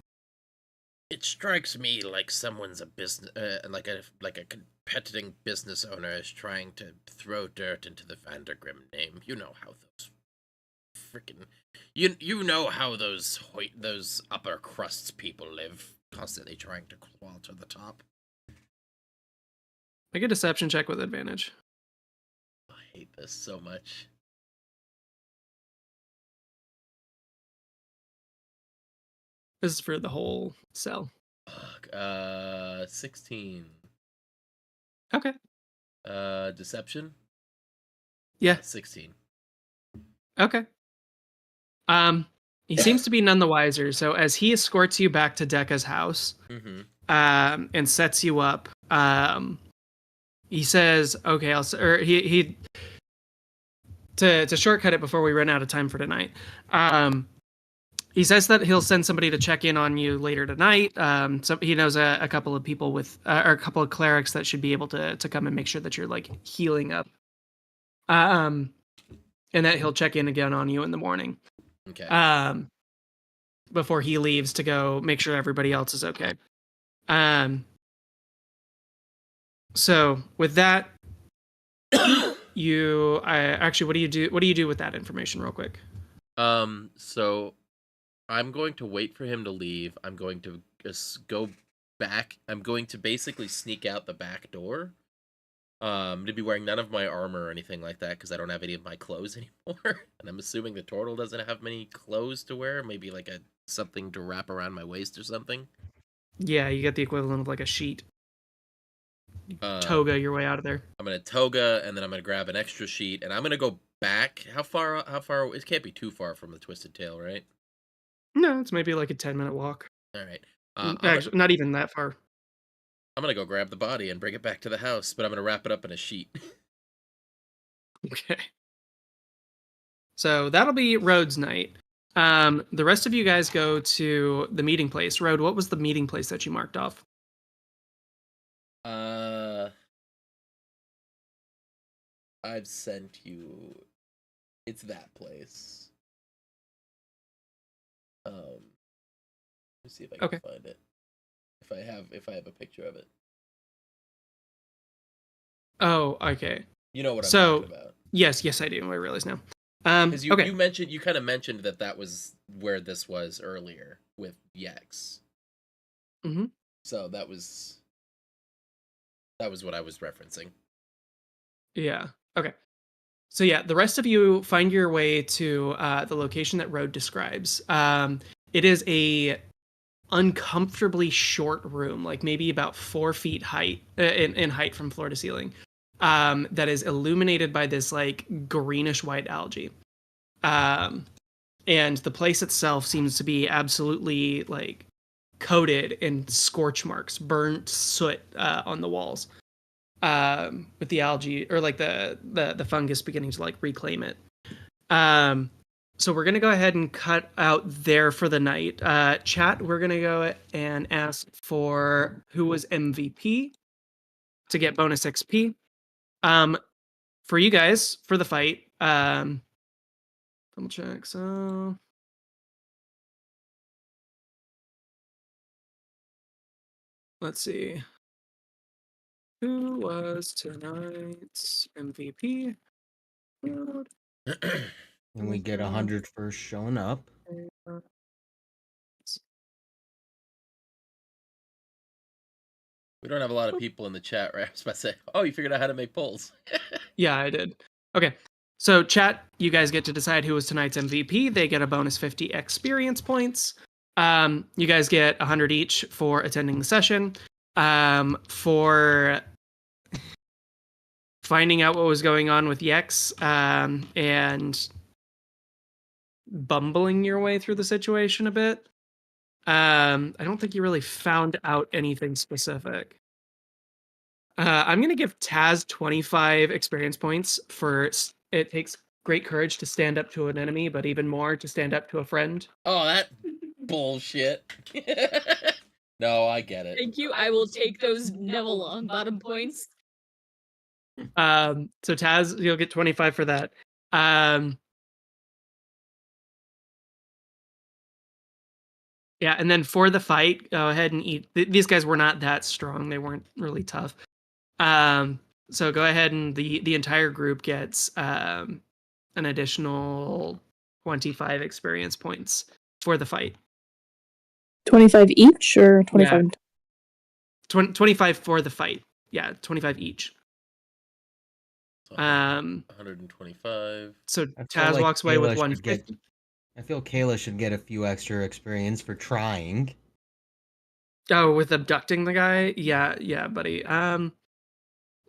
It strikes me like someone's a business, like a competing business owner is trying to throw dirt into the Vandergrim name. You know how those freaking you know how those upper crusts people live, constantly trying to claw to the top. Make a deception check with advantage. I hate this so much. This is for the whole cell. 16. Okay. Deception? Yeah. 16. Okay. He seems to be none the wiser. So as he escorts you back to Deca's house, and sets you up, he says, "Okay, to shortcut it before we run out of time for tonight." He says that he'll send somebody to check in on you later tonight. So he knows a couple of people or a couple of clerics that should be able to come and make sure that you're like healing up. And that he'll check in again on you in the morning. Okay. Before he leaves to go make sure everybody else is okay. So with that, actually, what do you do? What do you do with that information, real quick? So I'm going to wait for him to leave. I'm going to just go back. I'm going to basically sneak out the back door. To be wearing none of my armor or anything like that because I don't have any of my clothes anymore. And I'm assuming the turtle doesn't have many clothes to wear. Maybe like something to wrap around my waist or something. Yeah, you get the equivalent of like a sheet. Toga your way out of there. I'm gonna toga, and then I'm gonna grab an extra sheet, and I'm gonna go back. How far? It can't be too far from the Twisted Tail, right? No, it's maybe like a 10-minute walk. All right. Actually, not even that far. I'm gonna go grab the body and bring it back to the house, but I'm gonna wrap it up in a sheet. Okay. So that'll be Rhodes' night. The rest of you guys go to the meeting place. Rhodes, what was the meeting place that you marked off? I've sent you. It's that place. Let's see if I can find it. If I have a picture of it. Oh, okay. You know what I'm talking about. Yes, I do. I realize now. Because okay. you kind of mentioned that was where this was earlier with Yex. Mm-hmm. So that was what I was referencing. Yeah. Okay. So yeah, the rest of you find your way to the location that Rhodes describes. It is a uncomfortably short room, like maybe about 4 feet height in height from floor to ceiling. That is illuminated by this like greenish white algae. And the place itself seems to be absolutely like coated in scorch marks, burnt soot on the walls. With the algae or like the fungus beginning to like reclaim it. So we're gonna go ahead and cut out there for the night. Chat, we're gonna go and ask for who was MVP to get bonus XP. For you guys for the fight. Double check. So let's see. Who was tonight's MVP? And we get 100 for showing up. We don't have a lot of people in the chat, right? I was about to say, oh, you figured out how to make polls. Yeah, I did. Okay. So, chat, you guys get to decide who was tonight's MVP. They get a bonus 50 experience points. You guys get 100 each for attending the session. For finding out what was going on with Yex and bumbling your way through the situation a bit. I don't think you really found out anything specific. I'm going to give Taz 25 experience points for it takes great courage to stand up to an enemy, but even more to stand up to a friend. Oh, that bullshit. No, I get it. Thank you. I will take those Neville Longbottom points. So Taz, you'll get 25 for that. Yeah, and then for the fight, go ahead and eat. These guys were not that strong. They weren't really tough. So go ahead and the entire group gets an additional 25 experience points for the fight. 25 each or 25? Yeah. 25 for the fight. Yeah, 25 each. So 125. So I feel Taz like walks away Kayla with should 150. I feel Kayla should get a few extra experience for trying. Oh, with abducting the guy? Yeah, buddy.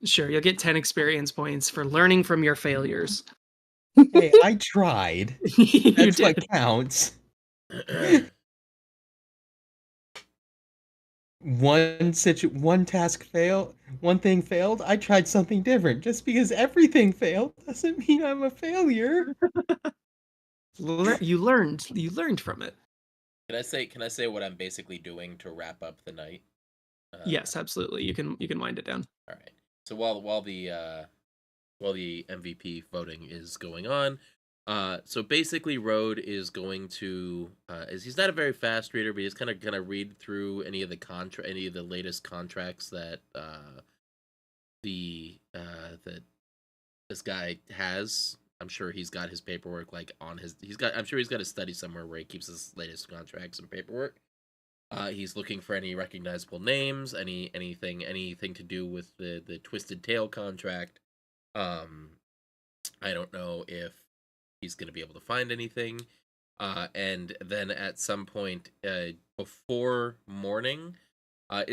Sure, you'll get 10 experience points for learning from your failures. Hey, I tried. You That's did. what counts. One task failed, one thing failed. I tried something different. Just because everything failed doesn't mean I'm a failure. You learned from it. Can I say what I'm basically doing to wrap up the night? Yes, absolutely. You can wind it down. All right. So while the MVP voting is going on, so basically Road is going to he's not a very fast reader, but he's kind of gonna read through any of the latest contracts that that this guy has. I'm sure he's got his paperwork I'm sure he's got a study somewhere where he keeps his latest contracts and paperwork. He's looking for any recognizable names, anything to do with the Twisted Tail contract. I don't know if he's going to be able to find anything. And then at some point before morning,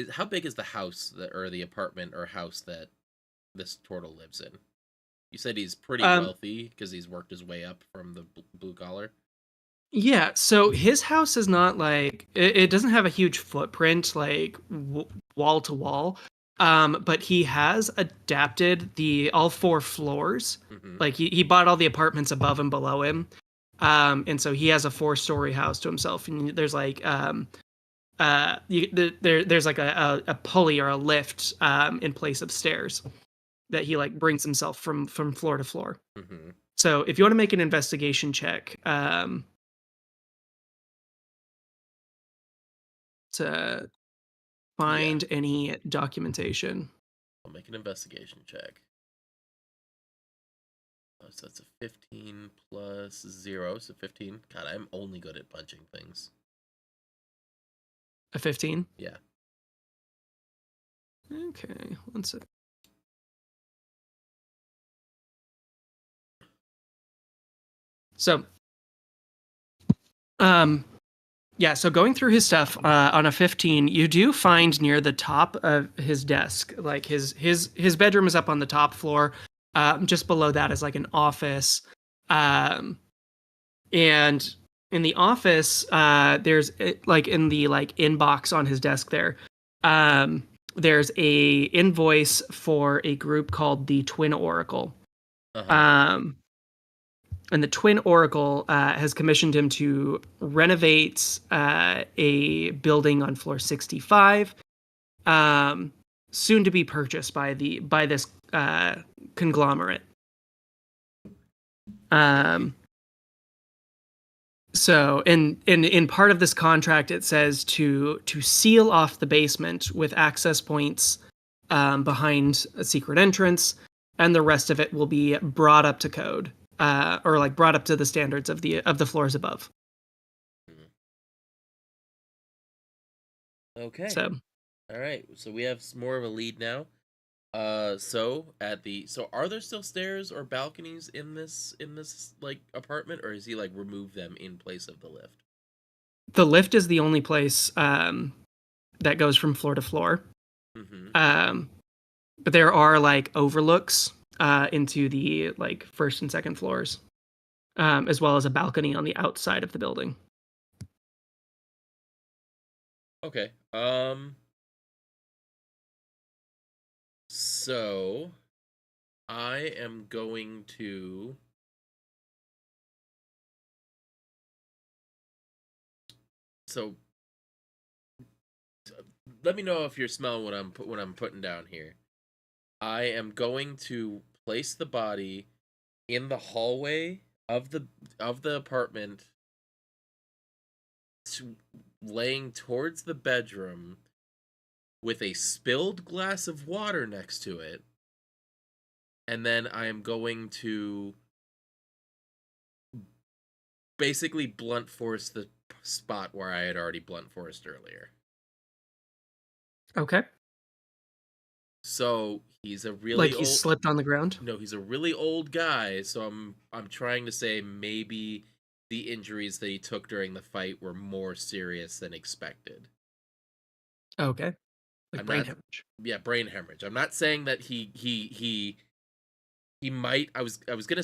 how big is the house or the apartment or house that this turtle lives in? You said he's pretty wealthy because he's worked his way up from the blue collar. Yeah, so his house is not like it doesn't have a huge footprint like wall to wall. But he has adapted all 4 floors. Mm-hmm. Like he bought all the apartments above and below him. And so he has a 4-story house to himself. And there's like there's like a pulley or a lift in place of stairs that he like brings himself from floor to floor. Mm-hmm. So if you want to make an investigation check to find any documentation. I'll make an investigation check. So that's a 15 plus 0, so 15. God, I'm only good at punching things. A 15? Yeah. Okay, one sec. So, yeah, so going through his stuff on a 15, you do find near the top of his desk, like his bedroom is up on the top floor. Just below that is like an office. And in the office, there's like in the like inbox on his desk there, there's a invoice for a group called the Twin Oracle. Uh-huh. And the Twin Oracle has commissioned him to renovate a building on floor 65, soon to be purchased by this conglomerate. So in part of this contract, it says to seal off the basement with access points behind a secret entrance, and the rest of it will be brought up to code. Or like brought up to the standards of the floors above. Okay. So All right, so we have more of a lead now. So are there still stairs or balconies in this like apartment, or has he like removed them in place of the lift? The lift is the only place that goes from floor to floor. Mm-hmm. But there are like overlooks into the like first and second floors, as well as a balcony on the outside of the building. Okay. So I am going to let me know if you're smelling what I'm putting down here. I am going to place the body in the hallway of the apartment, laying towards the bedroom, with a spilled glass of water next to it, and then I am going to basically blunt force the spot where I had already blunt forced earlier. Okay. So he's a really Like old... he's slipped on the ground? No, he's a really old guy, so I'm trying to say maybe the injuries that he took during the fight were more serious than expected. Okay. Like I'm brain not, hemorrhage. Yeah, brain hemorrhage. I'm not saying that he might. I was gonna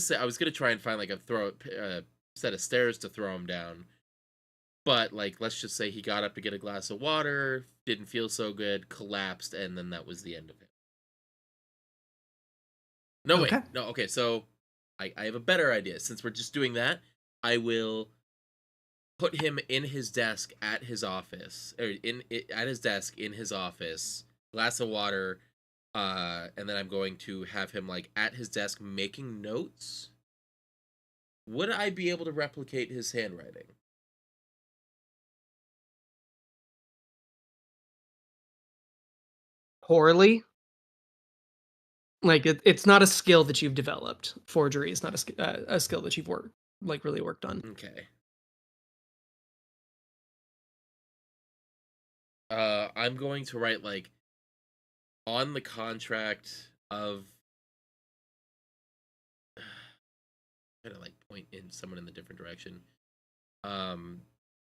try and find like a set of stairs to throw him down, but like let's just say he got up to get a glass of water, didn't feel so good, collapsed, and then that was the end of it. No, Okay. wait. No, okay, so I have a better idea. Since we're just doing that, I will put him in his desk at his office, or at his desk in his office, glass of water, and then I'm going to have him like at his desk making notes. Would I be able to replicate his handwriting? Poorly. Like it's not a skill that you've developed. Forgery is not a skill that you've really worked on. Okay. I'm going to write like on the contract of kind of like point in someone in the different direction.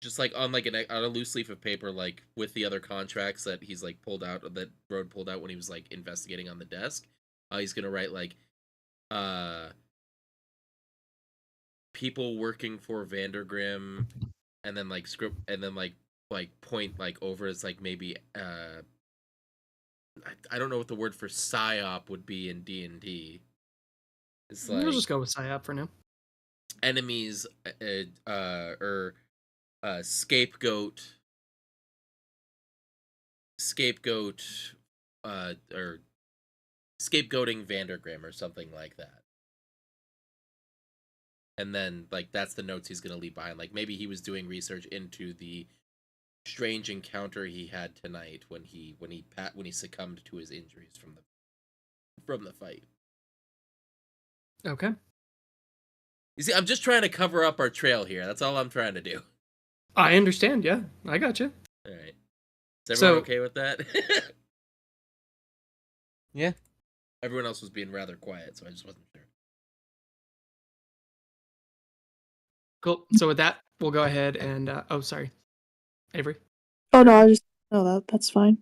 Just like on like on a loose leaf of paper, like with the other contracts that he's like pulled out, that Road pulled out when he was like investigating on the desk. He's gonna write like people working for Vandergrim, and then like script, and then like point like over as like maybe I don't know what the word for psyop would be in D&D. It's like We'll just go with psyop for now. enemies or scapegoat or scapegoating Vandergrim or something like that. And then like that's the notes he's gonna leave behind. Like maybe he was doing research into the strange encounter he had tonight when he succumbed to his injuries from the fight. Okay. You see, I'm just trying to cover up our trail here. That's all I'm trying to do. I understand. Yeah, I got you. All right. Is everyone okay with that? Yeah. Everyone else was being rather quiet, so I just wasn't sure. Cool. So with that, we'll go ahead and oh, sorry, Avery. Oh no, I just that's fine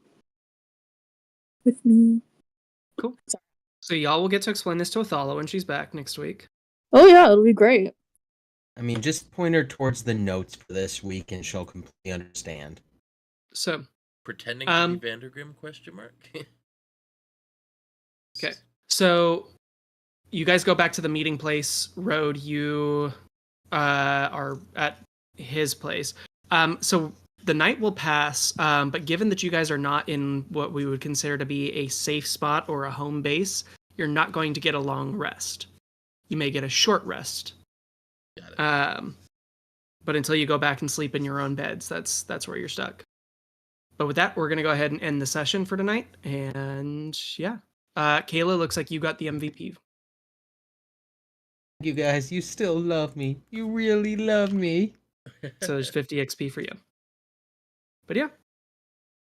with me. Cool. So y'all will get to explain this to Othala when she's back next week. Oh yeah, it'll be great. I mean, just point her towards the notes for this week, and she'll completely understand. So pretending to be Vandergrim ? Okay. So you guys go back to the meeting place. Road, you are at his place. So the night will pass, but given that you guys are not in what we would consider to be a safe spot or a home base, you're not going to get a long rest. You may get a short rest. Got it. But until you go back and sleep in your own beds, that's where you're stuck. But with that, we're going to go ahead and end the session for tonight. And yeah. Kayla, looks like you got the MVP. You guys, you still love me. You really love me. So there's 50 XP for you. But yeah.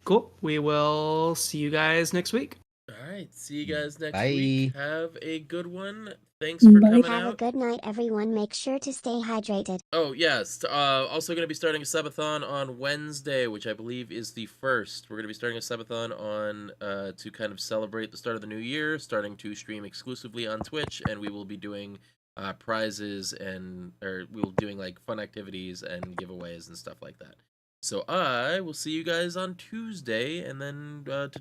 Cool. We will see you guys next week. All right. See you guys next Bye. week. Have a good one. Thanks for Bye. coming Have a out. good night, everyone. Make sure to stay hydrated. Oh, yes. Also going to be starting a subathon on Wednesday, which I believe is the 1st. We're going to be starting a subathon on to kind of celebrate the start of the new year, starting to stream exclusively on Twitch, and we will be doing prizes we'll be doing like fun activities and giveaways and stuff like that. So I will see you guys on Tuesday, and then to